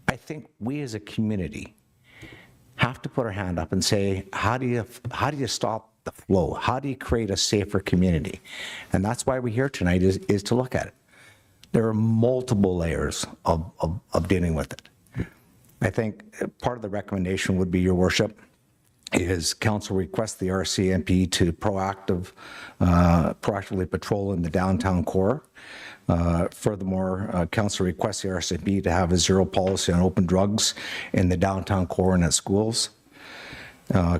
I think we as a community have to put our hand up and say, how do you stop the flow? How do you create a safer community? And that's why we're here tonight is to look at it. There are multiple layers of dealing with it. I think part of the recommendation would be, Your Worship, is council request the RCMP to proactively patrol in the downtown core. Furthermore, council requests the RCMP to have a zero policy on open drugs in the downtown core and at schools.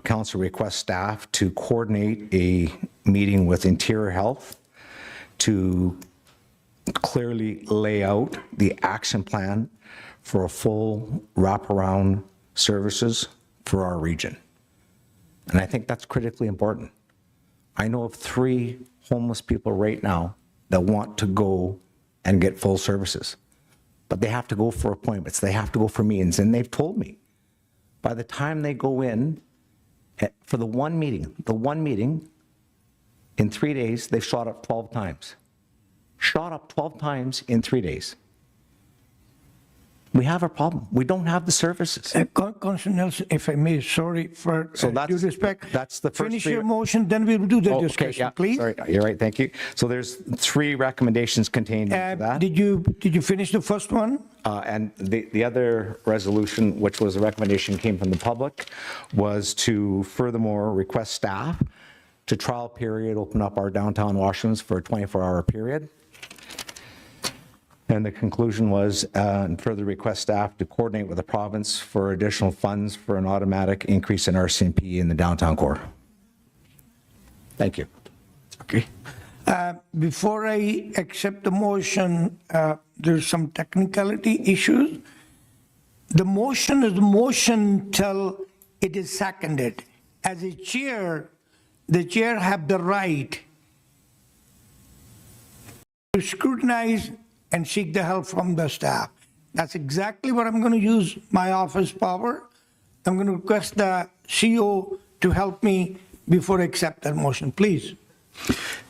Council requests staff to coordinate a meeting with Interior Health to clearly lay out the action plan for a full wraparound services for our region. And I think that's critically important. I know of 3 homeless people right now that want to go and get full services, but they have to go for appointments. They have to go for meetings. And they've told me by the time they go in for the one meeting, in 3 days, they've shot up 12 times. Shot up 12 times in 3 days. We have a problem. We don't have the services. Councillor Nelson, if I may, sorry for due respect. That's the first Finish 3. your motion, then we will do the Oh, okay, discussion, yeah, please. sorry, you're right, thank you. So there's 3 recommendations contained in that. Did you finish the first one? And the other resolution, which was a recommendation came from the public, was to furthermore request staff to trial period, open up our downtown washrooms for a 24-hour period. And the conclusion was, and further request staff to coordinate with the province for additional funds for an automatic increase in RCMP in the downtown core. Thank you. Okay. Before I accept the motion, there's some technicality issues. The motion is motion till it is seconded. As a chair, the chair have the right to scrutinize and seek the help from the staff. That's exactly what I'm going to use my office power. I'm going to request the CEO to help me before I accept that motion, please.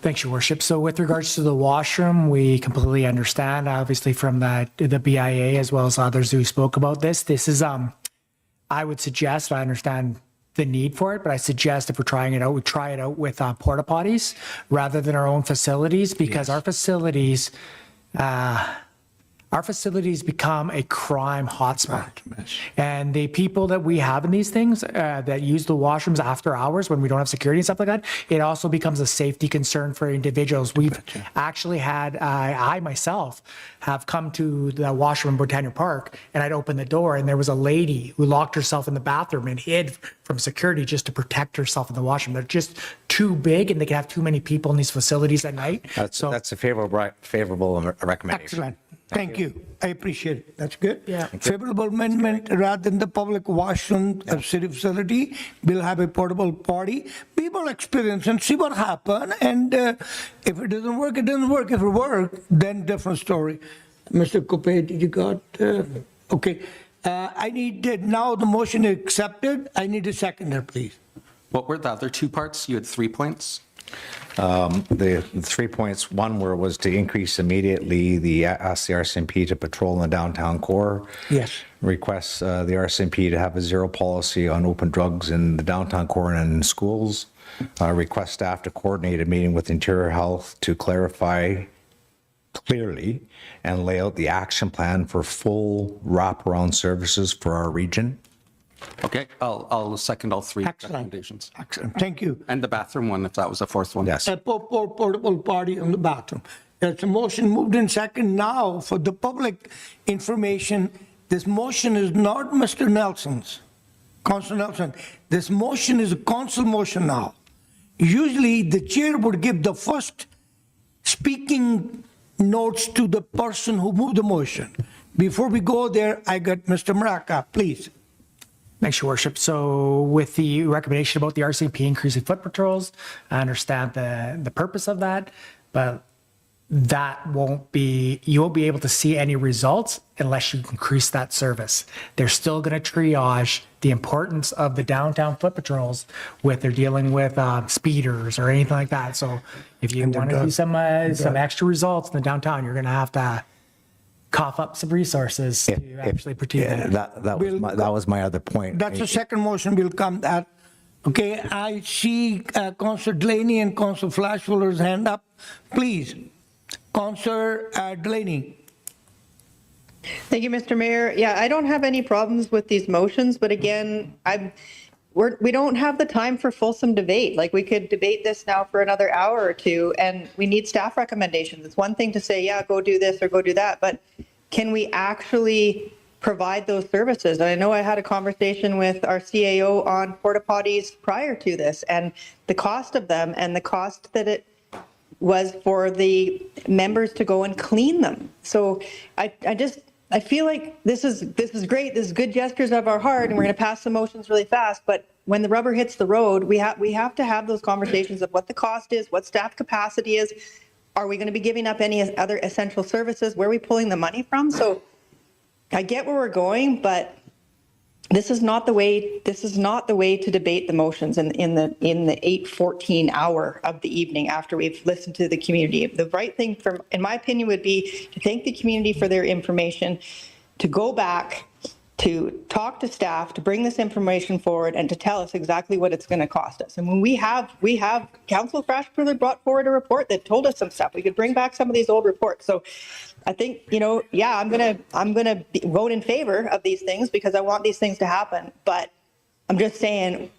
Thanks, Your Worship. So with regards to the washroom, we completely understand, obviously, from the BIA as well as others who spoke about this. This is, I would suggest, I understand the need for it, but I suggest if we're trying it out, we try it out with porta potties rather than our own facilities, because our facilities become a crime hotspot. And the people that we have in these things that use the washrooms after hours when we don't have security and stuff like that, it also becomes a safety concern for individuals. We've actually had, I myself have come to the washroom in Britannia Park, and I'd open the door and there was a lady who locked herself in the bathroom and hid from security just to protect herself in the washroom. They're just too big and they can have too many people in these facilities at night. That's a favorable recommendation. Excellent. Thank you. I appreciate it. That's good. Yeah. Favorable amendment, rather than the public washroom of city facility, we'll have a portable potty. People experience and see what happens. And if it doesn't work, it doesn't work. If it works, then different story. Mr. Coppe, did you got? Okay. I need, now the motion is accepted. I need a seconder, please. What were the other 2 parts? You had 3 points? The 3 points, one was to increase immediately ask the RCMP to patrol in the downtown core. Yes. Requests the RCMP to have a 0 policy on open drugs in the downtown core and in schools. Request staff to coordinate a meeting with Interior Health to clarify clearly and lay out the action plan for full wraparound services for our region. Okay, I'll second all 3 Excellent. recommendations. Excellent. Thank you. And the bathroom one, if that was the 4th one. Yes. A portable potty in the bathroom. There's a motion moved in second. Now, for the public information, this motion is not Mr. Nelson's, Councilor Nelson. This motion is a council motion now. Usually, the chair would give the first speaking notes to the person who moved the motion. Before we go there, I got Mr. Maraca, please. Thanks, Your Worship. So with the recommendation about the RCMP increasing foot patrols, I understand the purpose of that, but that you won't be able to see any results unless you increase that service. They're still going to triage the importance of the downtown foot patrols with they're dealing with speeders or anything like that. So if you want to do some extra results in the downtown, you're going to have to cough up some resources to actually protect that. That was my other point. That's the second motion will come that. Okay, I see Councillor Delaney and Councillor Flashwiller's hand up. Please, Councillor Delaney. Thank you, Mr. Mayor. Yeah, I don't have any problems with these motions, but again, we don't have the time for fulsome debate. Like, we could debate this now for another hour or 2, and we need staff recommendations. It's one thing to say, yeah, go do this or go do that, but can we actually provide those services? And I know I had a conversation with our CAO on porta potties prior to this, and the cost of them and the cost that it was for the members to go and clean them. So I feel like this is great. This is good gestures of our heart, and we're going to pass the motions really fast. But when the rubber hits the road, we have to have those conversations of what the cost is, what staff capacity is. Are we going to be giving up any other essential services? Where are we pulling the money from? So I get where we're going, but this is not the way. This is not the way to debate the motions in the 8:14 hour of the evening after we've listened to the community. The right thing, in my opinion, would be to thank the community for their information, to go back, to talk to staff, to bring this information forward, and to tell us exactly what it's going to cost us. And when we have Councillor Frashpuller brought forward a report that told us some stuff. We could bring back some of these old reports. So I think, yeah, I'm gonna vote in favor of these things because I want these things to happen. But I'm just saying,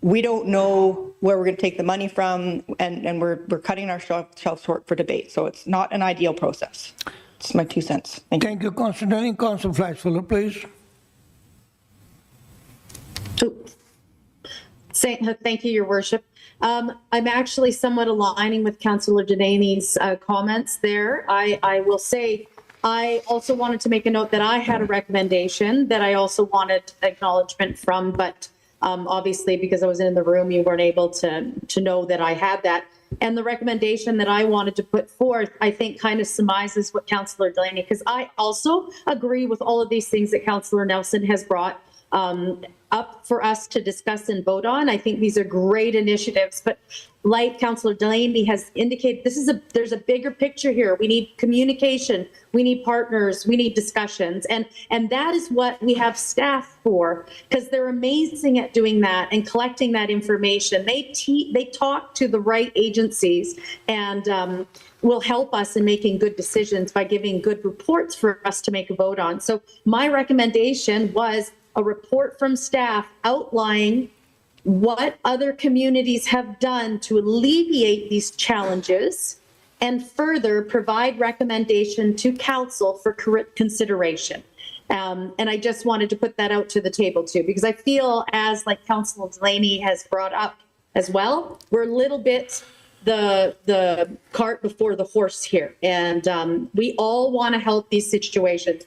we don't know where we're going to take the money from, and we're cutting ourselves short for debate. So it's not an ideal process. It's my 2 cents. Thank you, Councillor Dunning. Councillor Flashfuller, please. Thank you, Your Worship. I'm actually somewhat aligning with Councillor Delaney's comments there. I will say, I also wanted to make a note that I had a recommendation that I also wanted acknowledgement from, but obviously because I was in the room, you weren't able to know that I had that. And the recommendation that I wanted to put forth, I think kind of surmises what Councillor Delaney, because I also agree with all of these things that Councillor Nelson has brought up for us to discuss and vote on. I think these are great initiatives, but like Councillor Delaney has indicated, there's a bigger picture here. We need communication, we need partners, we need discussions, and that is what we have staff for, because they're amazing at doing that and collecting that information. They talk to the right agencies and will help us in making good decisions by giving good reports for us to make a vote on. So my recommendation was a report from staff outlining what other communities have done to alleviate these challenges and further provide recommendation to council for consideration. And I just wanted to put that out to the table too, because I feel, as like Councillor Delaney has brought up as well, we're a little bit the cart before the horse here. And we all want to help these situations.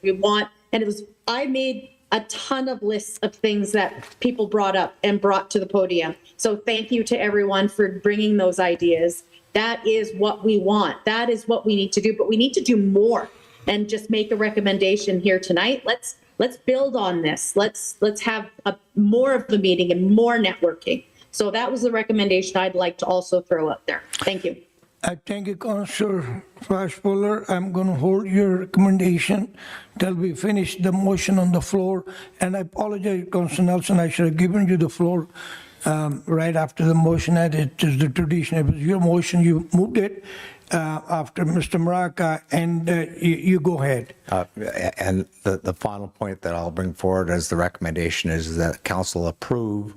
I made a ton of lists of things that people brought up and brought to the podium. So thank you to everyone for bringing those ideas. That is what we want. That is what we need to do, but we need to do more and just make a recommendation here tonight. Let's build on this. Let's have more of the meeting and more networking. So that was the recommendation I'd like to also throw up there. Thank you. I thank you, Councillor Flashfuller. I'm going to hold your recommendation till we finish the motion on the floor. And I apologize, Councillor Nelson, I should have given you the floor right after the motion. It is the tradition. It was your motion. You moved it after Mr. Maraca, and you go ahead. And the final point that I'll bring forward as the recommendation is that council approve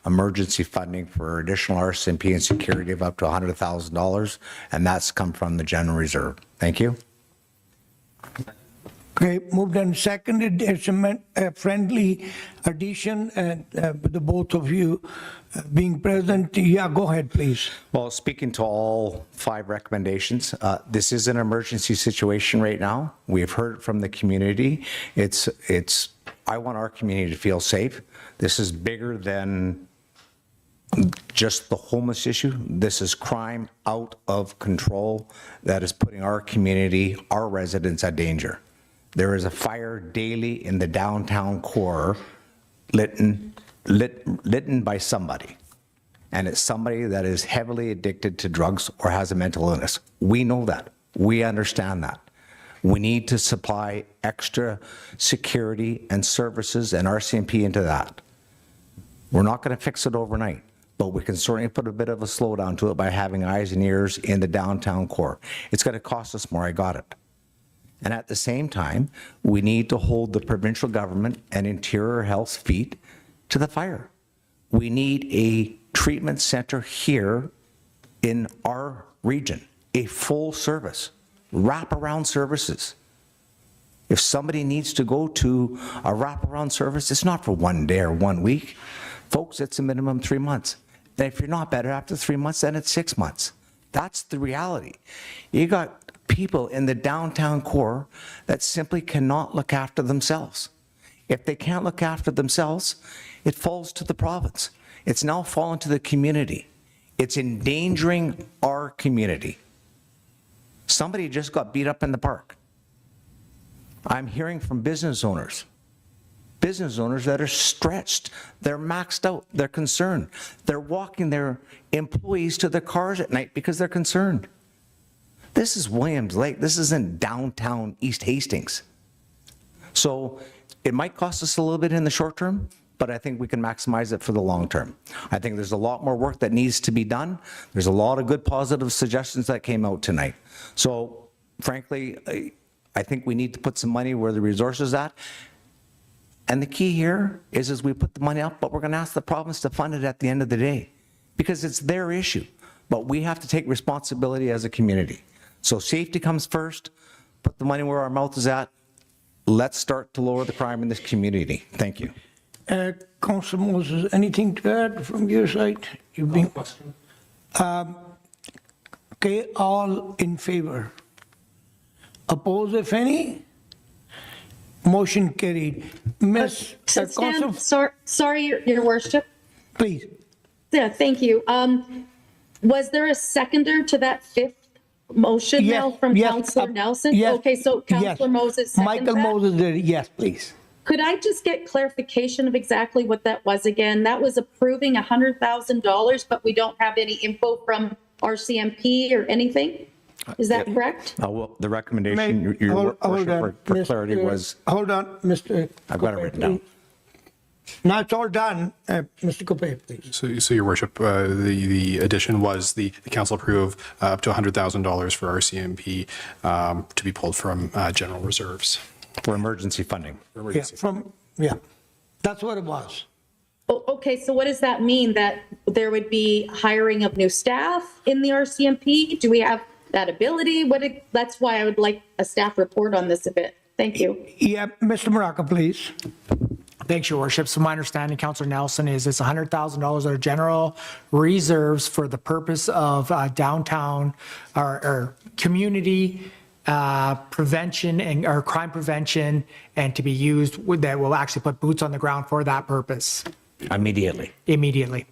emergency funding for additional RCMP and security of up to $100,000, and that's come from the general reserve. Thank you. Okay, moved and seconded. It's a friendly addition, and with the both of you being present. Yeah, go ahead, please. Well, speaking to all 5 recommendations, this is an emergency situation right now. We've heard from the community. I want our community to feel safe. This is bigger than just the homeless issue. This is crime out of control that is putting our community, our residents at danger. There is a fire daily in the downtown core lit by somebody. And it's somebody that is heavily addicted to drugs or has a mental illness. We know that. We understand that. We need to supply extra security and services and RCMP into that. We're not going to fix it overnight, but we can certainly put a bit of a slowdown to it by having eyes and ears in the downtown core. It's going to cost us more, I got it. And at the same time, we need to hold the provincial government and Interior Health's feet to the fire. We need a treatment center here in our region, a full service, wraparound services. If somebody needs to go to a wraparound service, it's not for 1 day or 1 week. Folks, it's a minimum 3 months. And if you're not better after 3 months, then it's 6 months. That's the reality. You got people in the downtown core that simply cannot look after themselves. If they can't look after themselves, it falls to the province. It's now fallen to the community. It's endangering our community. Somebody just got beat up in the park. I'm hearing from business owners that are stretched, they're maxed out, they're concerned. They're walking their employees to their cars at night because they're concerned. This is Williams Lake. This isn't downtown East Hastings. So it might cost us a little bit in the short term, but I think we can maximize it for the long term. I think there's a lot more work that needs to be done. There's a lot of good positive suggestions that came out tonight. So frankly, I think we need to put some money where the resources at. And the key here is we put the money up, but we're going to ask the province to fund it at the end of the day because it's their issue. But we have to take responsibility as a community. So safety comes first, put the money where our mouth is at. Let's start to lower the crime in this community. Thank you. Councillor Moses, anything to add from your side? You've been, okay, all in favor? Oppose, if any? Motion carried. Miss Stan, sorry, Your Worship. Please. Yeah, thank you. Was there a seconder to that fifth motion now from Councillor Nelson? Yes. Okay, so Councillor Moses seconded Michael that? Moses did, yes, please. Could I just get clarification of exactly what that was again? That was approving $100,000, but we don't have any info from RCMP or anything? Is that correct? Well, the recommendation, your worship, for clarity was, Hold on, Mr. I've got it written down. Now it's all done. Mr. Coupe, please. So Your Worship, the addition was the council approve up to $100,000 for RCMP to be pulled from general reserves. For emergency funding. Yeah, that's what it was. Oh, okay, so what does that mean? That there would be hiring of new staff in the RCMP? Do we have that ability? That's why I would like a staff report on this a bit. Thank you. Yeah, Mr. Maraca, please. Thanks, Your Worship. So my understanding, Councillor Nelson, is it's $100,000 of general reserves for the purpose of downtown or community prevention or crime prevention, and to be used that will actually put boots on the ground for that purpose. Immediately. Immediately.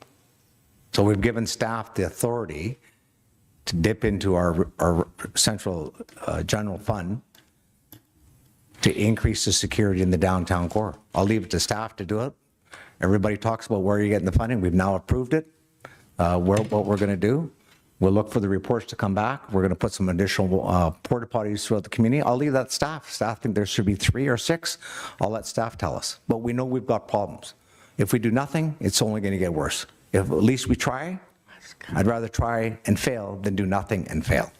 So we've given staff the authority to dip into our central general fund to increase the security in the downtown core. I'll leave it to staff to do it. Everybody talks about where you're getting the funding. We've now approved it. What we're going to do, we'll look for the reports to come back. We're going to put some additional porta potties throughout the community. I'll leave that staff. Staff think there should be 3 or 6. I'll let staff tell us. But we know we've got problems. If we do nothing, it's only going to get worse. If at least we try, I'd rather try and fail than do nothing and fail.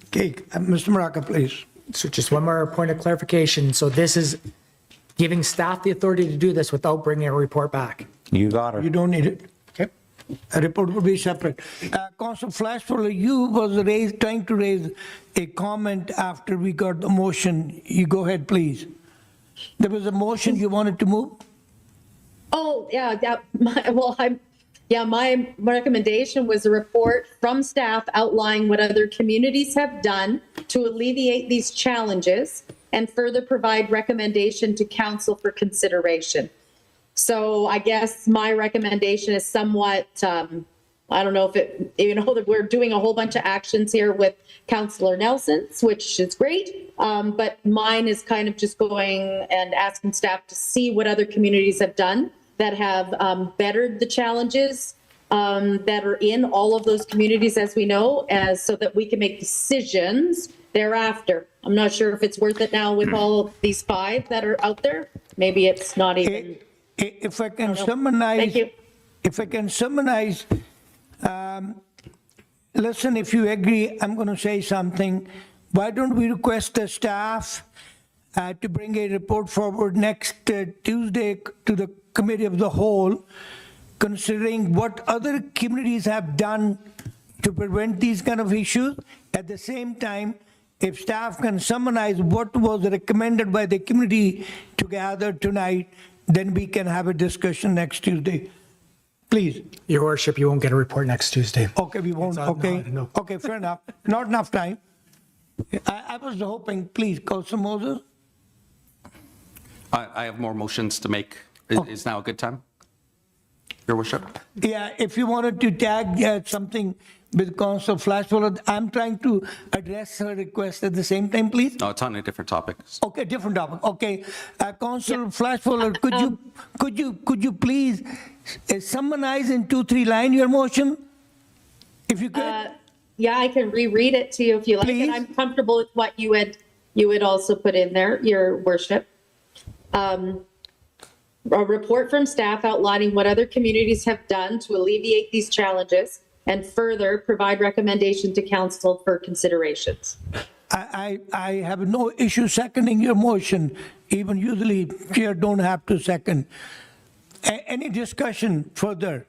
Okay, Mr. Maraca, please. So just one more point of clarification. So this is giving staff the authority to do this without bringing a report back. You got it. You don't need it. Okay. A report will be separate. Councillor Flashford, you was trying to raise a comment after we got the motion. You go ahead, please. There was a motion you wanted to move? Oh, yeah, my recommendation was a report from staff outlining what other communities have done to alleviate these challenges and further provide recommendation to council for consideration. So I guess my recommendation is somewhat, I don't know if that we're doing a whole bunch of actions here with Councillor Nelson's, which is great. But mine is kind of just going and asking staff to see what other communities have done that have bettered the challenges that are in all of those communities, as we know, so that we can make decisions thereafter. I'm not sure if it's worth it now with all of these 5 that are out there. Maybe it's not even. If I can summarize. Thank you. If I can summarize, listen, if you agree, I'm going to say something. Why don't we request the staff to bring a report forward next Tuesday to the Committee of the Whole, considering what other communities have done to prevent these kind of issues. At the same time, if staff can summarize what was recommended by the committee to gather tonight, then we can have a discussion next Tuesday. Please. Your worship, you won't get a report next Tuesday. Okay, we won't, okay. No. Okay, fair enough. Not enough time. I was hoping, please, Councilor Moses. I have more motions to make. Is now a good time? Your worship? Yeah, if you wanted to tag something with Councilor Flashfuller, I'm trying to address her request at the same time, please. No, it's on a different topic. Okay, different topic. Okay, Councilor Flashfuller, could you please summarize in 2-3 lines your motion, if you could? Yeah, I can reread it to you if you like, and I'm comfortable with what you had also put in there, Your Worship. A report from staff outlining what other communities have done to alleviate these challenges and further provide recommendation to council for considerations. I have no issue seconding your motion. Even usually chair don't have to second. Any discussion further?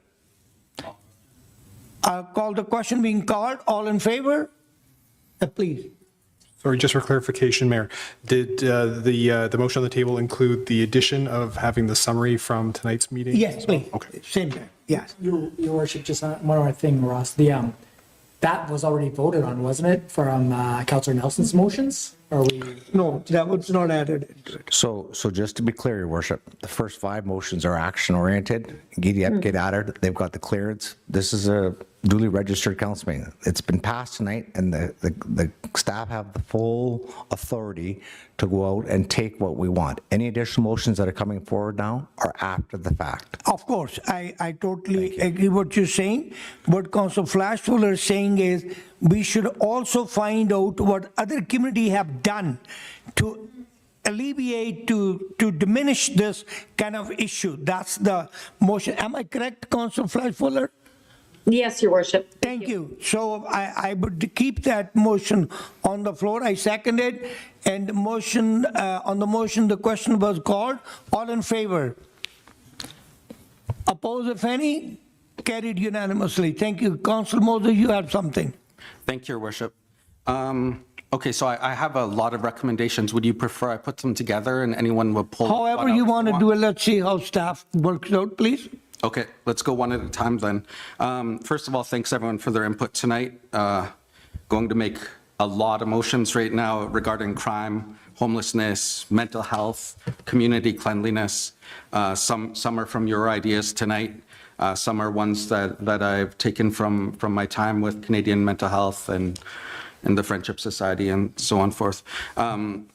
I'll call the question being called. All in favor? Please. Sorry, just for clarification, Mayor, did the motion on the table include the addition of having the summary from tonight's meeting? Yes, please. Okay. Same time. Yes. Your worship, just one more thing, Ross. That was already voted on, wasn't it, from Councillor Nelson's motions? Or we? No, that was not added. So just to be clear, Your Worship, the first 5 motions are action-oriented. Get added. They've got the clearance. This is a duly registered council meeting. It's been passed tonight, and the staff have the full authority to go out and take what we want. Any additional motions that are coming forward now are after the fact. Of course, I totally agree what you're saying. What Councilor Flashfuller is saying is we should also find out what other community have done to alleviate, to diminish this kind of issue. That's the motion. Am I correct, Councilor Flashfuller? Yes, Your Worship. Thank you. So I would keep that motion on the floor. I second it. And the motion, on the motion, the question was called. All in favor? Oppose, if any? Carried unanimously. Thank you. Councilor Moses, you have something. Thank you, Your Worship. Okay, so I have a lot of recommendations. Would you prefer I put them together and anyone would pull? However you want to do it, let's see how staff works out, please. Okay, let's go one at a time then. First of all, thanks everyone for their input tonight. Going to make a lot of motions right now regarding crime, homelessness, mental health, community cleanliness. Some are from your ideas tonight. Some are ones that I've taken from my time with Canadian Mental Health and the Friendship Society and so on forth. I'm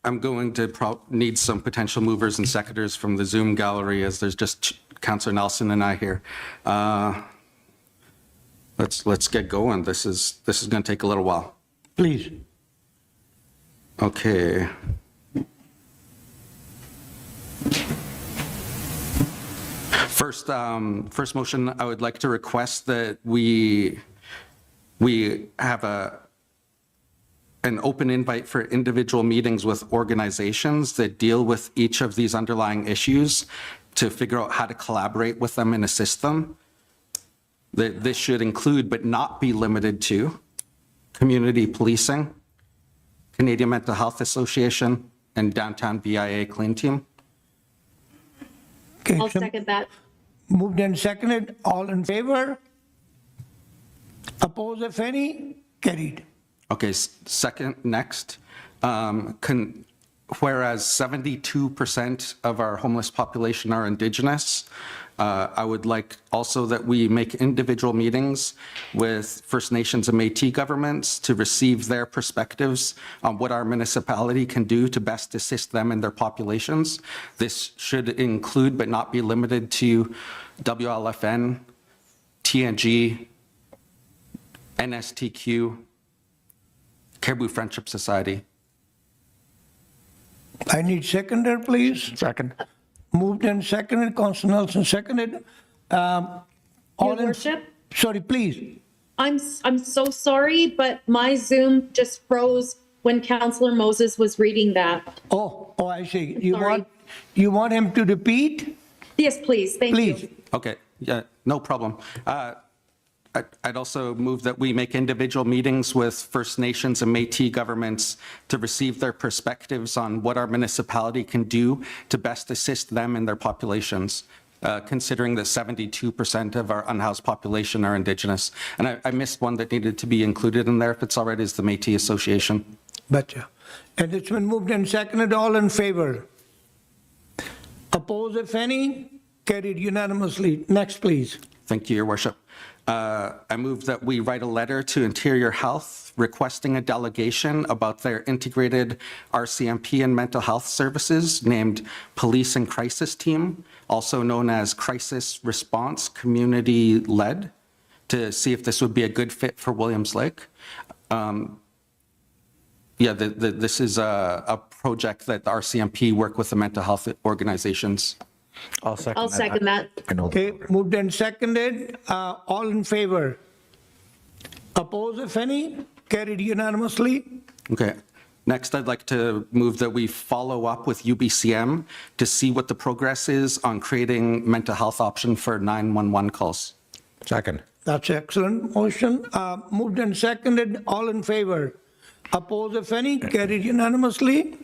going to need some potential movers and seconders from the Zoom gallery, as there's just Councillor Nelson and I here. Let's get going. This is going to take a little while. Please. Okay. First motion, I would like to request that we have an open invite for individual meetings with organizations that deal with each of these underlying issues to figure out how to collaborate with them and assist them. This should include, but not be limited to, community policing, Canadian Mental Health Association, and Downtown VIA Clean Team. Okay, I'll second that. Moved and seconded. All in favor? Oppose, if any? Carried. Okay, second, next. Whereas 72% of our homeless population are Indigenous, I would like also that we make individual meetings with First Nations and Métis governments to receive their perspectives on what our municipality can do to best assist them in their populations. This should include, but not be limited to, WLFN, TNG, NSTQ, Caribou Friendship Society. I need seconder, please. Second. Moved and seconded. Councilor Nelson seconded. Your Worship? Sorry, please. I'm so sorry, but my Zoom just froze when Councillor Moses was reading that. Oh, I see. Sorry. You want him to repeat? Yes, please. Thank you. Please. Okay, yeah, no problem. I'd also move that we make individual meetings with First Nations and Métis governments to receive their perspectives on what our municipality can do to best assist them in their populations. considering that 72% of our unhoused population are Indigenous. And I missed one that needed to be included in there, if it's all right, is the Métis Association. Betcha. And it's been moved and seconded. All in favor? Oppose, if any? Carried unanimously. Next, please. Thank you, Your Worship. I move that we write a letter to Interior Health requesting a delegation about their integrated RCMP and mental health services named Police and Crisis Team, also known as Crisis Response Community Led, to see if this would be a good fit for Williams Lake. This is a project that the RCMP work with the mental health organizations. I'll second I'll second that. Okay, moved and seconded. All in favor? Oppose, if any? Carried unanimously. Okay. Next, I'd like to move that we follow up with UBCM to see what the progress is on creating mental health option for 911 calls. Second. That's excellent motion. Moved and seconded. All in favor? Oppose, if any? Carried unanimously.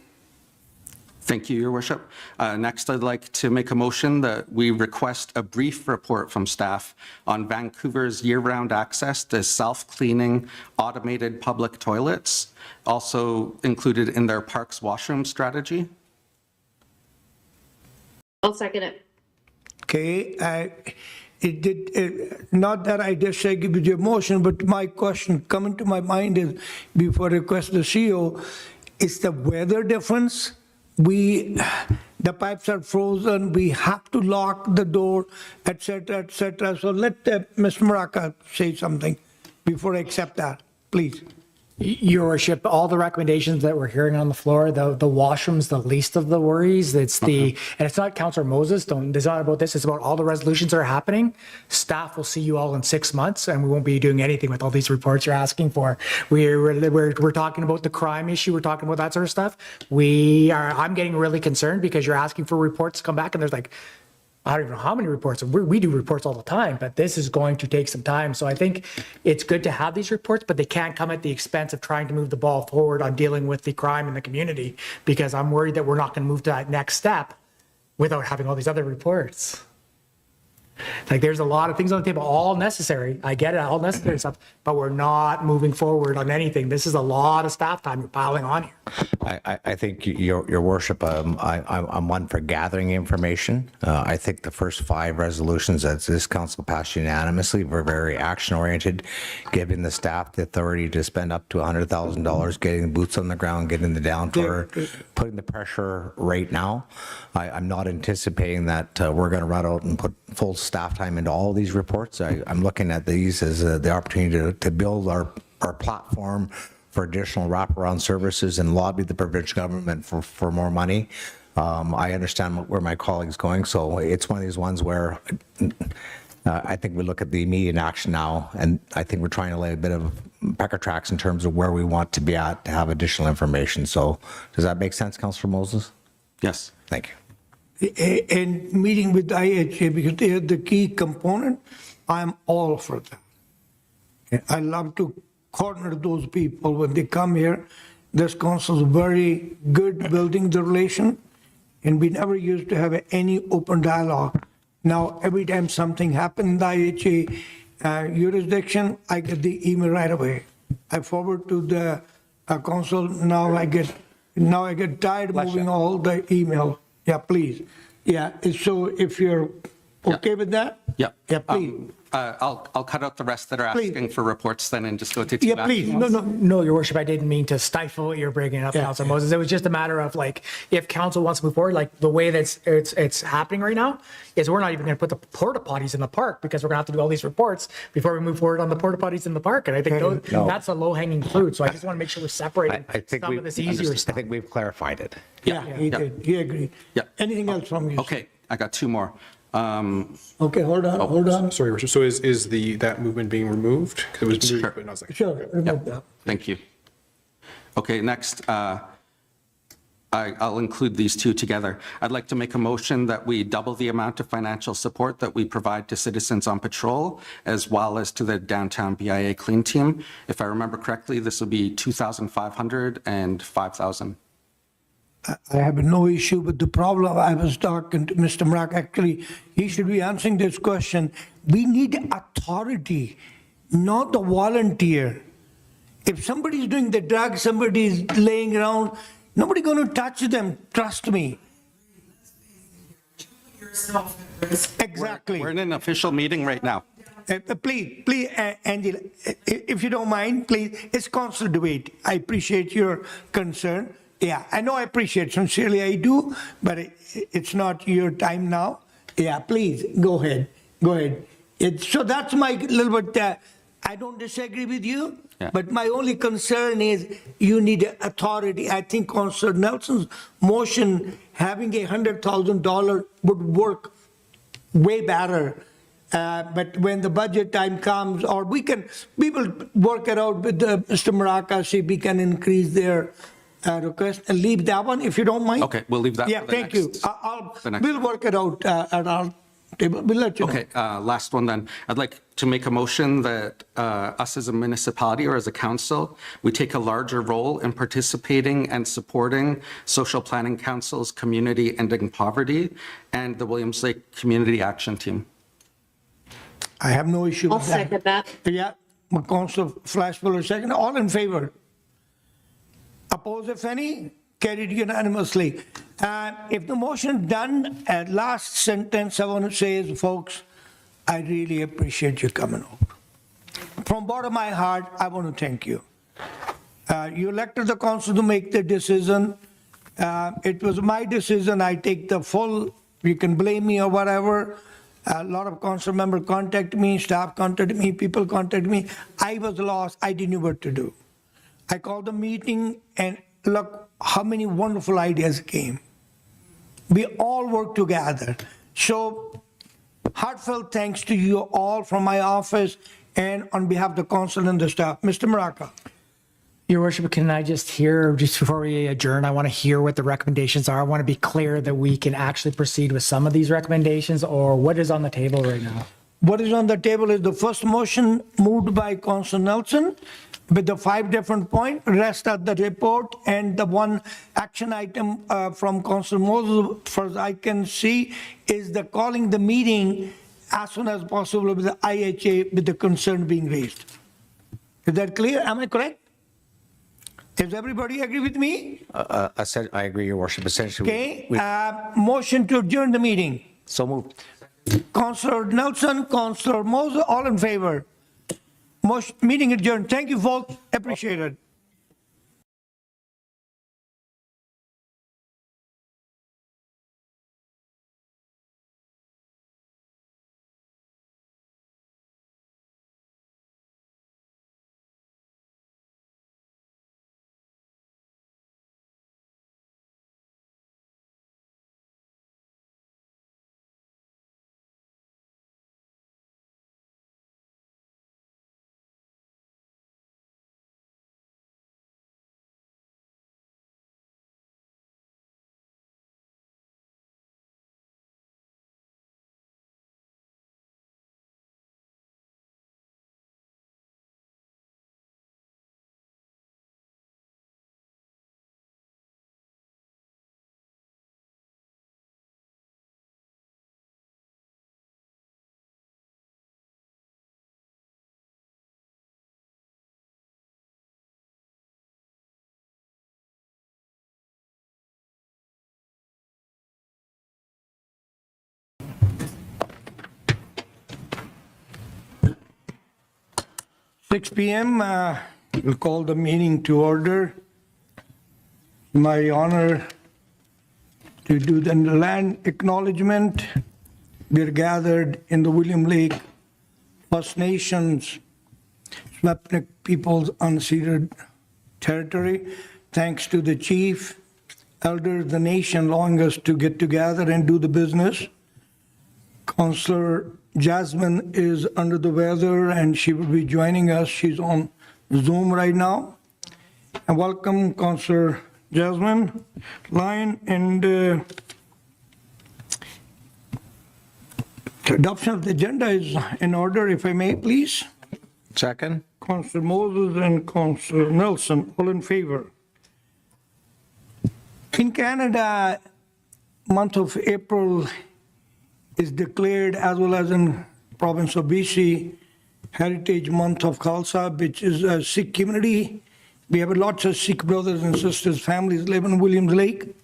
Thank you, Your Worship. Next, I'd like to make a motion that we request a brief report from staff on Vancouver's year-round access to self-cleaning automated public toilets, also included in their parks washroom strategy. I'll second it. Okay, not that I disagree with your motion, but my question coming to my mind is, before I request the CEO, is the weather difference? The pipes are frozen, we have to lock the door, et cetera, et cetera. So let Ms. Maraca say something before I accept that, please. Your Worship, all the recommendations that we're hearing on the floor, the washroom's the least of the worries. It's and it's not Councillor Moses, it's not about this, it's about all the resolutions that are happening. Staff will see you all in 6 months and we won't be doing anything with all these reports you're asking for. We're talking about the crime issue, we're talking about that sort of stuff. I'm getting really concerned because you're asking for reports to come back and there's like, I don't even know how many reports. We do reports all the time, but this is going to take some time. So I think it's good to have these reports, but they can't come at the expense of trying to move the ball forward on dealing with the crime in the community, because I'm worried that we're not going to move to that next step without having all these other reports. Like there's a lot of things on the table, all necessary. I get it, all necessary stuff, but we're not moving forward on anything. This is a lot of staff time you're piling on here. I think, Your Worship, I'm one for gathering information. I think the first 5 resolutions that this council passed unanimously were very action-oriented, giving the staff the authority to spend up to $100,000, getting boots on the ground, getting the down tour, putting the pressure right now. I'm not anticipating that we're going to run out and put full staff time into all of these reports. I'm looking at these as the opportunity to build our platform for additional wraparound services and lobby the provincial government for more money. I understand where my colleague's going, so it's one of these ones where I think we look at the immediate action now, and I think we're trying to lay a bit of pecker tracks in terms of where we want to be at to have additional information. So does that make sense, Councillor Moses? Yes. Thank you. And meeting with IHA, because they are the key component, I'm all for that. I love to corner those people when they come here. This council is very good building the relation, and we never used to have any open dialogue. Now, every time something happened in the IHA jurisdiction, I get the email right away. I forward to the council. Now I get tired moving all the email. Yeah, please. Yeah, so if you're okay with that? Yeah. Yeah, please. I'll cut out the rest that are asking for reports then and just go to two Yeah, please. actions. No, Your Worship, I didn't mean to stifle what you're bringing up, Councillor Moses. It was just a matter of like, if council wants to move forward, like the way that it's happening right now is we're not even going to put the porta potties in the park because we're going to have to do all these reports before we move forward on the porta potties in the park. And I think that's a low hanging fruit. So I just want to make sure we're separating some of this easier stuff. I think we've clarified it. Yeah, he did. He agreed. Yeah. Anything else from you? Okay, I got 2 more. Okay, hold on. Sorry, Worship. So is that movement being removed? 'Cause it was moved, but not seconded. Sure, remove that. Thank you. Okay, next, I'll include these 2 together. I'd like to make a motion that we double the amount of financial support that we provide to citizens on patrol, as well as to the downtown BIA clean team. If I remember correctly, this will be $2,500 and $5,000. I have no issue with the problem. I was talking to Mr. Mrak, actually, he should be answering this question. We need authority, not the volunteer. If somebody's doing the drug, somebody's laying around, nobody going to touch them, trust me. Exactly. We're in an official meeting right now. Please, Angela, if you don't mind, please, it's constant debate. I appreciate your concern. Yeah, I know I appreciate, sincerely I do, but it's not your time now. Yeah, please, go ahead, go ahead. So that's my little bit, I don't disagree with you, but my only concern is you need authority. I think Councillor Nelson's motion, having $100,000 would work way better. But when the budget time comes, or we will work it out with Mr. Maraca, see if we can increase their request and leave that one, if you don't mind. Okay, we'll leave that Yeah, for the thank next- you. We'll work it out at our table. We'll let you know. Okay, last one then. I'd like to make a motion that us as a municipality or as a council, we take a larger role in participating and supporting Social Planning Council's Community Ending Poverty and the Williams Lake Community Action Team. I have no issue with I'll that. second that. Yeah, Councillor Flashfuller, second. All in favor? Oppose, if any? Carried unanimously. If the motion done, last sentence I want to say is, folks, I really appreciate you coming over. From bottom of my heart, I want to thank you. You elected the council to make the decision. It was my decision. I take the full, you can blame me or whatever. A lot of council members contacted me, staff contacted me, people contacted me. I was lost. I didn't know what to do. I called the meeting, and look how many wonderful ideas came. We all worked together. So heartfelt thanks to you all from my office and on behalf of the council and the staff. Mr. Maraca. Your worship, can I just hear, just before we adjourn, I want to hear what the recommendations are. I want to be clear that we can actually proceed with some of these recommendations, or what is on the table right now? What is on the table is the first motion moved by Councillor Nelson with the 5 different points, rest of the report, and the one action item from Councillor Moses, as far as I can see, is the calling the meeting as soon as possible with the IHA with the concern being raised. Is that clear? Am I correct? Does everybody agree with me? I agree, Your Worship. Essentially, Okay, motion to adjourn the meeting. So moved. Councillor Nelson, Councillor Moses, all in favor. Meeting adjourned. Thank you, folks. Appreciate it. Six p.m. We'll call the meeting to order. My honor to do the land acknowledgement. We're gathered in the William Lake First Nations Swapnik people's unceded territory. Thanks to the chief, elders, the nation allowing us to get together and do the business. Councillor Jasmine is under the weather and she will be joining us. She's on Zoom right now. And welcome, Councillor Jasmine Lyon. And the adoption of the agenda is in order, if I may, please. Second. Councillor Moses and Councillor Nelson, all in favor. In Canada, month of April is declared, as well as in province of BC, Heritage Month of Khalsa, which is a Sikh community. We have lots of Sikh brothers and sisters, families live in Williams Lake.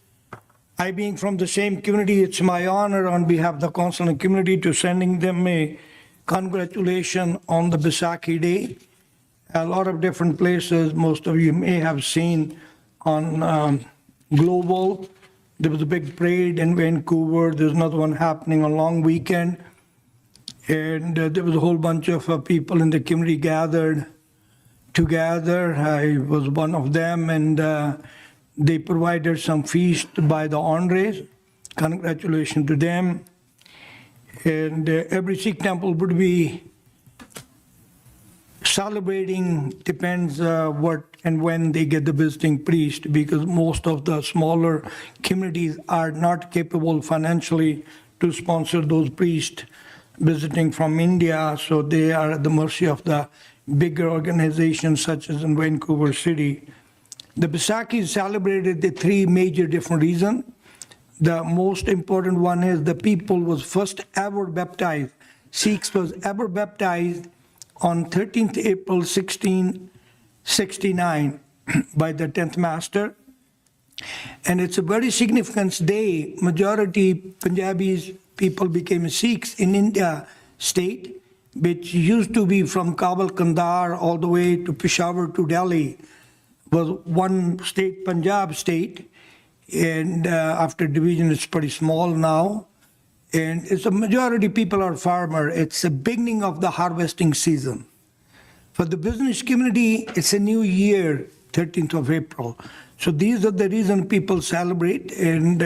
I being from the same community, it's my honor on behalf of the council and community to sending them a congratulation on the Baisakhi Day. A lot of different places, most of you may have seen on Global. There was a big parade in Vancouver. There's another one happening on long weekend. And there was a whole bunch of people in the community gathered together. I was one of them, and they provided some feast by the Andres. Congratulations to them. And every Sikh temple would be celebrating, depends what and when they get the visiting priest, because most of the smaller communities are not capable financially to sponsor those priests visiting from India, so they are at the mercy of the bigger organizations such as in Vancouver City. The Baisakhi is celebrated the three major different reasons. The most important one is the people was first ever baptized. Sikhs was ever baptized on 13th April 1669 by the 10th Master. And it's a very significant day. Majority Punjabis people became Sikhs in India state, which used to be from Kabul, Kandahar, all the way to Peshawar to Delhi, was one state, Punjab state. And after division, it's pretty small now. And it's a majority people are farmer. It's the beginning of the harvesting season. For the business community, it's a new year, 13th of April. So these are the reason people celebrate. And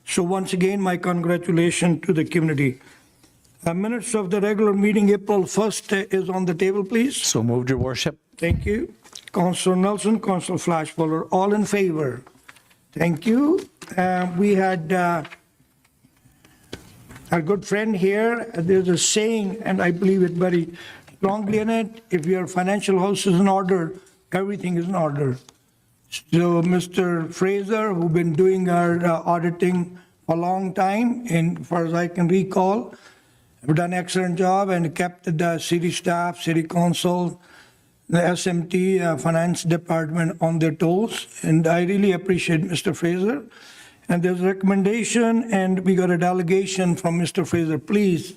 so once again, my congratulations to the community. Minutes of the regular meeting, April 1st, is on the table, please. So moved, Your Worship. Thank you. Councillor Nelson, Councillor Flashballer, all in favor. Thank you. We had our good friend here. There's a saying, and I believe it very strongly in it: if your financial house is in order, everything is in order. So Mr. Fraser, who's been doing our auditing for a long time, and as far as I can recall, have done an excellent job and kept the city staff, city council, the SMT, finance department on their toes. And I really appreciate Mr. Fraser. And there's a recommendation, and we got a delegation from Mr. Fraser. Please,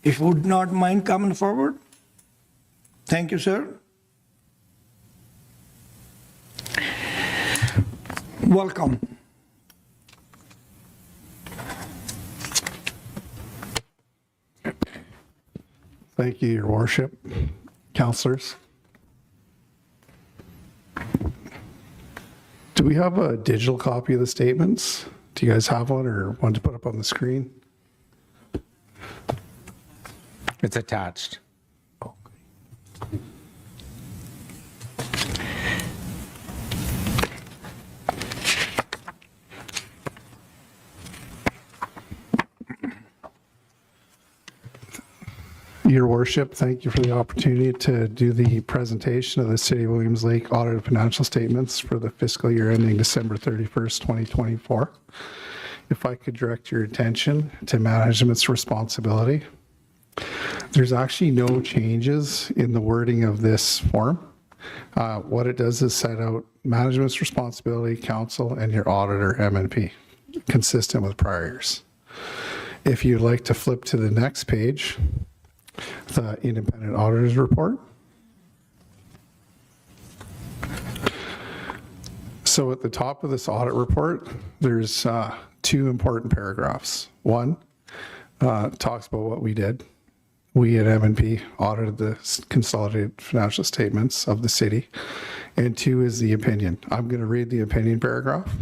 if you would not mind coming forward. Thank you, sir. Welcome. Thank you, Your Worship, councillors. Do we have a digital copy of the statements? Do you guys have one, or want to put up on the screen? It's attached. Your Worship, thank you for the opportunity to do the presentation of the City of Williams Lake audited financial statements for the fiscal year ending December 31st, 2024. If I could direct your attention to management's responsibility. There's actually no changes in the wording of this form. What it does is set out management's responsibility, council, and your auditor, MNP, consistent with prior years. If you'd like to flip to the next page, the independent auditor's report. So at the top of this audit report, there's two important paragraphs. One talks about what we did. We at M&P audited the consolidated financial statements of the city. And two is the opinion. I'm going to read the opinion paragraph.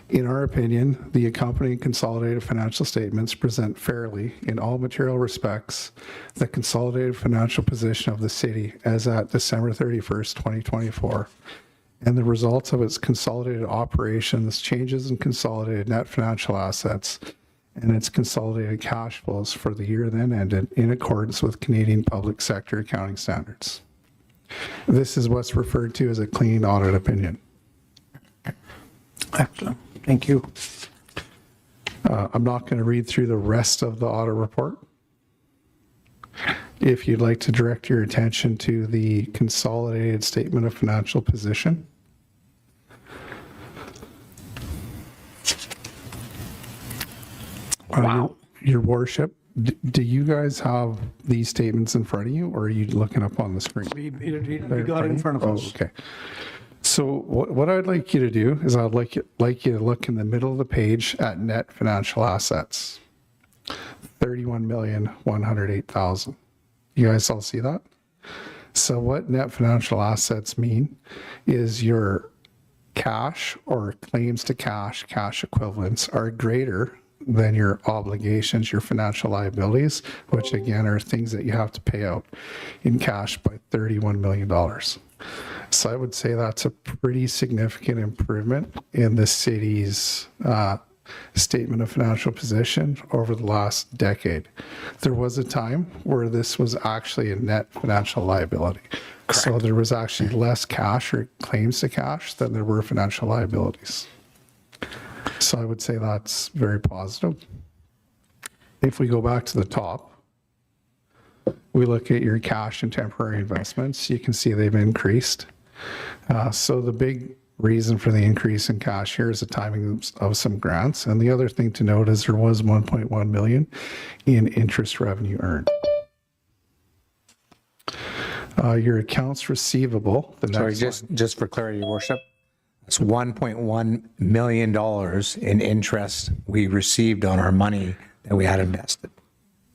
In our opinion, the accompanying consolidated financial statements present fairly, in all material respects, the consolidated financial position of the city as at December 31st, 2024, and the results of its consolidated operations, changes in consolidated net financial assets, and its consolidated cash flows for the year then ended in accordance with Canadian public sector accounting standards. This is what's referred to as a clean audit opinion. Excellent. Thank you. I'm not going to read through the rest of the audit report. If you'd like to direct your attention to the consolidated statement of financial position. Wow. Your worship, do you guys have these statements in front of you, or are you looking up on the screen? We got it in front of us. Oh, okay. So what I'd like you to do is I'd like you to look in the middle of the page at net financial assets, 31,108,000. You guys all see that? So what net financial assets mean is your cash or claims to cash equivalents are greater than your obligations, your financial liabilities, which again are things that you have to pay out in cash by $31 million. So I would say that's a pretty significant improvement in the city's statement of financial position over the last decade. There was a time where this was actually a net financial liability. Correct. So there was actually less cash or claims to cash than there were financial liabilities. So I would say that's very positive. If we go back to the top, we look at your cash and temporary investments, you can see they've increased. So the big reason for the increase in cash here is the timing of some grants. And the other thing to note is there was 1.1 million in interest revenue earned. Your accounts receivable. Sorry, just for clarity, Your Worship, it's $1.1 million in interest we received on our money that we had invested.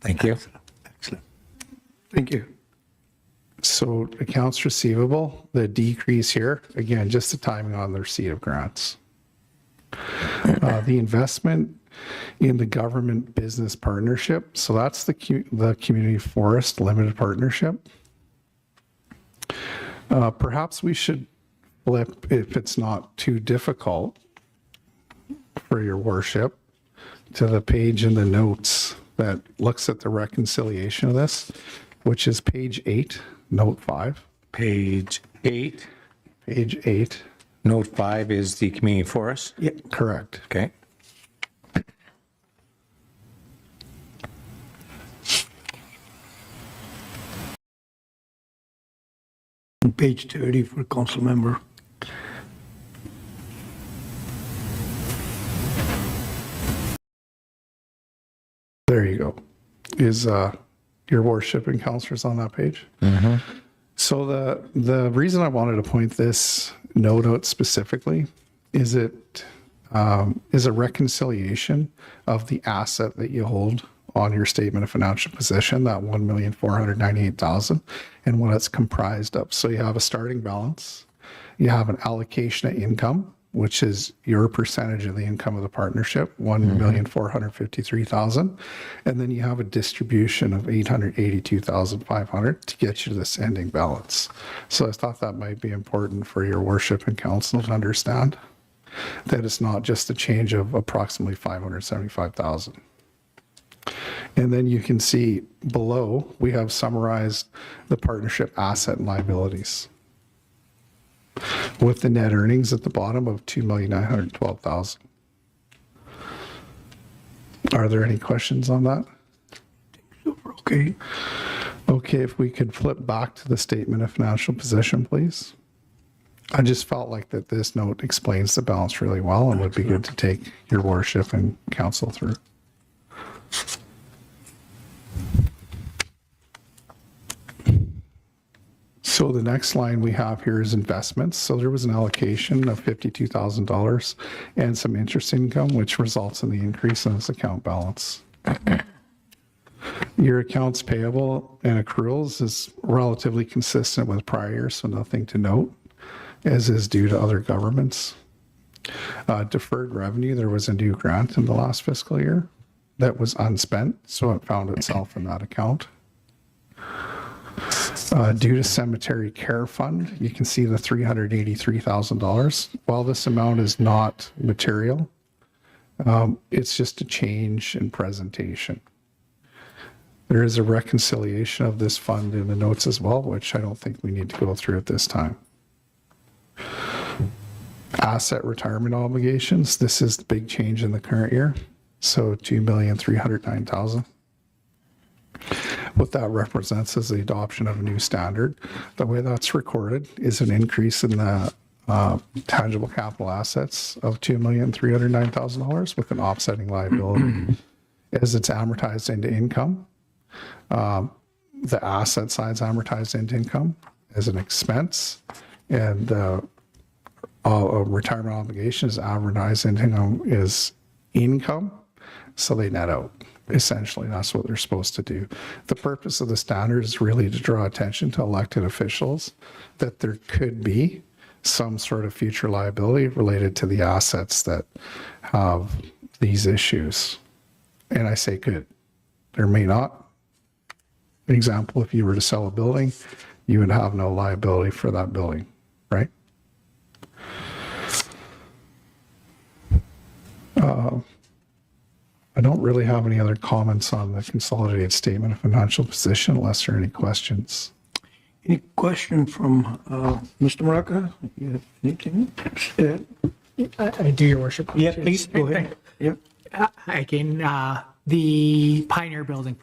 Thank you. Excellent. Thank you. So accounts receivable, the decrease here, again, just the timing on the receipt of grants. The investment in the government business partnership, so that's the Community Forest Limited Partnership. Perhaps we should flip, if it's not too difficult for your worship, to the page in the notes that looks at the reconciliation of this, which is page 8, note 5. Page 8. Page 8. Note 5 is the community forest? Yeah, correct. Okay. Page 30 for council member. There you go. Is your worship and councillors on that page? So the reason I wanted to point this note out specifically is it is a reconciliation of the asset that you hold on your statement of financial position, that 1,498,000, and what it's comprised of. So you have a starting balance, you have an allocation of income, which is your percentage of the income of the partnership, 1,453,000, and then you have a distribution of 882,500 to get you to this ending balance. So I thought that might be important for your worship and council to understand that it's not just a change of approximately 575,000. And then you can see below, we have summarized the partnership asset and liabilities with the net earnings at the bottom of 2,912,000. Are there any questions on that? Okay. Okay, if we could flip back to the statement of financial position, please. I just felt like that this note explains the balance really well and would be good to take your worship and council through. So the next line we have here is investments. So there was an allocation of $52,000 and some interest income, which results in the increase in this account balance. Your accounts payable and accruals is relatively consistent with prior years, so nothing to note, as is due to other governments. Deferred revenue, there was a new grant in the last fiscal year that was unspent, so it found itself in that account. Due to cemetery care fund, you can see the $383,000. While this amount is not material, it's just a change in presentation. There is a reconciliation of this fund in the notes as well, which I don't think we need to go through at this time. asset retirement obligations. This is the big change in the current year. So 2,309,000. What that represents is the adoption of a new standard. The way that's recorded is an increase in the tangible capital assets of $2,309,000 with an offsetting liability. As it's amortized into income, the asset side's amortized into income as an expense, and retirement obligations amortized into income is income, so they net out. Essentially, that's what they're supposed to do. The purpose of the standard is really to draw attention to elected officials that there could be some sort of future liability related to the assets that have these issues. And I say could. There may not. An example, if you were to sell a building, you would have no liability for that building, right? I don't really have any other comments on the consolidated statement of financial position unless there are any questions. Any question from Mr. Maraca? You have anything? I do, Your Worship. Yeah, please, go ahead. Yeah. Again, the Pioneer Building,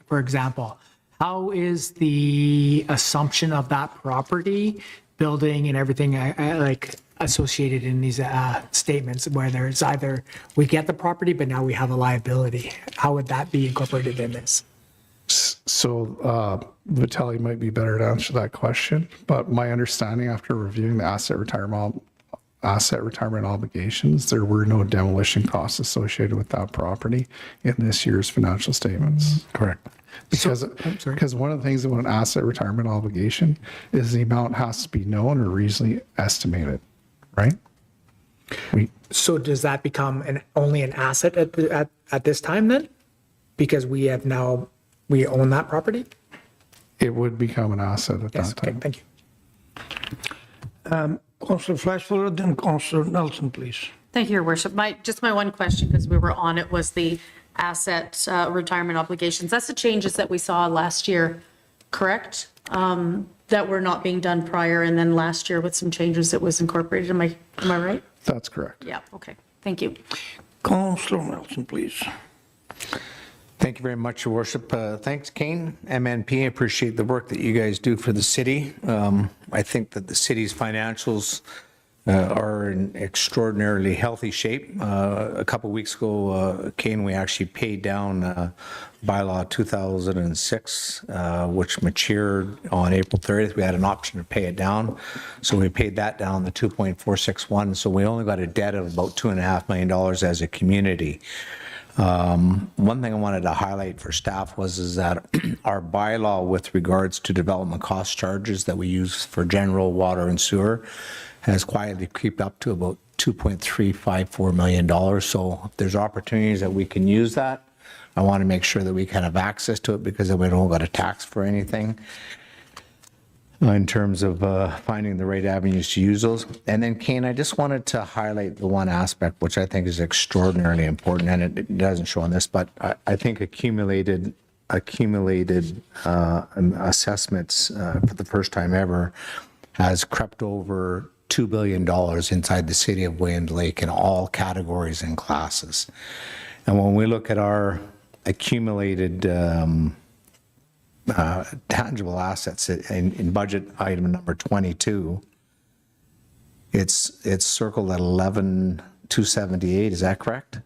for example, how is the assumption of that property, building and everything like associated in these statements where there's either we get the property, but now we have a liability? How would that be incorporated in this? So Vitaly might be better to answer that question, but my understanding after reviewing the asset retirement obligations, there were no demolition costs associated with that property in this year's financial statements. Correct. Because one of the things about an asset retirement obligation is the amount has to be known or reasonably estimated, right? So does that become only an asset at this time then? Because we own that property? It would become an asset at that time. Okay, thank you. Councillor Flashford, then Councillor Nelson, please. Thank you, Your Worship. Just my one question, because we were on it, was the asset retirement obligations. That's the changes that we saw last year, correct? That were not being done prior, and then last year with some changes it was incorporated. Am I right? That's correct. Yeah, okay. Thank you. Councillor Nelson, please. Thank you very much, Your Worship. Thanks, Kane. MNP, I appreciate the work that you guys do for the city. I think that the city's financials are in extraordinarily healthy shape. A couple of weeks ago, Kane, we actually paid down bylaw 2006, which matured on April 30th. We had an option to pay it down. So we paid that down, the 2.461. So we only got a debt of about $2.5 million as a community. One thing I wanted to highlight for staff is that our bylaw with regards to development cost charges that we use for general water and sewer has quietly creeped up to about $2.354 million. So if there's opportunities that we can use that, I want to make sure that we can have access to it because then we don't got a tax for anything in terms of finding the right avenues to use those. And then, Kane, I just wanted to highlight the one aspect which I think is extraordinarily important, and it doesn't show on this, but I think accumulated assessments for the first time ever has crept over $2 billion inside the city of Williams Lake in all categories and classes. And when we look at our accumulated tangible assets in budget item number 22, it's circled at 11,278. Is that correct?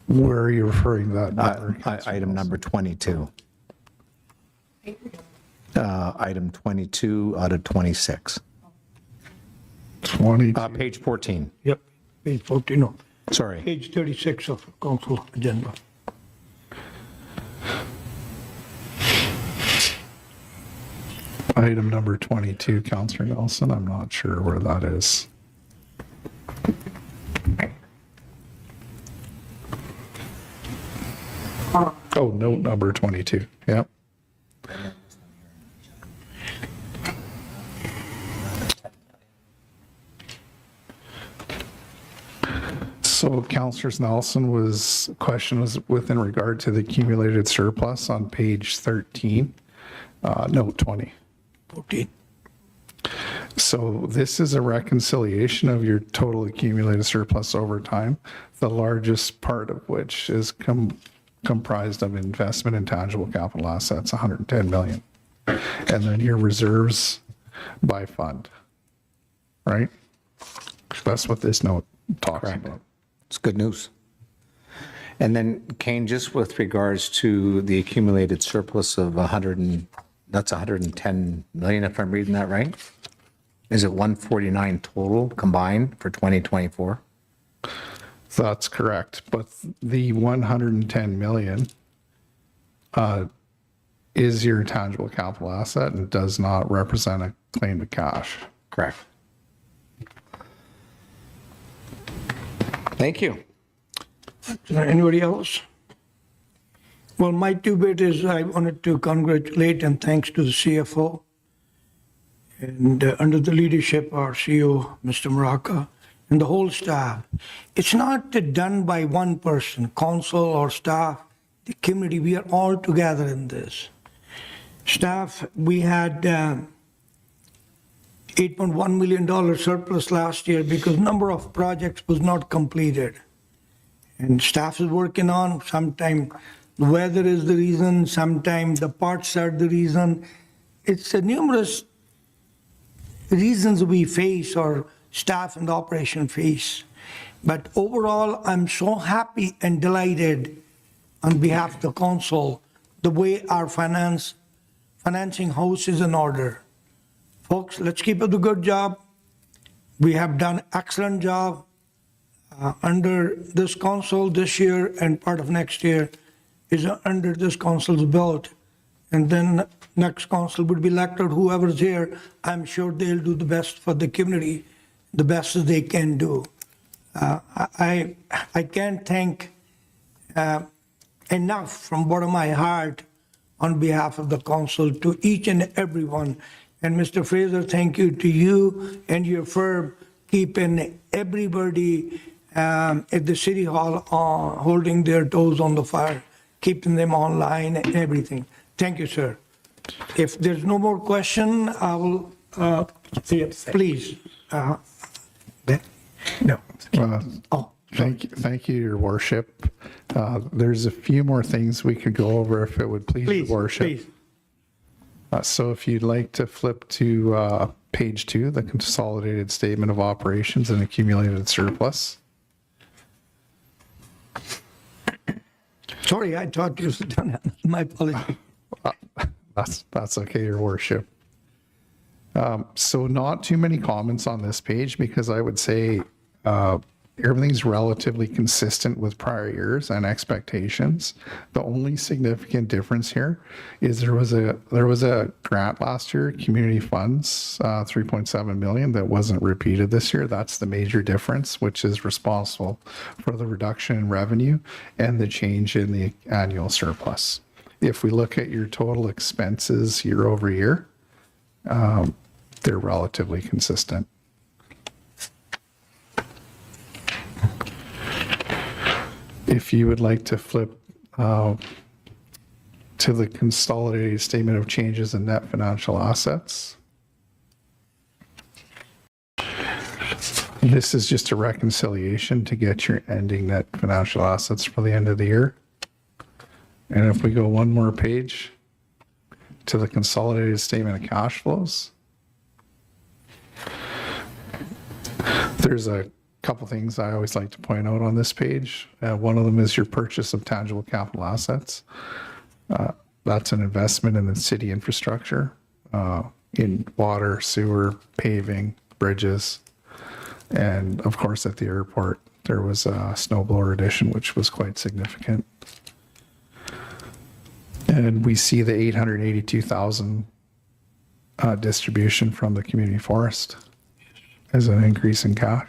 Where are you referring to that number? Item number 22. Item 22 out of 26. 20. Page 14. Yep, page 14, no. Sorry. Page 36 of council agenda. Item number 22, Councillor Nelson, I'm not sure where that is. Oh, note number 22, yep. So Councillor Nelson question was within regard to the accumulated surplus on page 13, note 20. Okay. So So this is a reconciliation of your total accumulated surplus over time, the largest part of which is comprised of investment in tangible capital assets, 110 million. And then your reserves by fund, right? That's what this note talks about. It's good news. And then Kane, just with regards to the accumulated surplus of 110 million, if I'm reading that right? Is it 149 total combined for 2024? That's correct. But the 110 million is your tangible capital asset and does not represent a claim to cash. Correct. Thank you. Is there anybody else? Well, my two bit is I wanted to congratulate and thanks to the CFO and under the leadership of our CEO, Mr. Maraca, and the whole staff. It's not done by one person, council or staff, the community. We are all together in this. Staff, we had $8.1 million surplus last year because number of projects was not completed. And staff is working on, sometimes the weather is the reason, sometimes the parts are the reason. It's numerous reasons we face or staff and the operation face. But overall, I'm so happy and delighted on behalf of the council, the way our financing house is in order. Folks, let's keep up the good job. We have done excellent job under this council this year, and part of next year is under this council's belt. And then next council would be elected, whoever's here, I'm sure they'll do the best for the community, the best as they can do. I can't thank enough from bottom of my heart on behalf of the council to each and everyone. And Mr. Fraser, thank you to you and your firm, keeping everybody at the city hall holding their toes on the fire, keeping them online and everything. Thank you, sir. If there's no more question, I will, please. No. Thank you, Your Worship. There's a few more things we could go over if it would please Your Worship. Please. So if you'd like to flip to page 2, the consolidated statement of operations and accumulated surplus. Sorry, I thought you had done it. My apologies. That's okay, Your Worship. So not too many comments on this page because I would say everything's relatively consistent with prior years and expectations. The only significant difference here is there was a grant last year, community funds, 3.7 million, that wasn't repeated this year. That's the major difference, which is responsible for the reduction in revenue and the change in the annual surplus. If we look at your total expenses year over year, they're relatively consistent. If you would like to flip to the consolidated statement of changes in net financial assets. This is just a reconciliation to get your ending net financial assets for the end of the year. And if we go one more page to the consolidated statement of cash flows, there's a couple things I always like to point out on this page. One of them is your purchase of tangible capital assets. That's an investment in the city infrastructure, in water, sewer, paving, bridges, and of course at the airport there was a snowblower addition, which was quite significant. And we see the 882,000 distribution from the community forest as an increase in cash.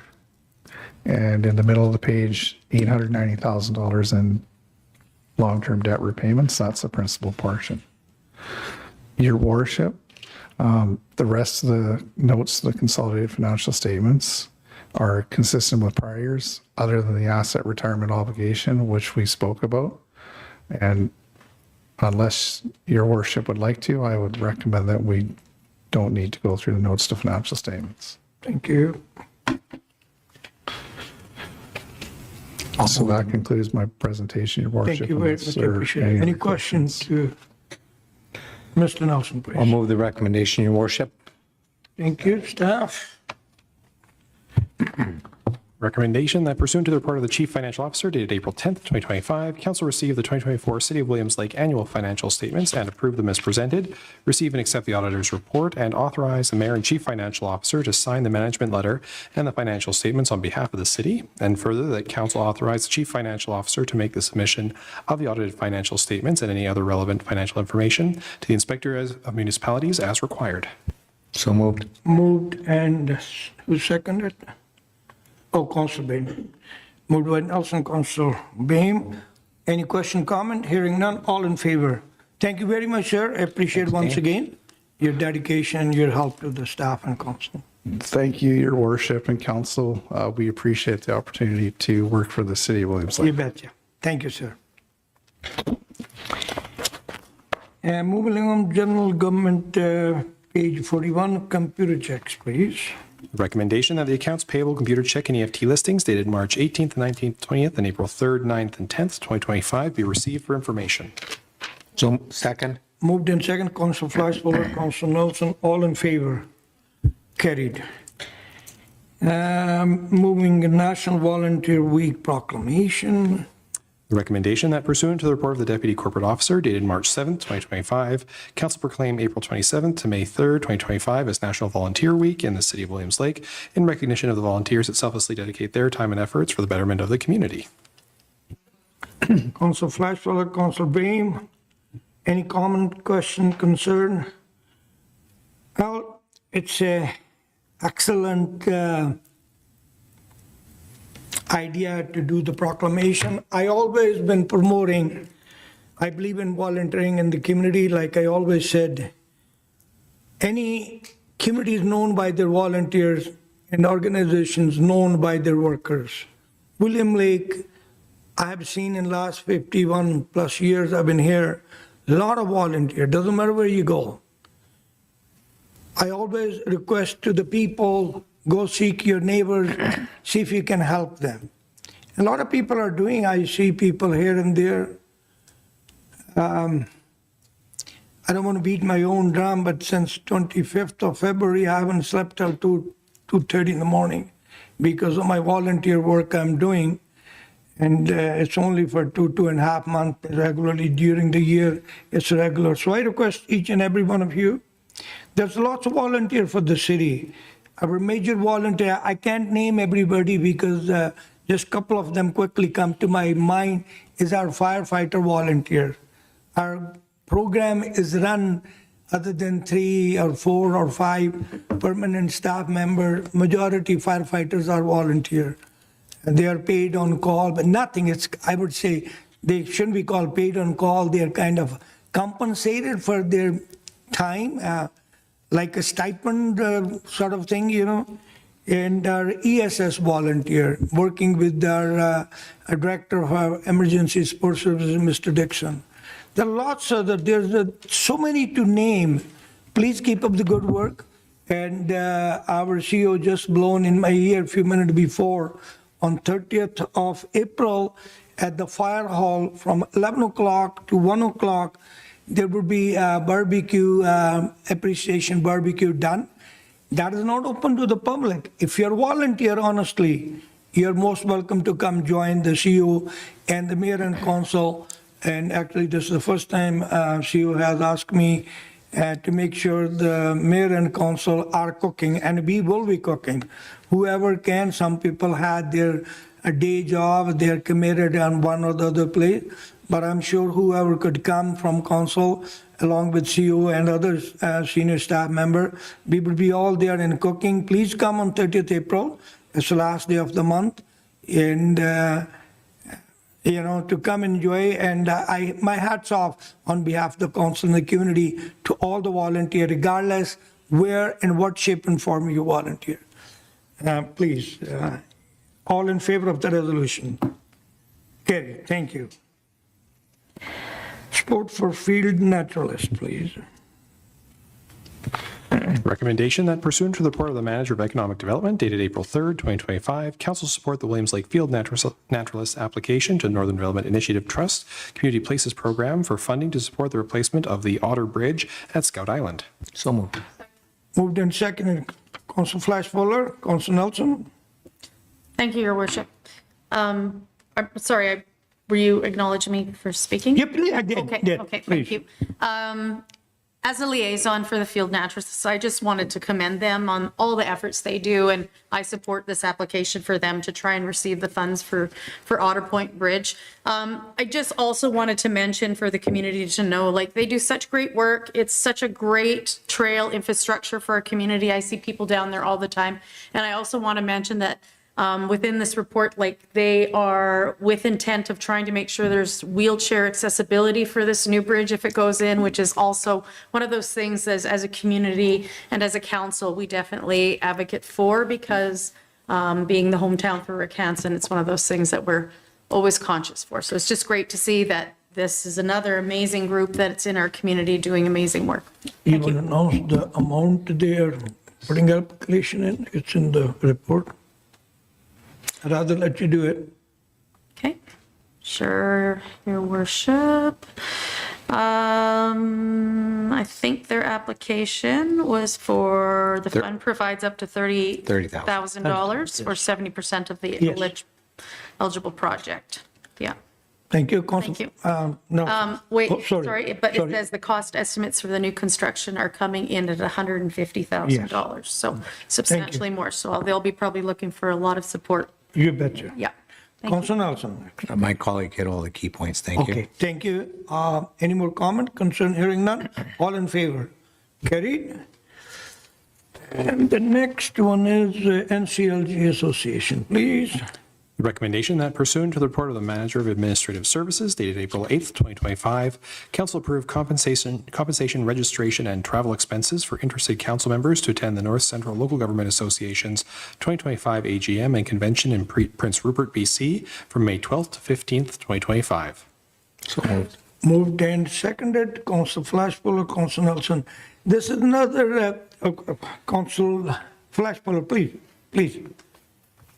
And in the middle of the page, $890,000 in long-term debt repayments. That's the principal portion. Your Worship, the rest of the notes, the consolidated financial statements are consistent with prior years, other than the asset retirement obligation, which we spoke about. And unless Your Worship would like to, I would recommend that we don't need to go through the notes to financial statements. Thank you. So that concludes my presentation, Your Worship. Thank you very unless much. there are Appreciate it. Any other questions to Mr. Nelson, please? I'll move the recommendation, Your Worship. Thank you, staff. Recommendation that pursuant to the report of the Chief Financial Officer dated April 10th, 2025, Council receive the 2024 City of Williams Lake annual financial statements and approve them as presented, receive and accept the auditor's report, and authorize the Mayor and Chief Financial Officer to sign the management letter and the financial statements on behalf of the city, and further that Council authorize the Chief Financial Officer to make the submission of the audited financial statements and any other relevant financial information to the Inspector of Municipalities as required. So moved. Moved and who seconded? Oh, Council Bain. Moved by Nelson, Council Bain. Any question, comment? Hearing none, all in favor. Thank you very much, sir. I appreciate once again your dedication, your help to the staff and council. Thank you, Your Worship and Council. We appreciate the opportunity to work for the City of Williams Lake. You betcha. Thank you, sir. And moving on, general government, page 41, computer checks, please. Recommendation that the accounts payable computer check and EFT listings dated March 18th, 19th, 20th, and April 3rd, 9th, and 10th, 2025 be received for information. So second. Moved in second, Council Fleischberger, Council Nelson, all in favor. Carried. Moving National Volunteer Week proclamation. The recommendation that pursuant to the report of the Deputy Corporate Officer dated March 7th, 2025, Council proclaim April 27th to May 3rd, 2025 as National Volunteer Week in the City of Williams Lake in recognition of the volunteers that selflessly dedicate their time and efforts for the betterment of the community. Council Fleischberger, Council Bain, any comment, question, concern? Well, it's a excellent idea to do the proclamation. I always been promoting, I believe in volunteering in the community. Like I always said, any community is known by their volunteers and organizations known by their workers. William Lake, I have seen in last 51 plus years I've been here, a lot of volunteers, doesn't matter where you go. I always request to the people, go seek your neighbors, see if you can help them. A lot of people are doing, I see people here and there. I don't want to beat my own drum, but since 25th of February, I haven't slept till 2:30 in the morning because of my volunteer work I'm doing. And it's only for 2.5 months regularly during the year, it's regular. So I request each and every one of you, there's lots of volunteer for the city. Our major volunteer, I can't name everybody because just a couple of them quickly come to my mind, is our firefighter volunteer. Our program is run other than 3 or 4 or 5 permanent staff members, majority firefighters are volunteer. And they are paid on call, but nothing, it's, I would say, they shouldn't be called paid on call, they are kind of compensated for their time, like a stipend sort of thing, you know. And our ESS volunteer, working with our Director of our Emergency Support Services, Mr. Dixon. There are lots of, there's so many to name. Please keep up the good work. And our CEO just blown in my ear a few minutes before, on 30th of April at the fire hall from 11 o'clock to 1 o'clock, there will be a barbecue, appreciation barbecue done. That is not open to the public. If you're a volunteer, honestly, you're most welcome to come join the CEO and the mayor and council. And actually, this is the first time CEO has asked me to make sure the mayor and council are cooking, and we will be cooking. Whoever can, some people had their day job, they're committed on one or the other place, but I'm sure whoever could come from council, along with CEO and other senior staff member, we will be all there in cooking. Please come on 30th April, it's the last day of the month, and you know, to come enjoy. And my hats off on behalf of the council and the community to all the volunteers, regardless where and what shape and form you volunteer. Please, all in favor of the resolution? Carry. Thank you. Sport for field naturalist, please. Recommendation that pursuant to the report of the Manager of Economic Development dated April 3rd, 2025, Council support the Williams Lake Field Naturalist application to Northern Development Initiative Trust Community Places Program for funding to support the replacement of the Otter Bridge at Scout Island. So moved. Moved and seconded. Council Flash Fuller, Council Nelson. Thank you, Your Worship. I'm sorry, were you acknowledging me for speaking? Yep, I did. Okay, thank you. As a liaison for the Field Naturalists, I just wanted to commend them on all the efforts they do, and I support this application for them to try and receive the funds for Otter Point Bridge. I just also wanted to mention for the community to know, like, they do such great work. It's such a great trail infrastructure for our community. I see people down there all the time. And I also want to mention that within this report, like, they are with intent of trying to make sure there's wheelchair accessibility for this new bridge if it goes in, which is also one of those things as a community and as a council, we definitely advocate for, because being the hometown for Rick Hansen, it's one of those things that we're always conscious for. So it's just great to see that this is another amazing group that's in our community doing amazing work. You will announce the amount they are putting application in. It's in the report. I'd rather let you do it. Okay, sure, Your Worship. I think their application was for, the fund provides up to $30,000 or 70% of the Yes. eligible project. Yeah. Thank you, Council. Thank No. Wait, Oh, sorry, but Sorry. it says the cost estimates for the new construction are coming in at $150,000. So substantially more. So they'll be probably looking for a lot of support. You betcha. Yeah. Thank you. Council Nelson. My colleague hit all the key points. Thank you. Okay, thank you. Any more comment, concern, hearing none? All in favor? Carried. And the next one is NCLG Association, please. Recommendation that pursuant to the report of the Manager of Administrative Services dated April 8th, 2025, Council approve compensation, registration, and travel expenses for interested council members to attend the North Central Local Government Association's 2025 AGM and Convention in Prince Rupert, BC from May 12th to 15th, 2025. So moved. Moved and seconded. Council Flash Fuller, Council Nelson. This is another Council Flash Fuller, please, please.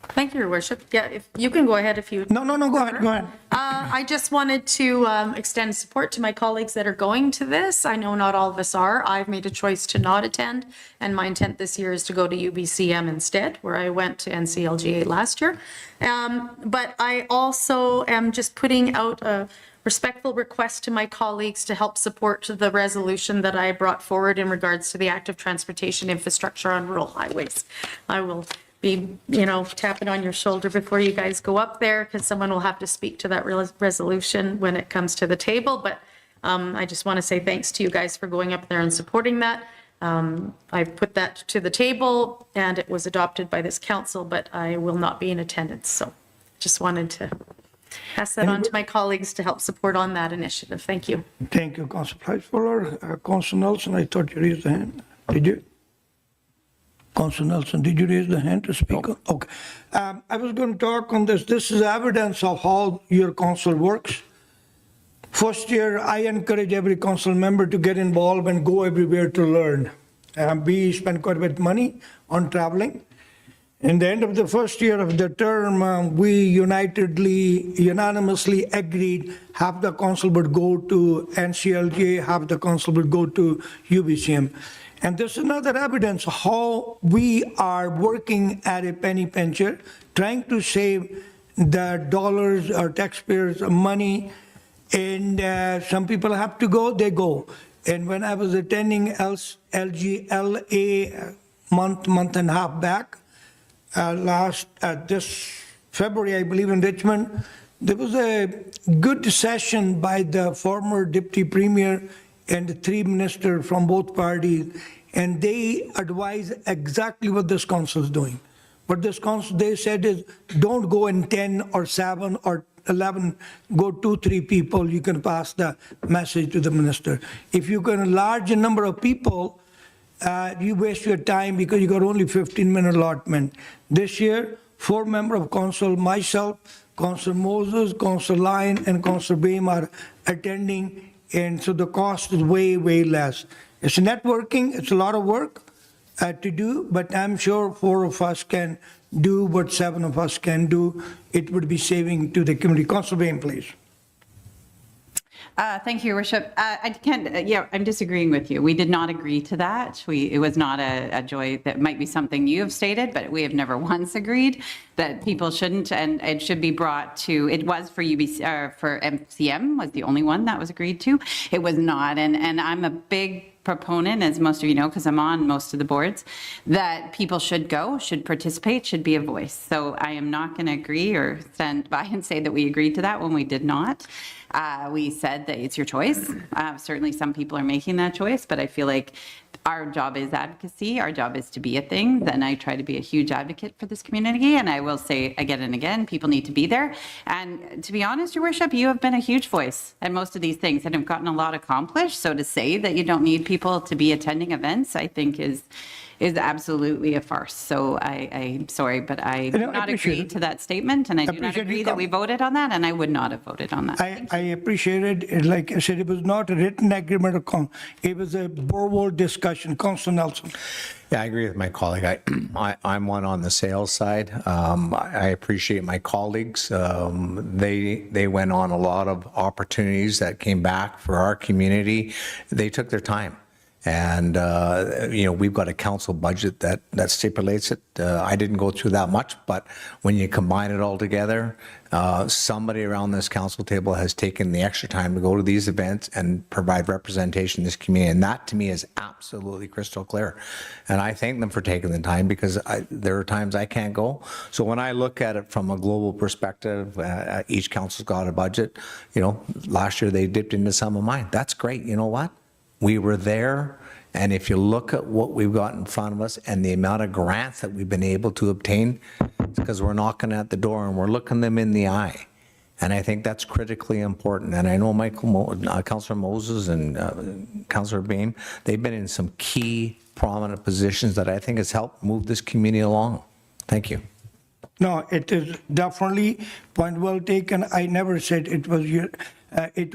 Thank you, Your Worship. Yeah, if you can go ahead if you. No, go ahead. I just wanted to extend support to my colleagues that are going to this. I know not all of us are. I've made a choice to not attend, and my intent this year is to go to UBCM instead, where I went to NCLGA last year. But I also am just putting out a respectful request to my colleagues to help support the resolution that I brought forward in regards to the active transportation infrastructure on rural highways. I will be, tapping on your shoulder before you guys go up there, because someone will have to speak to that resolution when it comes to the table. But I just want to say thanks to you guys for going up there and supporting that. I put that to the table and it was adopted by this council, but I will not be in attendance. So just wanted to pass that on to my colleagues to help support on that initiative. Thank you. Thank you, Council Flash Fuller. Council Nelson, I thought you raised the hand. Did you? Council Nelson, did you raise the hand to speak? No. Okay. I was going to talk on this. This is evidence of how your council works. First year, I encourage every council member to get involved and go everywhere to learn. We spend quite a bit of money on traveling. In the end of the first year of the term, we unanimously agreed half the council would go to NCLGA, half the council would go to UBCM. And this is another evidence of how we are working at a penny pincher, trying to save the dollars or taxpayers' money. And some people have to go, they go. And when I was attending LGLA month and a half back, this February, I believe, in Richmond, there was a good session by the former Deputy Premier and the three ministers from both parties, and they advise exactly what this council is doing. What this council, they said is, don't go in 10 or 7 or 11, go 2-3 people, you can pass the message to the minister. If you got a large number of people, you waste your time because you got only 15-minute allotment. This year, 4 members of council, myself, Councillor Moses, Councillor Lyon, and Councillor Bain are attending, and so the cost is way, way less. It's networking, it's a lot of work, to do, but I'm sure 4 of us can do what 7 of us can do. It would be saving to the community. Councilor Bain, please. Thank you, Your Worship. I can't, I'm disagreeing with you. We did not agree to that. It was not a joy. That might be something you have stated, but we have never once agreed that people shouldn't, and it should be brought to, it was for UBC, for MCM was the only one that was agreed to. It was not, and I'm a big proponent, as most of you know, because I'm on most of the boards, that people should go, should participate, should be a voice. So I am not going to agree or stand by and say that we agreed to that when we did not. We said that it's your choice. Certainly some people are making that choice, but I feel like our job is advocacy. Our job is to be at things, and I try to be a huge advocate for this community. And I will say again and again, people need to be there. And to be honest, Your Worship, you have been a huge voice at most of these things and have gotten a lot accomplished. So to say that you don't need people to be attending events, I think is absolutely a farce. So I'm sorry, but I do not agree to that statement, and I do not agree that we voted on that, and I would not have voted on that. I appreciated it. Like I said, it was not a written agreement. It was a board discussion. Councilor Nelson. Yeah, I agree with my colleague. I'm one on the sales side. I appreciate my colleagues. They went on a lot of opportunities that came back for our community. They took their time. And, we've got a council budget that stipulates it. I didn't go through that much, but when you combine it all together, somebody around this council table has taken the extra time to go to these events and provide representation in this community. And that to me is absolutely crystal clear. And I thank them for taking the time, because there are times I can't go. So when I look at it from a global perspective, each council's got a budget. Last year they dipped into some of mine. That's great. You know what? We were there, and if you look at what we've got in front of us and the amount of grants that we've been able to obtain, it's because we're knocking at the door and we're looking them in the eye. And I think that's critically important. And I know Councillor Moses and Councillor Bain, they've been in some key prominent positions that I think has helped move this community along. Thank you. No, it is definitely point well taken. I never said it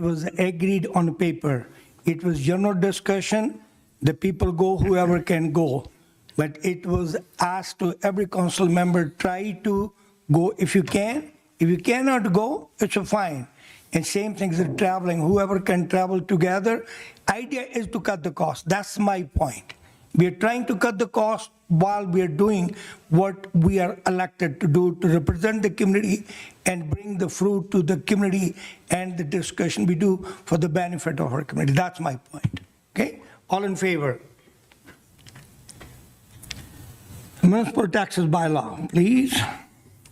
was agreed on paper. It was general discussion. The people go, whoever can go. But it was asked to every council member, try to go if you can. If you cannot go, it's fine. And same thing is traveling. Whoever can travel together. Idea is to cut the cost. That's my point. We are trying to cut the cost while we are doing what we are elected to do, to represent the community and bring the fruit to the community and the discussion we do for the benefit of our community. That's my point. Okay? All in favor? Municipal taxes bylaw, please.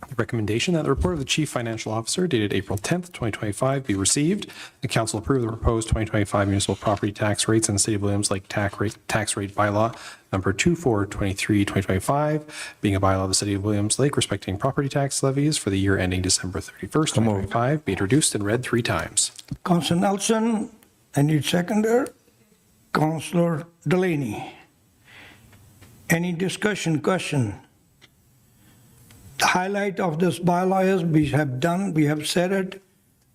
The recommendation that the report of the Chief Financial Officer dated April 10th, 2025 be received. The council approve the proposed 2025 municipal property tax rates in the City of Williams Lake tax rate bylaw number 24/23/2025, being a bylaw of the City of Williams Lake respecting property tax levies for the year ending December 31st, 2025, be introduced and read 3 times. Councilor Nelson, I need seconder. Councilor Delaney. Any discussion, question? The highlight of this bylaw is we have said it,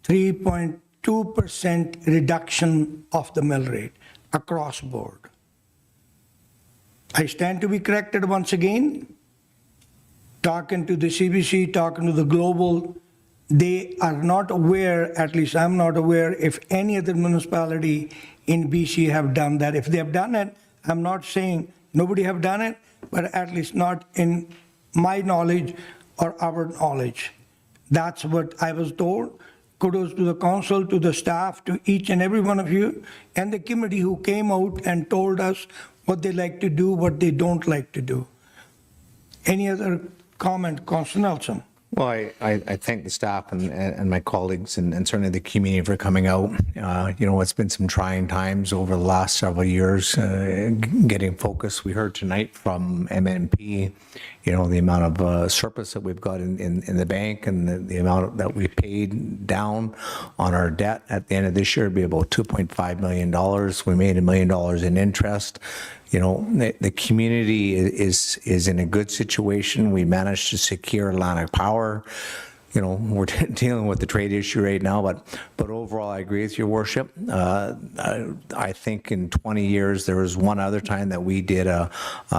3.2% reduction of the mill rate across board. I stand to be corrected once again. Talking to the CBC, talking to the global, they are not aware, at least I'm not aware, if any other municipality in BC have done that. If they have done it, I'm not saying nobody have done it, but at least not in my knowledge or our knowledge. That's what I was told. Kudos to the council, to the staff, to each and every one of you, and the committee who came out and told us what they like to do, what they don't like to do. Any other comment, Councilor Nelson? Well, I thank the staff and my colleagues and certainly the community for coming out. It's been some trying times over the last several years, getting focused. We heard tonight from MNP, the amount of surplus that we've got in the bank, and the amount that we paid down on our debt at the end of this year would be about $2.5 million. We made $1 million in interest. The community is in a good situation. We managed to secure Atlantic Power. we're dealing with the trade issue right now, but overall, I agree with your worship. I think in 20 years, there was one other time that we did a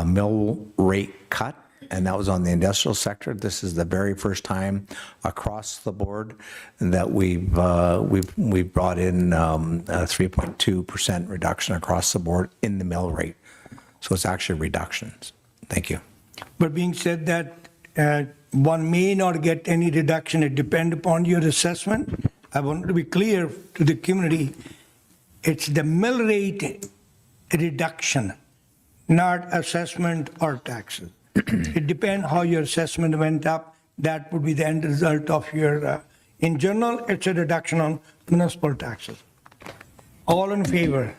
mill rate cut, and that was on the industrial sector. This is the very first time across the board that we've brought in a 3.2% reduction across the board in the mill rate. So it's actually reductions. Thank you. But being said that, one may not get any reduction, it depends upon your assessment. I want to be clear to the community, it's the mill rate reduction, not assessment or taxes. It depends how your assessment went up, that would be the end result of your, in general, it's a reduction on municipal taxes. All in favor?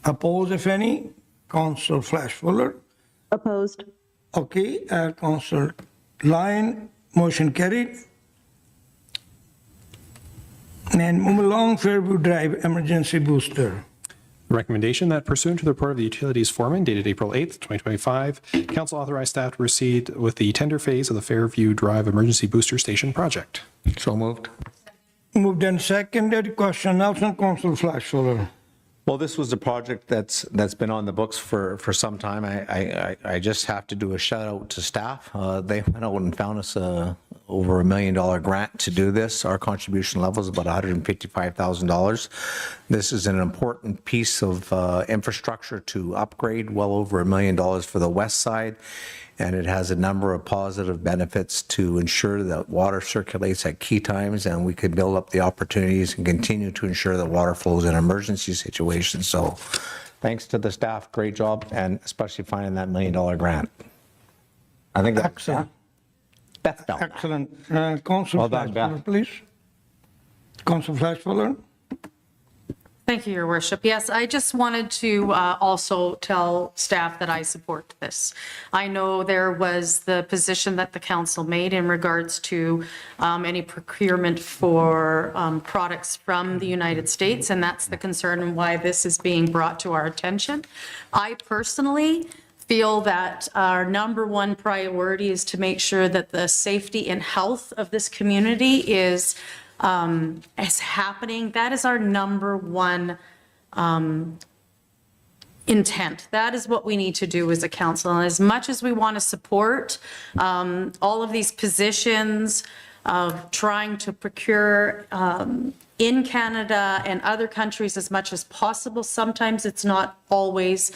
Oppose, if any? Councillor Flash Fuller? Opposed. Okay, Councillor Lyon, motion carried. And move along, Fairview Drive Emergency Booster. Recommendation that pursuant to the report of the utilities foreman dated April 8th, 2025, council authorized staff to proceed with the tender phase of the Fairview Drive Emergency Booster Station project. So moved. Moved and seconded. Question, Nelson, Councillor Flash Fuller. Well, this was a project that's been on the books for some time. I just have to do a shout out to staff. They went out and found us over $1 million grant to do this. Our contribution level is about $155,000. This is an important piece of infrastructure to upgrade, well over $1 million for the west side. And it has a number of positive benefits to ensure that water circulates at key times, and we could build up the opportunities and continue to ensure that water flows in emergency situations. So thanks to the staff, great job, and especially finding that $1 million grant. I think that's Excellent. Beth done. Excellent. Councillor Well Flash done, Beth. Fuller, please. Councillor Flash Fuller. Thank you, Your Worship. Yes, I just wanted to also tell staff that I support this. I know there was the position that the council made in regards to any procurement for products from the United States, and that's the concern and why this is being brought to our attention. I personally feel that our number one priority is to make sure that the safety and health of this community is happening. That is our number one intent. That is what we need to do as a council. And as much as we want to support all of these positions of trying to procure in Canada and other countries as much as possible, sometimes it's not always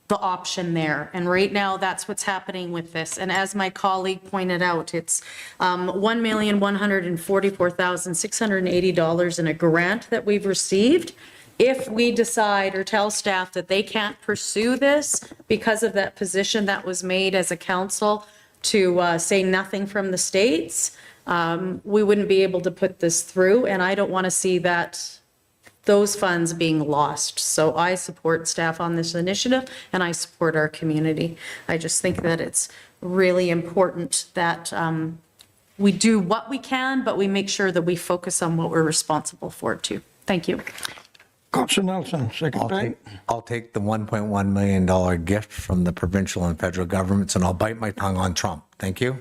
the option there. And right now, that's what's happening with this. And as my colleague pointed out, it's $1,144,680 in a grant that we've received. If we decide or tell staff that they can't pursue this because of that position that was made as a council to say nothing from the states, we wouldn't be able to put this through. And I don't want to see those funds being lost. So I support staff on this initiative, and I support our community. I just think that it's really important that we do what we can, but we make sure that we focus on what we're responsible for too. Thank you. Councillor Nelson, second time. I'll take the $1.1 million gift from the provincial and federal governments, and I'll bite my tongue on Trump. Thank you.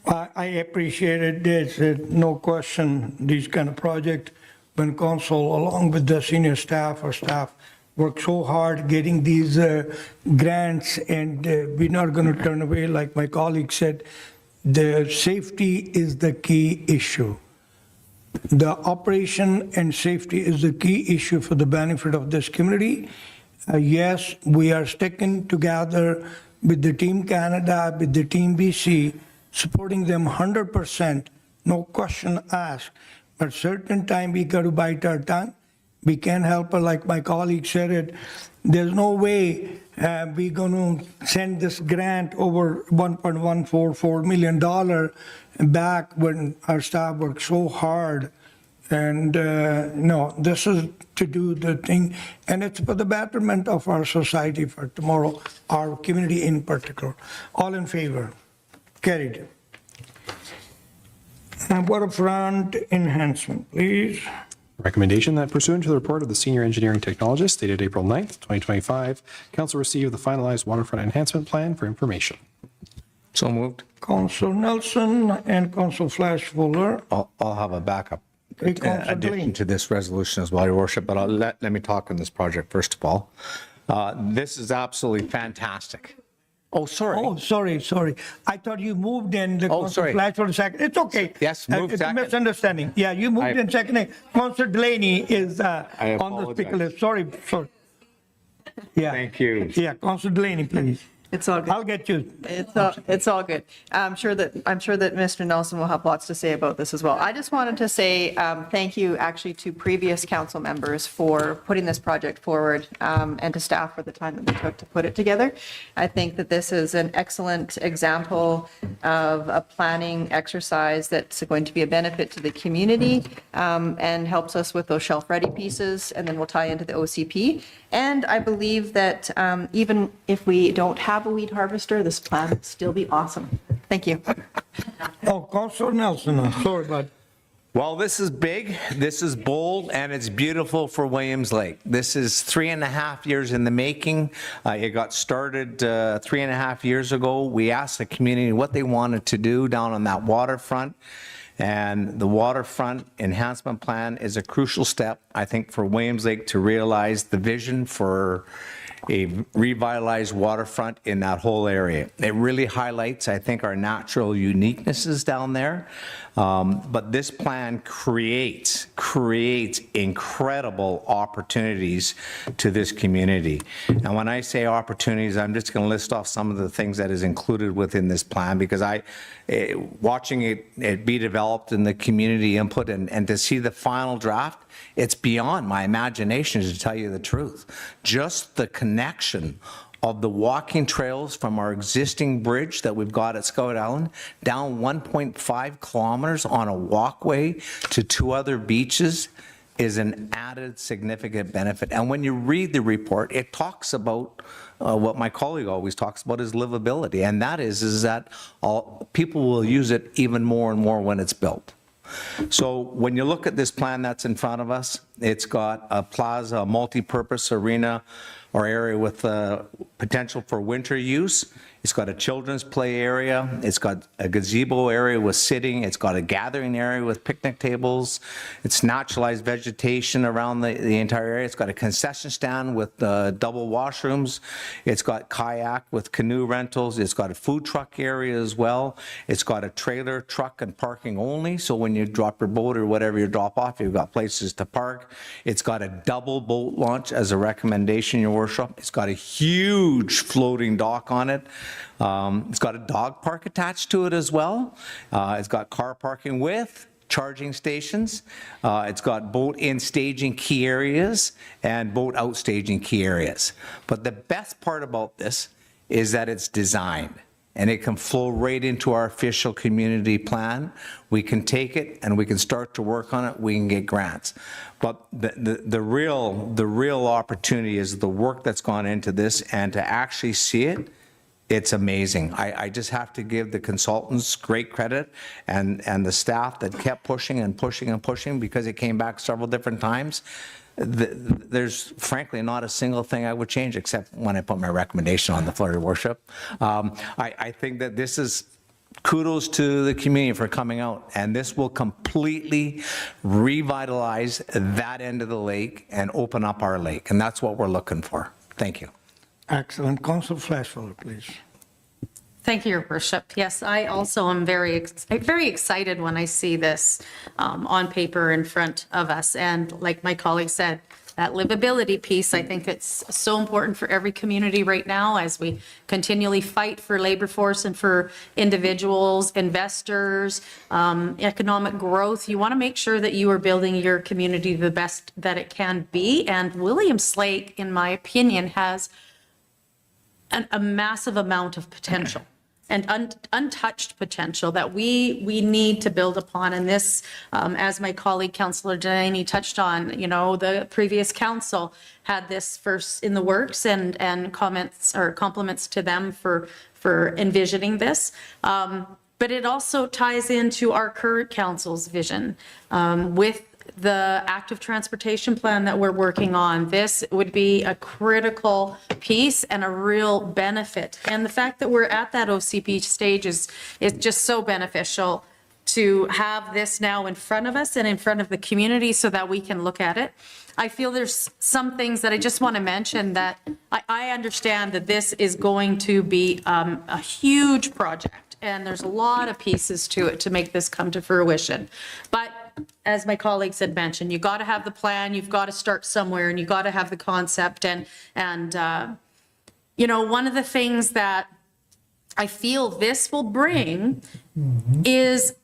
I appreciate it. There's no question these kind of project, when council along with the senior staff or staff work so hard getting these grants, and we're not going to turn away. Like my colleague said, the safety is the key issue. The operation and safety is the key issue for the benefit of this community. Yes, we are sticking together with the Team Canada, with the Team BC, supporting them 100%, no question asked. But certain time we got to bite our tongue. We can't help it, like my colleague said it. There's no way we're going to send this grant over $1.144 million back when our staff worked so hard. And no, this is to do the thing, and it's for the betterment of our society for tomorrow, our community in particular. All in favor? Carried. And waterfront enhancement, please. Recommendation that pursuant to the report of the senior engineering technologist dated April 9th, 2025, council received the finalized waterfront enhancement plan for information. So moved. Council Nelson and Council Flash Fuller. I'll have a backup Okay, Councillor addition Delaney. to this resolution as well, Your Worship, but let me talk on this project first of all. This is absolutely fantastic. Oh, sorry. Oh, sorry. I thought you moved in the Oh, Council sorry. Flash for a second. It's okay. Yes, moved It's a second. misunderstanding. Yeah, you moved in second. Councillor Delaney is on the apologize. speaker list. Sorry. Yeah. Thank you. Yeah, Councillor Delaney, please. It's all good. I'll get you. It's all good. I'm sure that Mr. Nelson will have lots to say about this as well. I just wanted to say thank you actually to previous council members for putting this project forward and to staff for the time that they took to put it together. I think that this is an excellent example of a planning exercise that's going to be a benefit to the community and helps us with those shelf-ready pieces, and then we'll tie into the OCP. And I believe that even if we don't have a weed harvester, this plan will still be awesome. Thank you. Oh, Councillor Nelson, sorry, but Well, this is big, this is bold, and it's beautiful for Williams Lake. This is 3.5 years in the making. It got started 3.5 years ago. We asked the community what they wanted to do down on that waterfront. And the waterfront enhancement plan is a crucial step, I think, for Williams Lake to realize the vision for a revitalized waterfront in that whole area. It really highlights, I think, our natural uniquenesses down there. But this plan creates incredible opportunities to this community. And when I say opportunities, I'm just going to list off some of the things that is included within this plan, because watching it be developed and the community input and to see the final draft, it's beyond my imagination, to tell you the truth. Just the connection of the walking trails from our existing bridge that we've got at Scout Island down 1.5 kilometers on a walkway to 2 other beaches is an added significant benefit. And when you read the report, it talks about what my colleague always talks about is livability. And that is that people will use it even more and more when it's built. So when you look at this plan that's in front of us, it's got a plaza, a multi-purpose arena or area with potential for winter use. It's got a children's play area. It's got a gazebo area with sitting. It's got a gathering area with picnic tables. It's naturalized vegetation around the entire area. It's got a concession stand with double washrooms. It's got kayak with canoe rentals. It's got a food truck area as well. It's got a trailer, truck, and parking only. So when you drop your boat or whatever you drop off, you've got places to park. It's got a double boat launch as a recommendation, Your Worship. It's got a huge floating dock on it. It's got a dog park attached to it as well. It's got car parking with charging stations. It's got boat in staging key areas and boat out staging key areas. But the best part about this is that it's designed and it can flow right into our official community plan. We can take it and we can start to work on it. We can get grants. But the real opportunity is the work that's gone into this, and to actually see it, it's amazing. I just have to give the consultants great credit and the staff that kept pushing and pushing and pushing, because it came back several different times. There's frankly not a single thing I would change, except when I put my recommendation on the floor, Your Worship. I think that this is kudos to the community for coming out, and this will completely revitalize that end of the lake and open up our lake, and that's what we're looking for. Thank you. excellent. Councillor Flash Fuller, please. Thank you, Your Worship. Yes, I also am very excited when I see this on paper in front of us. And like my colleague said, that livability piece, I think it's so important for every community right now as we continually fight for labor force and for individuals, investors, economic growth. You want to make sure that you are building your community the best that it can be. And Williams Lake, in my opinion, has a massive amount of potential and untouched potential that we need to build upon. And this, as my colleague Councillor Delaney touched on, you know, the previous council had this first in the works, and comments or compliments to them for envisioning this. But it also ties into our current council's vision with the active transportation plan that we're working on, this would be a critical piece and a real benefit. And the fact that we're at that OCP stage is just so beneficial to have this now in front of us and in front of the community so that we can look at it. I feel there's some things that I just want to mention that I understand that this is going to be a huge project, and there's a lot of pieces to it to make this come to fruition. But as my colleagues had mentioned, you got to have the plan, you've got to start somewhere, and you got to have the concept. And you know, one of the things that I feel this will bring is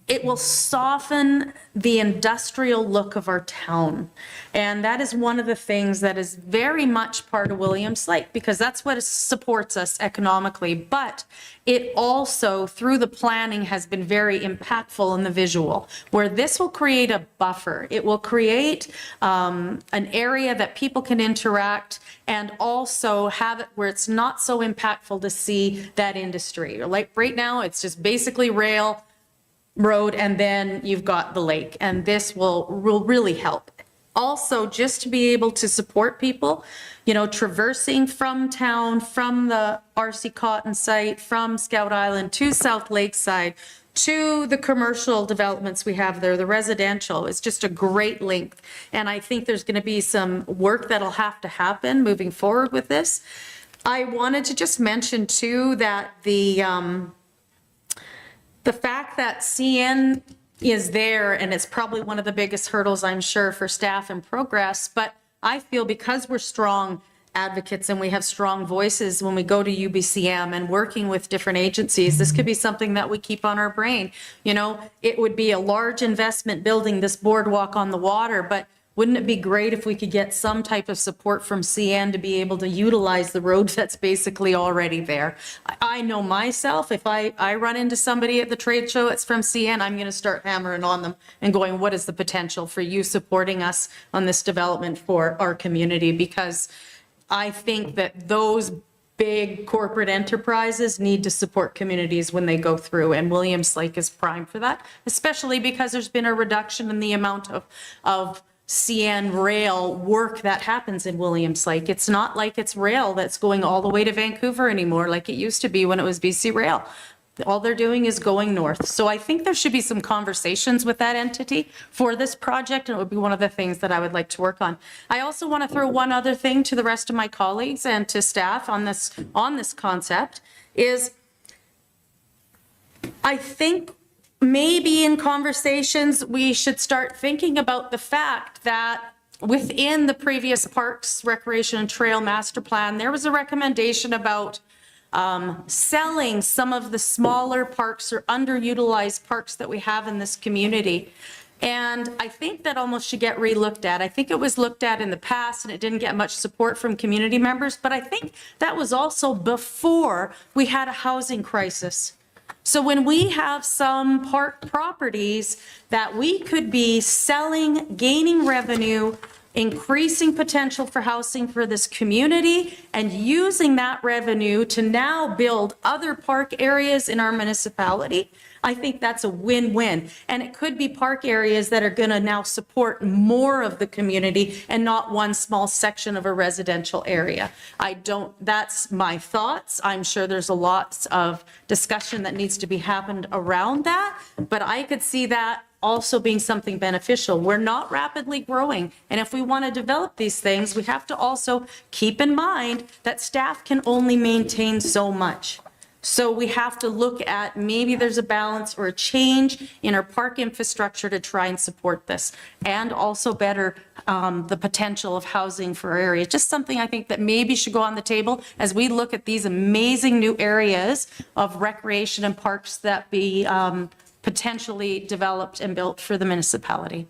it will soften the industrial look of our town. And that is one of the things that is very much part of Williams Lake, because that's what supports us economically. But it also, through the planning, has been very impactful in the visual, where this will create a buffer. It will create an area that people can interact and also have it where it's not so impactful to see that industry. Like right now, it's just basically rail, road, and then you've got the lake, and this will really help. Also, just to be able to support people, you know, traversing from town, from the RC Cotton site, from Scout Island to South Lakeside, to the commercial developments we have there, the residential, is just a great link. And I think there's going to be some work that'll have to happen moving forward with this. I wanted to just mention too that the fact that CN is there, and it's probably one of the biggest hurdles, I'm sure, for staff and progress, but I feel because we're strong advocates and we have strong voices when we go to UBCM and working with different agencies, this could be something that we keep on our brain. You know, it would be a large investment building this boardwalk on the water, but wouldn't it be great if we could get some type of support from CN to be able to utilize the road that's basically already there? I know myself, if I run into somebody at the trade show that's from CN, I'm going to start hammering on them and going, what is the potential for you supporting us on this development for our community? Because I think that those big corporate enterprises need to support communities when they go through, and Williams Lake is prime for that, especially because there's been a reduction in the amount of CN rail work that happens in Williams Lake. It's not like it's rail that's going all the way to Vancouver anymore like it used to be when it was BC Rail. All they're doing is going north. So I think there should be some conversations with that entity for this project, and it would be one of the things that I would like to work on. I also want to throw one other thing to the rest of my colleagues and to staff on this concept is I think maybe in conversations, we should start thinking about the fact that within the previous Parks, Recreation and Trail Master Plan, there was a recommendation about selling some of the smaller parks or underutilized parks that we have in this community. And I think that almost should get re-looked at. I think it was looked at in the past and it didn't get much support from community members, but I think that was also before we had a housing crisis. So when we have some park properties that we could be selling, gaining revenue, increasing potential for housing for this community, and using that revenue to now build other park areas in our municipality, I think that's a win-win. And it could be park areas that are going to now support more of the community and not one small section of a residential area. That's my thoughts. I'm sure there's a lot of discussion that needs to be happened around that, but I could see that also being something beneficial. We're not rapidly growing, and if we want to develop these things, we have to also keep in mind that staff can only maintain so much. So we have to look at maybe there's a balance or a change in our park infrastructure to try and support this, and also better the potential of housing for our area. Just something I think that maybe should go on the table as we look at these amazing new areas of recreation and parks that be potentially developed and built for the municipality.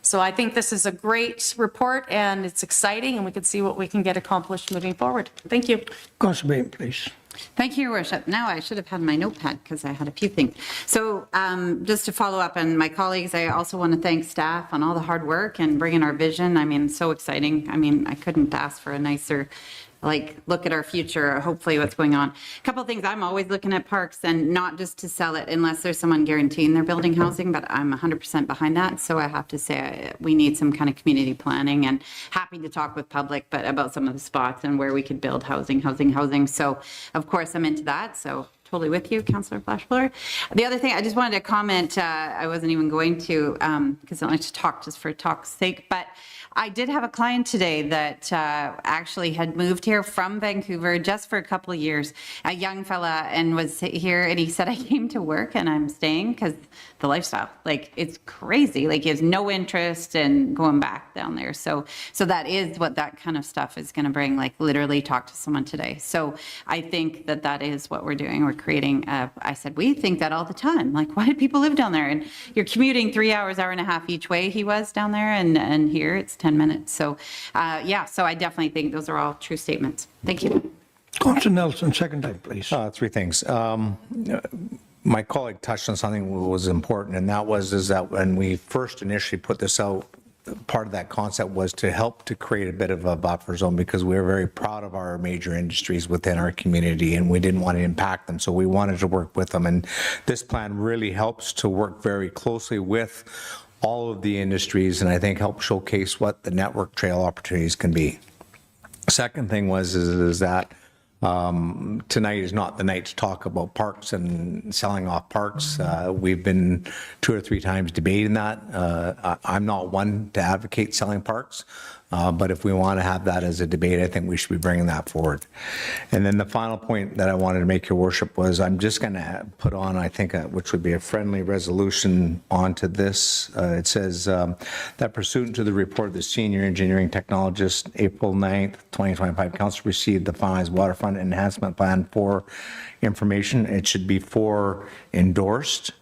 So I think this is a great report and it's exciting, and we can see what we can get accomplished moving forward. Thank you. Councillor Bain, please. Thank you, Your Worship. Now I should have had my notepad because I had a few things. So just to follow up on my colleagues, I also want to thank staff on all the hard work and bringing our vision. I mean, so exciting. I mean, I couldn't ask for a nicer like look at our future, hopefully what's going on. A couple of things, I'm always looking at parks, and not just to sell it unless there's someone guaranteeing they're building housing, but I'm 100% behind that. So I have to say we need some kind of community planning, and happy to talk with public, but about some of the spots and where we could build housing. So of course I'm into that. So totally with you, Councillor Flashblower. The other thing I just wanted to comment, I wasn't even going to, because I don't like to talk just for talk's sake, but I did have a client today that actually had moved here from Vancouver just for a couple of years, a young fella, and was here, and he said, I came to work and I'm staying because the lifestyle, like it's crazy. Like he has no interest in going back down there. So that is what that kind of stuff is going to bring, like literally talk to someone today. So I think that is what we're doing. We're creating, I said, we think that all the time. Like, why do people live down there? And you're commuting 3 hours, hour and a half each way. He was down there, and here it's 10 minutes. So yeah, so I definitely think those are all true statements. Thank you. Councillor Nelson, second time, please. Three things. My colleague touched on something that was important, and that was that when we first initially put this out, part of that concept was to help to create a bit of a buffer zone, because we were very proud of our major industries within our community and we didn't want to impact them. So we wanted to work with them. And this plan really helps to work very closely with all of the industries, and I think help showcase what the network trail opportunities can be. Second thing is that tonight is not the night to talk about parks and selling off parks. We've been 2 or 3 times debating that. I'm not one to advocate selling parks, but if we want to have that as a debate, I think we should be bringing that forward. And then the final point that I wanted to make, Your Worship, was I'm just going to put on, I think, which would be a friendly resolution onto this. It says that pursuant to the report of the senior engineering technologist, April 9th, 2025, Council received the finalized waterfront enhancement plan for information. It should be for endorsed.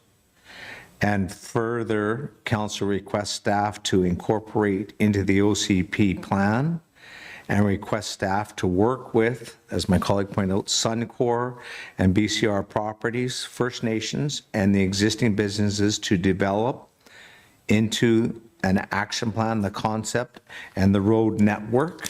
And further, Council requests staff to incorporate into the OCP plan and request staff to work with, as my colleague pointed out, Suncor and BCR Properties, First Nations, and the existing businesses to develop into an action plan, the concept, and the road network.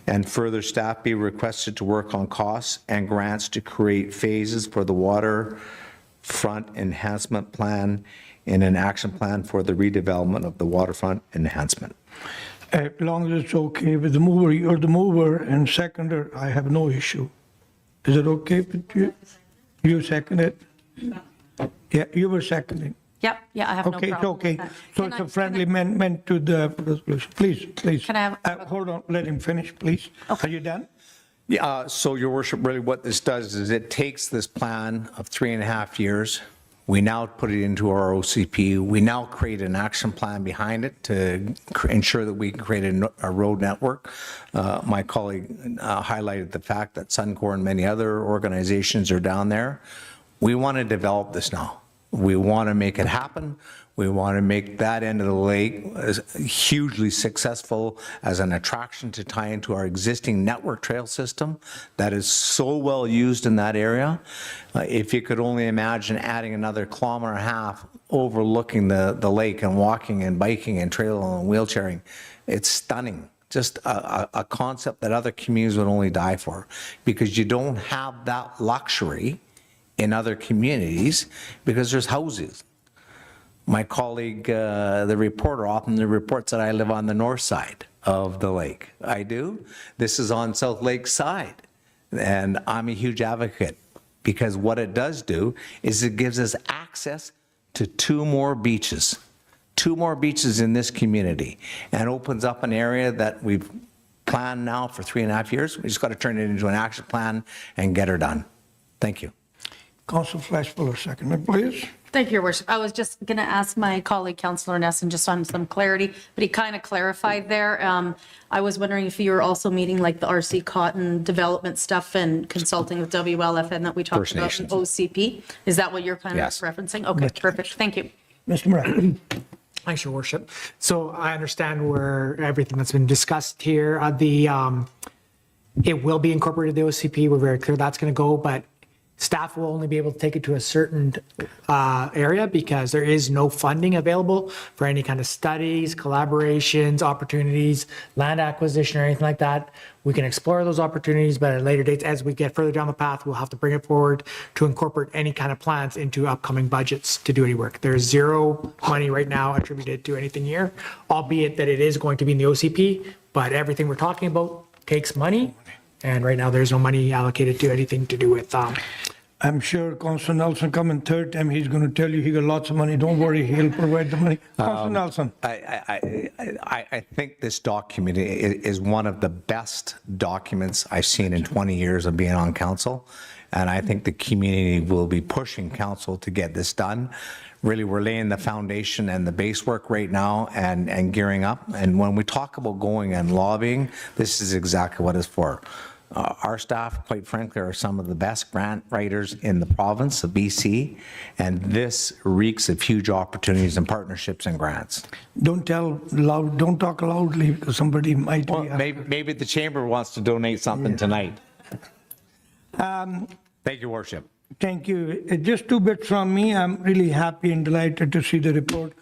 And further, staff be requested to work on costs and grants to create phases for the waterfront enhancement plan in an action plan for the redevelopment of the waterfront enhancement. As long as it's okay with the mover, you're the mover, and seconder, I have no issue. Is it okay with you? You second it? Yeah, you were seconding. Yep, yeah, I have no problem. Okay, okay. So it's a friendly amendment to the resolution. Please. Can I have? Hold on, let him finish, please. Are you done? Yeah, so Your Worship, really what this does is it takes this plan of 3.5 years. We now put it into our OCP. We now create an action plan behind it to ensure that we can create a road network. My colleague highlighted the fact that Suncor and many other organizations are down there. We want to develop this now. We want to make it happen. We want to make that end of the lake hugely successful as an attraction to tie into our existing network trail system that is so well used in that area. If you could only imagine adding another 1.5 kilometers overlooking the lake and walking and biking and trailing and wheelchairing, it's stunning. Just a concept that other communities would only die for, because you don't have that luxury in other communities because there's houses. My colleague, the reporter, often reports that I live on the north side of the lake. I do. This is on South Lake side. And I'm a huge advocate, because what it does do is it gives us access to 2 more beaches. 2 more beaches in this community, and opens up an area that we've planned now for 3.5 years. We just got to turn it into an action plan and get her done. Thank you. Councillor Flashblower, second, please. Thank you, Your Worship. I was just going to ask my colleague, Councillor Nesson, just on some clarity, but he kind of clarified there. I was wondering if you were also meeting like the RC Cotton development stuff and consulting with WLFN that we talked First about Nations. in OCP. Is that what you're kind Yes. of referencing? Okay, perfect. Thank you. Mr. Murray. Thanks, Your Worship. So I understand where everything that's been discussed here, it will be incorporated in the OCP. We're very clear that's going to go, but Staff will only be able to take it to a certain area because there is no funding available for any kind of studies, collaborations, opportunities, land acquisition, or anything like that. We can explore those opportunities, but at later dates, as we get further down the path, we'll have to bring it forward to incorporate any kind of plans into upcoming budgets to do any work. There's zero money right now attributed to anything here, albeit that it is going to be in the OCP, but everything we're talking about takes money. And right now, there's no money allocated to anything to do with. I'm sure Councillor Nelson coming third time, he's going to tell you he got lots of money. Don't worry, he'll provide the money. Councillor Nelson. I think this document is one of the best documents I've seen in 20 years of being on council. And I think the community will be pushing council to get this done. Really, we're laying the foundation and the base work right now and gearing up. And when we talk about going and lobbying, this is exactly what it's for. Our staff, quite frankly, are some of the best grant writers in the province of BC, and this reeks of huge opportunities and partnerships and grants. Don't talk loudly because somebody might be. Maybe the chamber wants to donate something tonight. Thank you, Worship. Thank you. Just two bits from me. I'm really happy and delighted to see the report.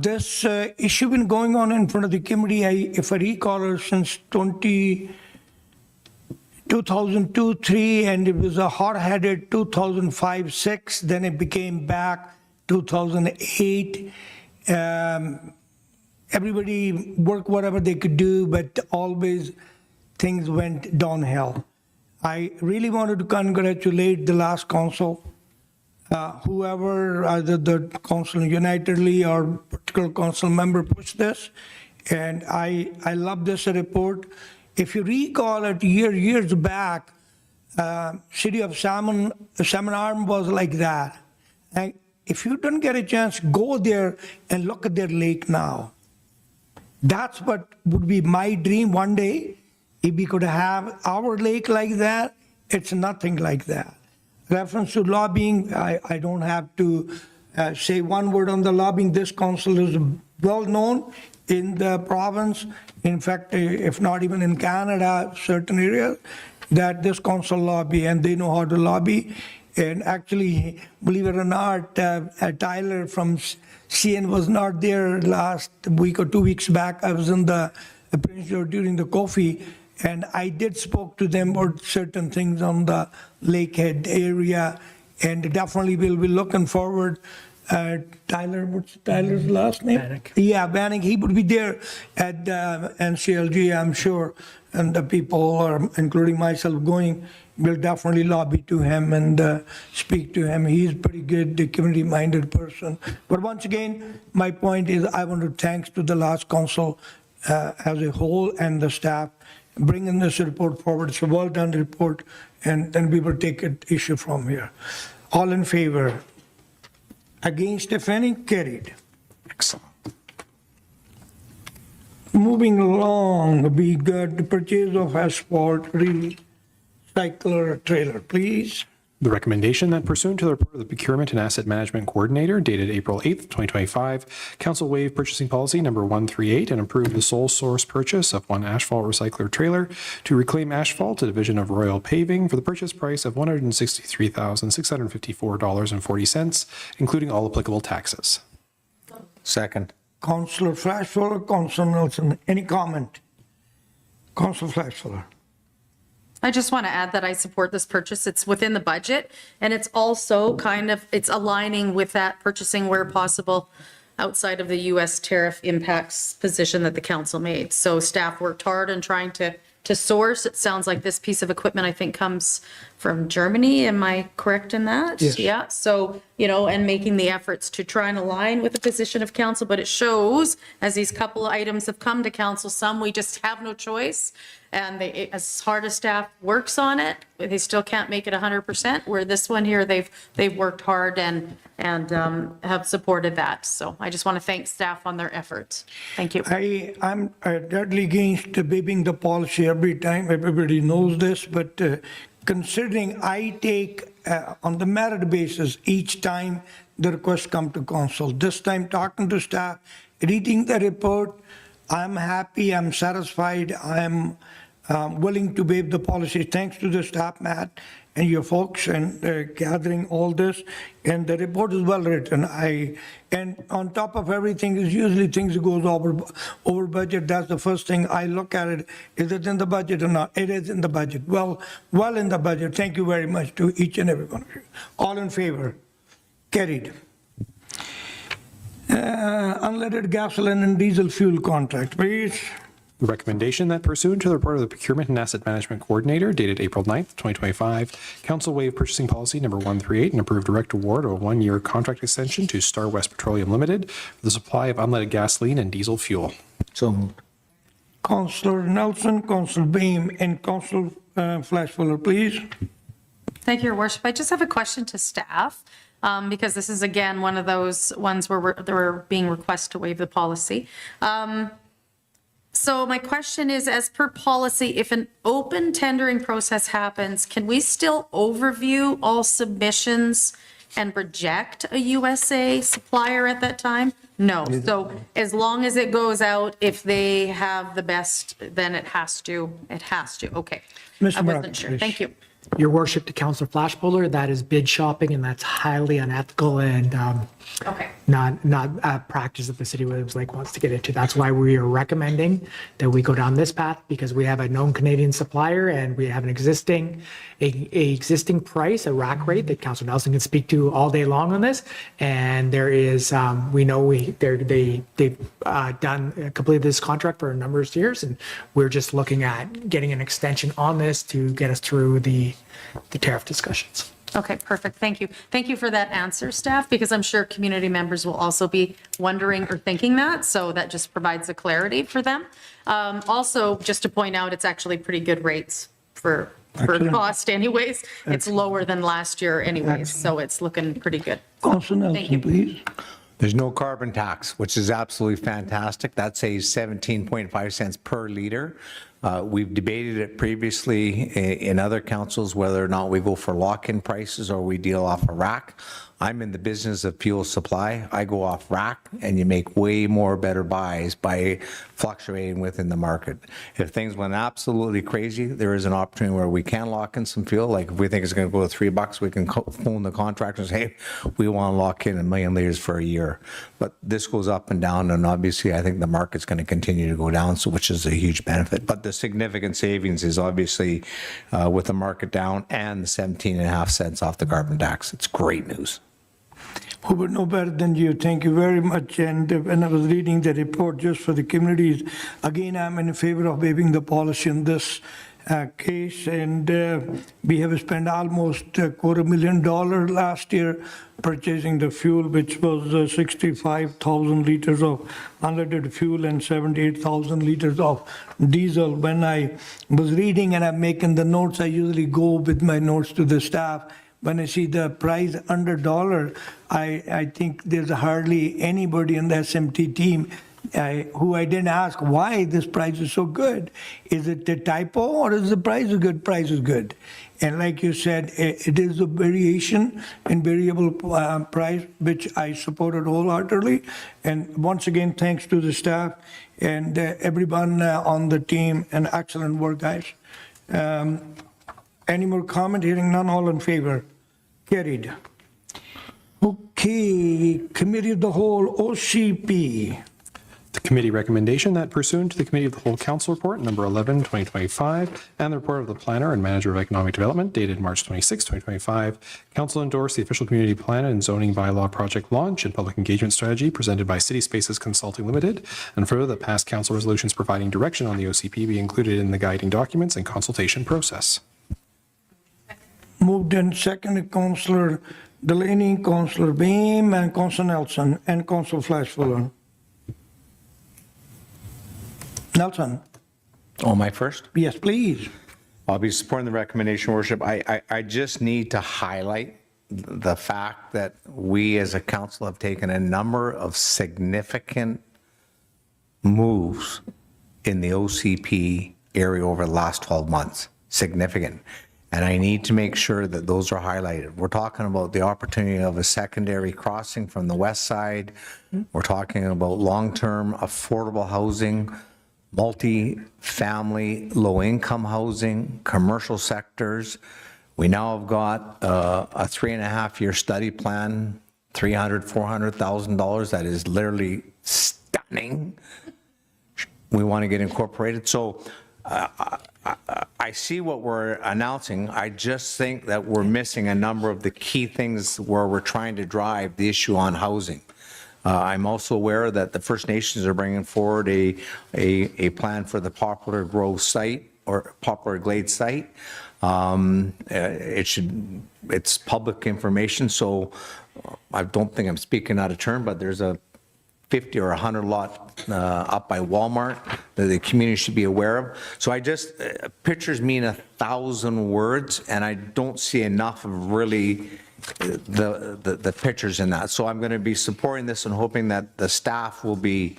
This issue been going on in front of the committee, if I recall, since 2002-3, and it was a hot-headed 2005-6. Then it became back 2008. Everybody worked whatever they could do, but always things went downhill. I really wanted to congratulate the last council, whoever, either the council unitedly or particular council member pushed this, and I love this report. If you recall it years back, city of Salmon Arm was like that. And if you don't get a chance, go there and look at their lake now. That's what would be my dream one day. If we could have our lake like that, it's nothing like that. Reference to lobbying, I don't have to say one word on the lobbying. This council is well known in the province. In fact, if not even in Canada, certain areas, that this council lobby, and they know how to lobby. And actually, believe it or not, Tyler from CN was not there last week or 2 weeks back. I was in the Prince George during the coffee, and I did spoke to them about certain things on the Lakehead area, and definitely we'll be looking forward. Tyler, what's Tyler's last name? Bannock. Yeah, Bannock. He would be there at NCLG, I'm sure, and the people, including myself, going, will definitely lobby to him and speak to him. He's pretty good, a community-minded person. But once again, my point is I want to thanks to the last council as a whole and the staff bringing this report forward. It's a well-done report, and then we will take an issue from here. All in favor? Against, if any? Carried. Excellent. Moving along, we got the purchase of asphalt recycler trailer, please. The recommendation that pursuant to the report of the Procurement and Asset Management Coordinator dated April 8th, 2025, Council waive purchasing policy number 138 and approve the sole source purchase of one asphalt recycler trailer to Reclaim Asphalt, a division of Royal Paving, for the purchase price of $163,654.40, including all applicable taxes. Second. Councillor Flashfuller, Councillor Nelson, any comment? Councillor Flashfuller. I just want to add that I support this purchase. It's within the budget, and it's also it's aligning with that purchasing where possible outside of the U.S. tariff impacts position that the council made. So staff worked hard on trying to source. It sounds like this piece of equipment, I think, comes from Germany. Am I correct in that? Yes. Yeah. So, and making the efforts to try and align with the position of council, but it shows as these couple of items have come to council, some we just have no choice. And as hard as staff works on it, they still can't make it 100%. Where this one here, they've worked hard and have supported that. So I just want to thank staff on their efforts. Thank you. I'm deadly against waiving the policy every time. Everybody knows this, but considering I take on the merit basis each time the request come to council. This time talking to staff, reading the report, I'm happy, I'm satisfied, I'm willing to waive the policy. Thanks to the staff, Matt, and your folks and gathering all this. And the report is well written. And on top of everything is usually things that goes over budget. That's the first thing I look at it. Is it in the budget or not? It is in the budget. Well in the budget. Thank you very much to each and every one of you. All in favor? Carried. Unleaded gasoline and diesel fuel contract, please. The recommendation that pursuant to the report of the Procurement and Asset Management Coordinator dated April 9th, 2025, Council waived purchasing policy number 138 and approved direct award of a 1-year contract extension to Star West Petroleum Limited for the supply of unleaded gasoline and diesel fuel. So moved. Councillor Nelson, Councillor Beam, and Councillor Flashfuller, please. Thank you, Your Worship. I just have a question to staff, because this is, again, one of those ones where we're being requested to waive the policy. So my question is, as per policy, if an open tendering process happens, can we still overview all submissions and reject a USA supplier at that time? No. So as long as it goes out, if they have the best, then it has to. Okay. Mr. I Murphy, wasn't sure. please. Thank you. Your worship, to Councillor Flashbowler, that is bid shopping, and that's highly unethical and Okay. not a practice that the city of Williams Lake wants to get into. That's why we are recommending that we go down this path, because we have a known Canadian supplier and we have an existing price, a rack rate that Councillor Nelson can speak to all day long on this. And there is, we know they've completed this contract for a number of years, and we're just looking at getting an extension on this to get us through the tariff discussions. Okay, perfect. Thank you. Thank you for that answer, staff, because I'm sure community members will also be wondering or thinking that, so that just provides the clarity for them. Also, just to point out, it's actually pretty good rates for cost anyways. It's lower than last year anyways, so it's looking pretty good. Councillor Thank you. Nelson, please. There's no carbon tax, which is absolutely fantastic. That saves 17.5 cents per liter. We've debated it previously in other councils, whether or not we go for lock-in prices or we deal off a rack. I'm in the business of fuel supply. I go off rack, and you make way more better buys by fluctuating within the market. If things went absolutely crazy, there is an opportunity where we can lock in some fuel. Like if we think it's going to go to $3, we can phone the contractor and say, hey, we want to lock in 1 million liters for a year. But this goes up and down, and obviously I think the market's going to continue to go down, so which is a huge benefit. But the significant savings is obviously with the market down and the 17.5 cents off the carbon tax. It's great news. Who would know better than you? Thank you very much. And when I was reading the report just for the communities, again, I'm in favor of waiving the policy in this case. And we have spent almost $250,000 last year purchasing the fuel, which was 65,000 liters of unleaded fuel and 78,000 liters of diesel. When I was reading and I'm making the notes, I usually go with my notes to the staff. When I see the price under $1, I think there's hardly anybody in the SMT team who I didn't ask why this price is so good. Is it a typo or is the price good? Price is good. And like you said, it is a variation in variable price, which I supported wholeheartedly. And once again, thanks to the staff and everyone on the team, and excellent work, guys. Any more comment? Hearing none, all in favor? Carried. Okay, Committee of the Whole, OCP. The committee recommendation that pursuant to the Committee of the Whole Council Report number 11, 2025, and the report of the Planner and Manager of Economic Development dated March 26, 2025, Council endorsed the official community plan and zoning bylaw project launch and public engagement strategy presented by City Spaces Consulting Limited, and further that past council resolutions providing direction on the OCP be included in the guiding documents and consultation process. Moved and seconded, Councillor Delaney, Councillor Beam, and Councillor Nelson, and Councillor Flashfuller. Nelson. Oh, my first? Yes, please. I'll be supporting the recommendation, Worship. I just need to highlight the fact that we as a council have taken a number of significant moves in the OCP area over the last 12 months. Significant. And I need to make sure that those are highlighted. We're talking about the opportunity of a secondary crossing from the west side. We're talking about long-term affordable housing, multi-family, low-income housing, commercial sectors. We now have got a 3.5-year study plan, $400,000. That is literally stunning. We want to get incorporated. So I see what we're announcing. I just think that we're missing a number of the key things where we're trying to drive the issue on housing. I'm also aware that the First Nations are bringing forward a plan for the Poplar Grove site or Poplar Glade site. It's public information, so I don't think I'm speaking out of turn, but there's a 50 or 100 lot up by Walmart that the community should be aware of. So pictures mean 1,000 words, and I don't see enough of really the pictures in that. So I'm going to be supporting this and hoping that the staff will be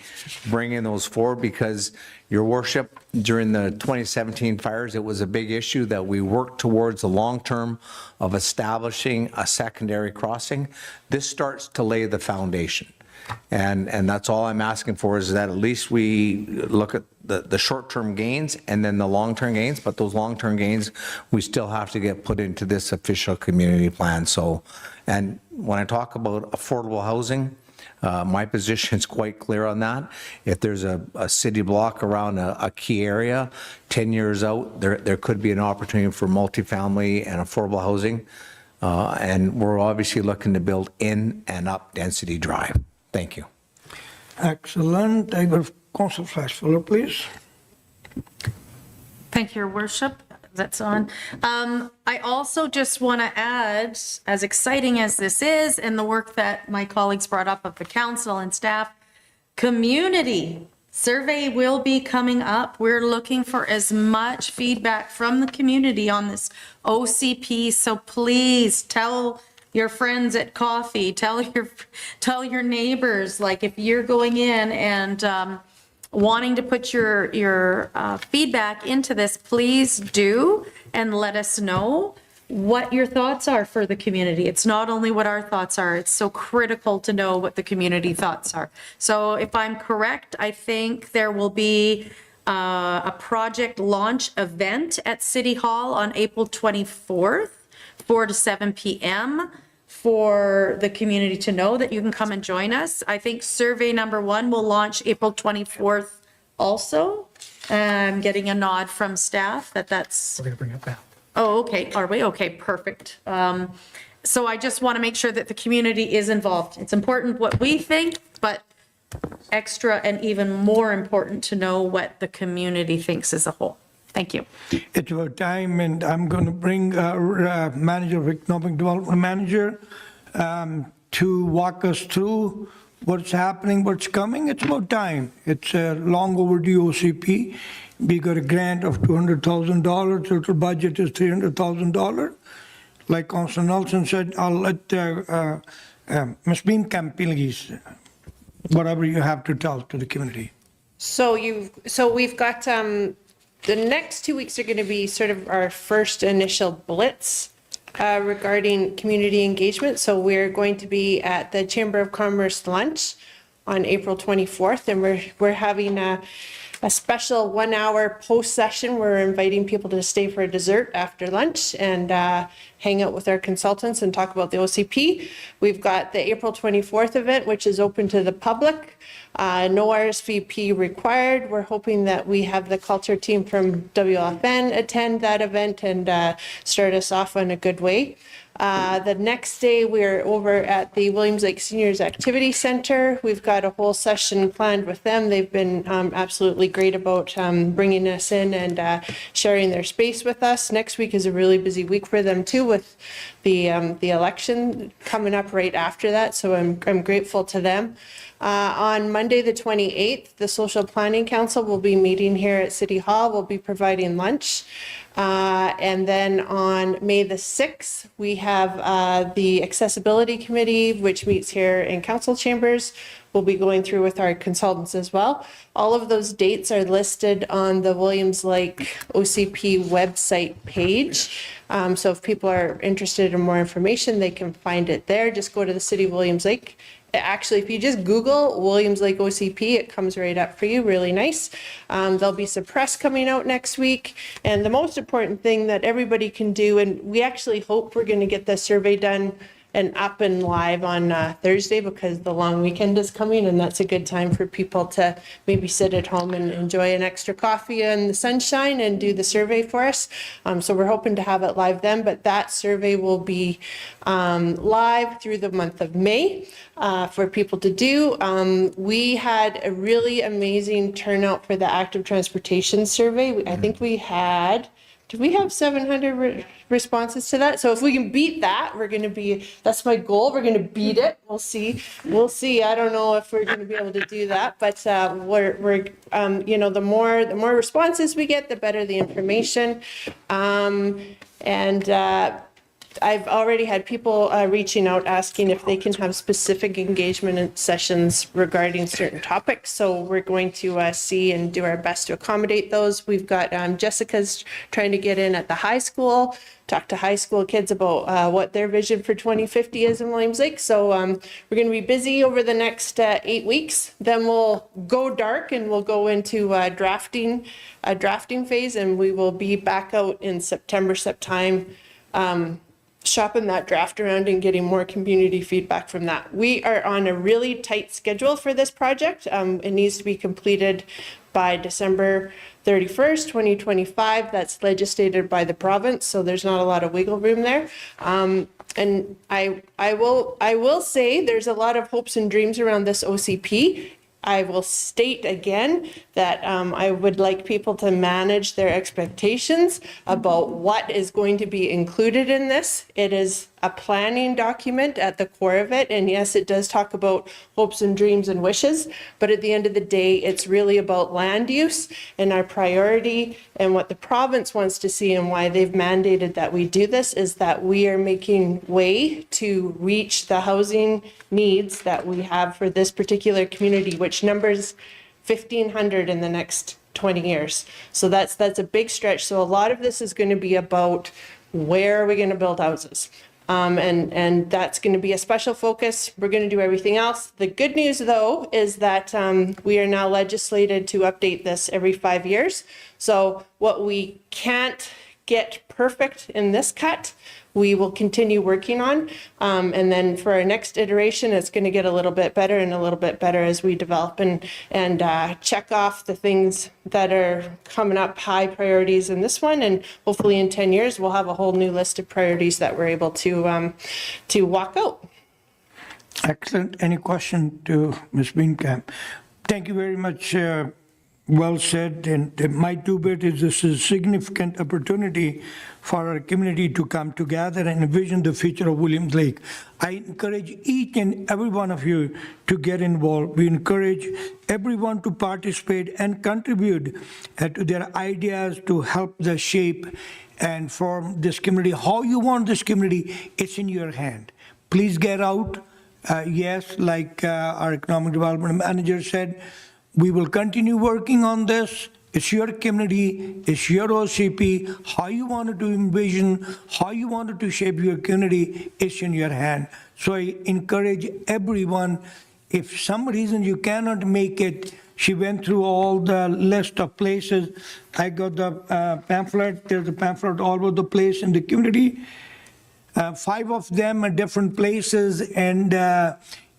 bringing those forward, because, Your Worship, during the 2017 fires, it was a big issue that we worked towards the long term of establishing a secondary crossing. This starts to lay the foundation. And that's all I'm asking for, is that at least we look at the short-term gains and then the long-term gains, but those long-term gains, we still have to get put into this official community plan. So, and when I talk about affordable housing, my position is quite clear on that. If there's a city block around a key area, 10 years out, there could be an opportunity for multifamily and affordable housing. And we're obviously looking to build in and up Density Drive. Thank you. Excellent. I will Councillor Flash-Fuller, please. Thank you, Your Worship. That's on. I also just want to add, as exciting as this is, and the work that my colleagues brought up of the council and staff, community survey will be coming up. We're looking for as much feedback from the community on this OCP. So please tell your friends at coffee, tell your neighbors, like if you're going in and wanting to put your feedback into this, please do, and let us know what your thoughts are for the community. It's not only what our thoughts are, it's so critical to know what the community thoughts are. So if I'm correct, I think there will be a project launch event at City Hall on April 24th, 4 to 7 p.m. for the community to know that you can come and join us. I think survey number 1 will launch April 24th also. I'm getting a nod from staff that's... We're going to bring it back. Oh, okay. Are we? Okay, perfect. So I just want to make sure that the community is involved. It's important what we think, but extra and even more important to know what the community thinks as a whole. Thank you. It's about time, and I'm going to bring Manager of Economic Development Manager to walk us through what's happening, what's coming. It's about time. It's a long overdue OCP. We got a grant of $200,000. Total budget is $300,000. Like Councilor Nelson said, I'll let Ms. Beamkamp, please, whatever you have to tell to the community. So we've got the next 2 weeks are going to be sort of our first initial blitz regarding community engagement. So we're going to be at the Chamber of Commerce lunch on April 24th, and we're having a special 1-hour post session. We're inviting people to stay for a dessert after lunch and hang out with our consultants and talk about the OCP. We've got the April 24th event, which is open to the public. No RSVP required. We're hoping that we have the culture team from WFN attend that event and start us off in a good way. The next day, we're over at the Williams Lake Seniors Activity Center. We've got a whole session planned with them. They've been absolutely great about bringing us in and sharing their space with us. Next week is a really busy week for them too, with the election coming up right after that. So I'm grateful to them. On Monday, the 28th, the Social Planning Council will be meeting here at City Hall. We'll be providing lunch. And then on May the 6th, we have the Accessibility Committee, which meets here in council chambers. We'll be going through with our consultants as well. All of those dates are listed on the Williams Lake OCP website page. So if people are interested in more information, they can find it there. Just go to the City of Williams Lake. Actually, if you just Google Williams Lake OCP, it comes right up for you, really nice. There'll be some press coming out next week. And the most important thing that everybody can do, and we actually hope we're going to get the survey done and up and live on Thursday, because the long weekend is coming, and that's a good time for people to maybe sit at home and enjoy an extra coffee in the sunshine and do the survey for us. So we're hoping to have it live then, but that survey will be live through the month of May for people to do. We had a really amazing turnout for the active transportation survey. I think we had, did we have 700 responses to that? So if we can beat that, we're going to be, that's my goal. We're going to beat it. We'll see. We'll see. I don't know if we're going to be able to do that, but we're you know, the more responses we get, the better the information. I've already had people reaching out asking if they can have specific engagement sessions regarding certain topics. So we're going to see and do our best to accommodate those. We've got Jessica's trying to get in at the high school, talk to high school kids about what their vision for 2050 is in Williams Lake. So we're going to be busy over the next 8 weeks. Then we'll go dark and we'll go into a drafting phase, and we will be back out in September shopping that draft around and getting more community feedback from that. We are on a really tight schedule for this project. It needs to be completed by December 31st, 2025. That's legislated by the province, so there's not a lot of wiggle room there. And I will say there's a lot of hopes and dreams around this OCP. I will state again that I would like people to manage their expectations about what is going to be included in this. It is a planning document at the core of it, and yes, it does talk about hopes and dreams and wishes, but at the end of the day, it's really about land use and our priority, and what the province wants to see and why they've mandated that we do this is that we are making way to reach the housing needs that we have for this particular community, which numbers 1,500 in the next 20 years. So that's a big stretch. So a lot of this is going to be about where are we going to build houses? And that's going to be a special focus. We're going to do everything else. The good news, though, is that we are now legislated to update this every 5 years. So what we can't get perfect in this cut, we will continue working on. And then for our next iteration, it's going to get a little bit better and a little bit better as we develop and check off the things that are coming up, high priorities in this one. And hopefully in 10 years, we'll have a whole new list of priorities that we're able to walk out. Excellent. Any question to Ms. Wienkamp? Thank you very much. Well said. And my two bit is this is a significant opportunity for our community to come together and envision the future of Williams Lake. I encourage each and every one of you to get involved. We encourage everyone to participate and contribute to their ideas to help the shape and form this community. How you want this community, it's in your hand. Please get out. Yes, like our economic development manager said, we will continue working on this. It's your community, it's your OCP. How you wanted to envision, how you wanted to shape your community, it's in your hand. So I encourage everyone, if some reason you cannot make it, she went through all the list of places. I got the pamphlet, there's a pamphlet all over the place in the community. 5 of them are different places, and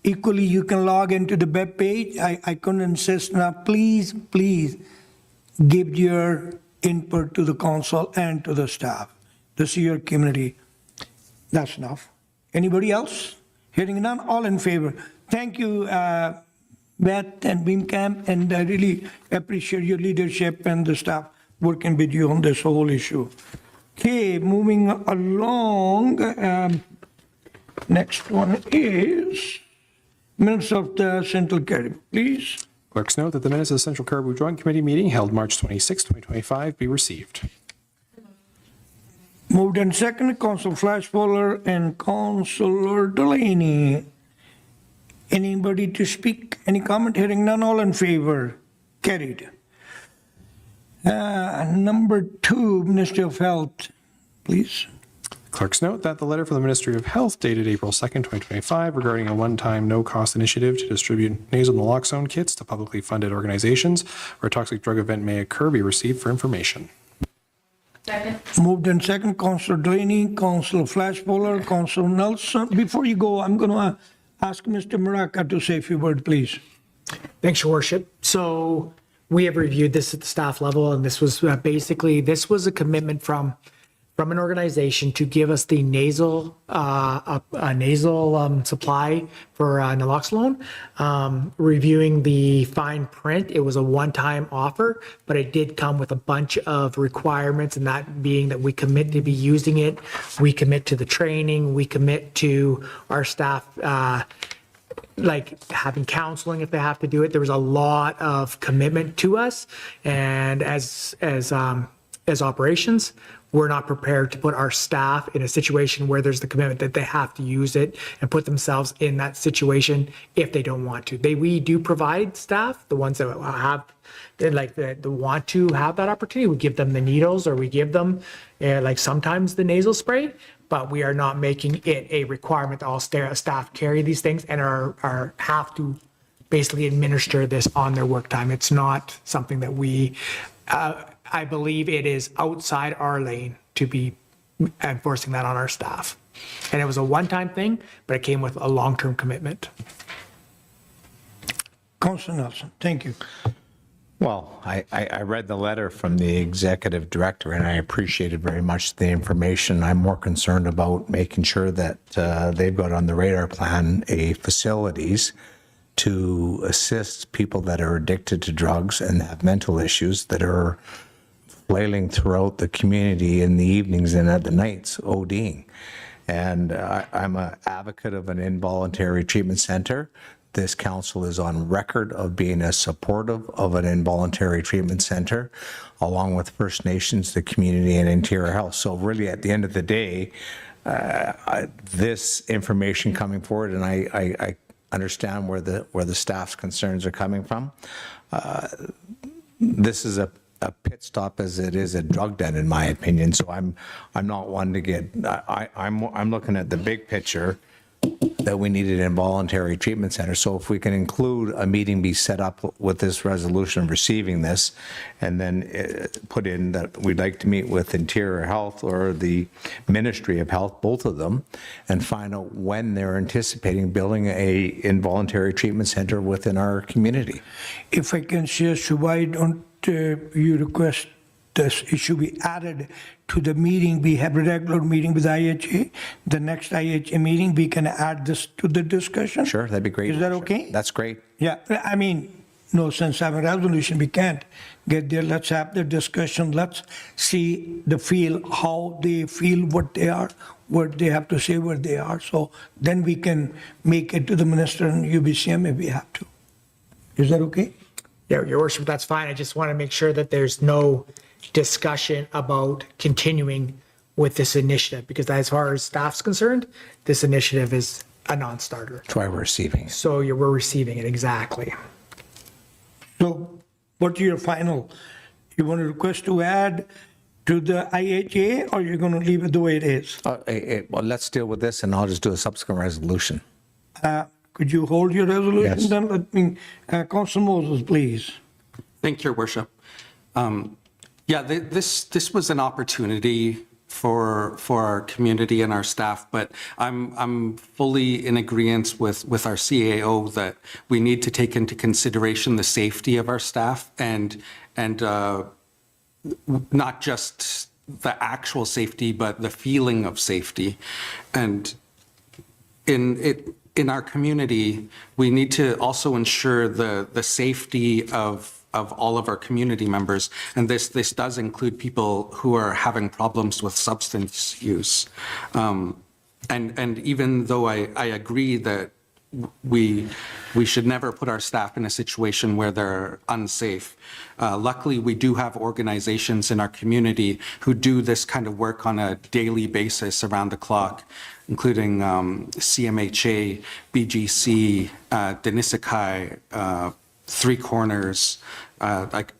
equally, you can log into the web page. I couldn't insist now. Please give your input to the council and to the staff. This is your community. That's enough. Anybody else? Hearing none, all in favor. Thank you, Beth and Wienkamp, and I really appreciate your leadership and the staff working with you on this whole issue. Okay, moving along. Next one is minutes of the Central Cariboo, please. Clerks note that the minutes of the Central Cariboo Joint Committee meeting held March 26, 2025 be received. Moved and seconded, Council Flashballer and Councilor Delaney. Anybody to speak? Any comment? Hearing none, all in favor? Carried. Number 2, Ministry of Health, please. Clerks note that the letter from the Ministry of Health dated April 2nd, 2025 regarding a one-time no-cost initiative to distribute nasal naloxone kits to publicly funded organizations where a toxic drug event may occur be received for information. Moved in second, Councillor Delaney, Councillor Flashballer, Councillor Nelson. Before you go, I'm going to ask Mr. Maraca to say a few words, please. Thanks, Your Worship. So we have reviewed this at the staff level, and this was basically, this was a commitment from an organization to give us the nasal supply for naloxone. Reviewing the fine print, it was a one-time offer, but it did come with a bunch of requirements, and that being that we commit to be using it, we commit to the training, we commit to our staff like having counseling if they have to do it. There was a lot of commitment to us, and as operations, we're not prepared to put our staff in a situation where there's the commitment that they have to use it and put themselves in that situation if they don't want to. We do provide staff, the ones that have, like the want to have that opportunity. We give them the needles, or we give them like sometimes the nasal spray, but we are not making it a requirement that all staff carry these things and are have to basically administer this on their work time. It's not something that we, I believe it is outside our lane to be enforcing that on our staff. And it was a one-time thing, but it came with a long-term commitment. Councillor Nelson, thank you. Well, I read the letter from the executive director, and I appreciated very much the information. I'm more concerned about making sure that they've got on the radar plan a facilities to assist people that are addicted to drugs and have mental issues that are flailing throughout the community in the evenings and at the nights, ODing. And I'm an advocate of an involuntary treatment center. This council is on record of being as supportive of an involuntary treatment center, along with First Nations, the community, and Interior Health. So really, at the end of the day, this information coming forward, and I understand where the staff's concerns are coming from. This is a pit stop as it is a drug den, in my opinion. So I'm not one to get. I'm looking at the big picture, that we need an involuntary treatment center. So if we can include a meeting be set up with this resolution of receiving this, and then put in that we'd like to meet with Interior Health or the Ministry of Health, both of them, and find out when they're anticipating building a involuntary treatment center within our community. If I can suggest, why don't you request this issue be added to the meeting? We have a regular meeting with IHA. The next IHA meeting, we can add this to the discussion. Sure, that'd be great. Is that okay? That's great. Yeah, I mean, no sense having a resolution. We can't get there. Let's have the discussion. Let's see the feel, how they feel, what they are, what they have to say, where they are. So then we can make it to the minister and UBCM if we have to. Is that okay? Yeah, Your Worship, that's fine. I just want to make sure that there's no discussion about continuing with this initiative, because as far as staff's concerned, this initiative is a non-starter. That's why we're receiving it. So we're receiving it, exactly. So what's your final? You want to request to add to the IHA, or you're going to leave it the way it is? Well, let's deal with this, and I'll just do a subsequent resolution. Could you hold your resolution Yes. then? Let me, Councilor Moses, please. Thank you, Your Worship. Yeah, this was an opportunity for our community and our staff, but I'm fully in agreement with our CAO that we need to take into consideration the safety of our staff and not just the actual safety, but the feeling of safety. And in our community, we need to also ensure the safety of all of our community members. And this does include people who are having problems with substance use. And even though I agree that we should never put our staff in a situation where they're unsafe. Luckily, we do have organizations in our community who do this kind of work on a daily basis around the clock, including CMHA, BGC, Denisekai, Three Corners, like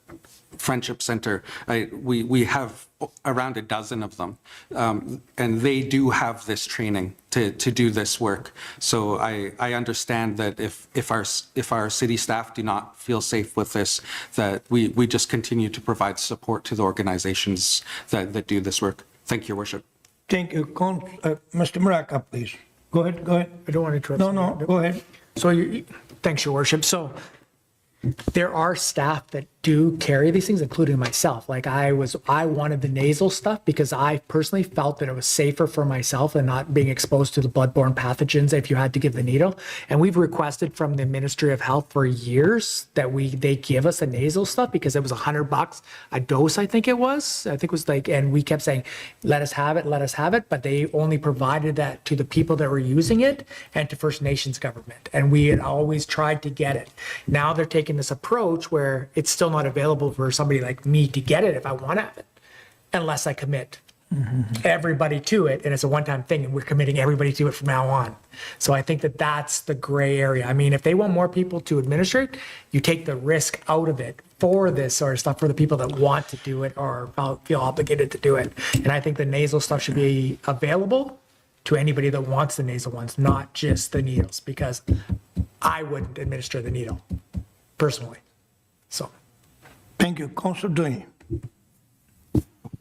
Friendship Center, we have around a dozen of them, and they do have this training to do this work. So I understand that if our city staff do not feel safe with this, that we just continue to provide support to the organizations that do this work. Thank you, Your Worship. Thank you. Mr. Maraca, please. Go ahead, go ahead. I don't want to interrupt. No, go ahead. So, thanks, Your Worship. So there are staff that do carry these things, including myself. Like I wanted the nasal stuff because I personally felt that it was safer for myself than not being exposed to the bloodborne pathogens if you had to give the needle. And we've requested from the Ministry of Health for years that they give us the nasal stuff because it was $100 a dose, I think it was. I think it was like, and we kept saying, let us have it. But they only provided that to the people that were using it and to First Nations government. And we had always tried to get it. Now they're taking this approach where it's still not available for somebody like me to get it if I want to have it, unless I commit everybody to it. And it's a one-time thing, and we're committing everybody to it from now on. So I think that that's the gray area. I mean, if they want more people to administer it, you take the risk out of it for this sort of stuff for the people that want to do it or feel obligated to do it. And I think the nasal stuff should be available to anybody that wants the nasal ones, not just the needles, because I wouldn't administer the needle personally. So. Thank you. Councilor Delaney.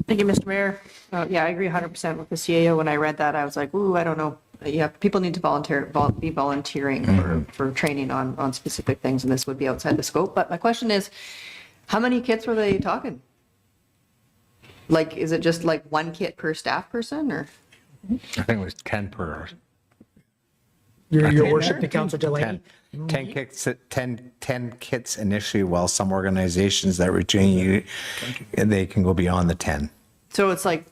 Thank you, Mr. Mayor. Yeah, I agree 100% with the CAO. When I read that, I was like, ooh, I don't know. Yeah, people need to be volunteering for training on specific things, and this would be outside the scope. But my question is, how many kits were they talking? Like, is it just like one kit per staff person, or? I think it was 10 per. Your Worship, to Councilor Delaney. 10 kits initially, while some organizations that retain you, they can go beyond the 10. So it's like,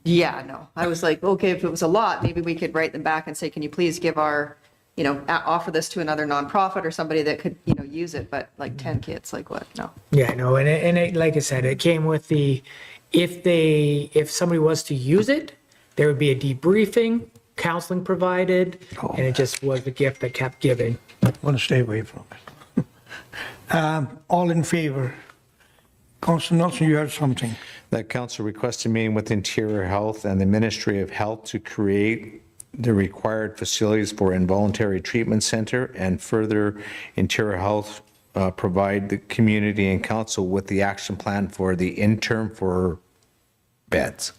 yeah, no. I was like, okay, if it was a lot, maybe we could write them back and say, can you please give our, offer this to another nonprofit or somebody that could, use it, but like 10 kits, like what? No. Yeah, no, and it, like I said, it came with if somebody was to use it, there would be a debriefing, counseling provided, and it just was the gift that kept giving. I want to stay away from it. All in favor? Councilor Nelson, you had something. That council requested a meeting with Interior Health and the Ministry of Health to create the required facilities for involuntary treatment center, and further Interior Health provide the community and council with the action plan for the interim for beds.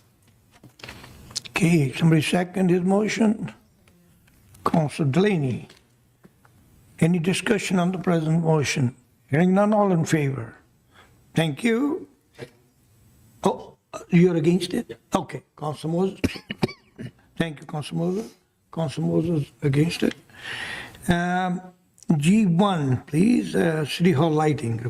Okay, somebody second his motion? Councilor Delaney. Any discussion on the present motion? Hearing none, all in favor? Thank you. Oh, you're against it? Okay, Councilor Moses. Thank you, Councilor Moses. Councilor Moses against it. G1, please, City Hall lighting.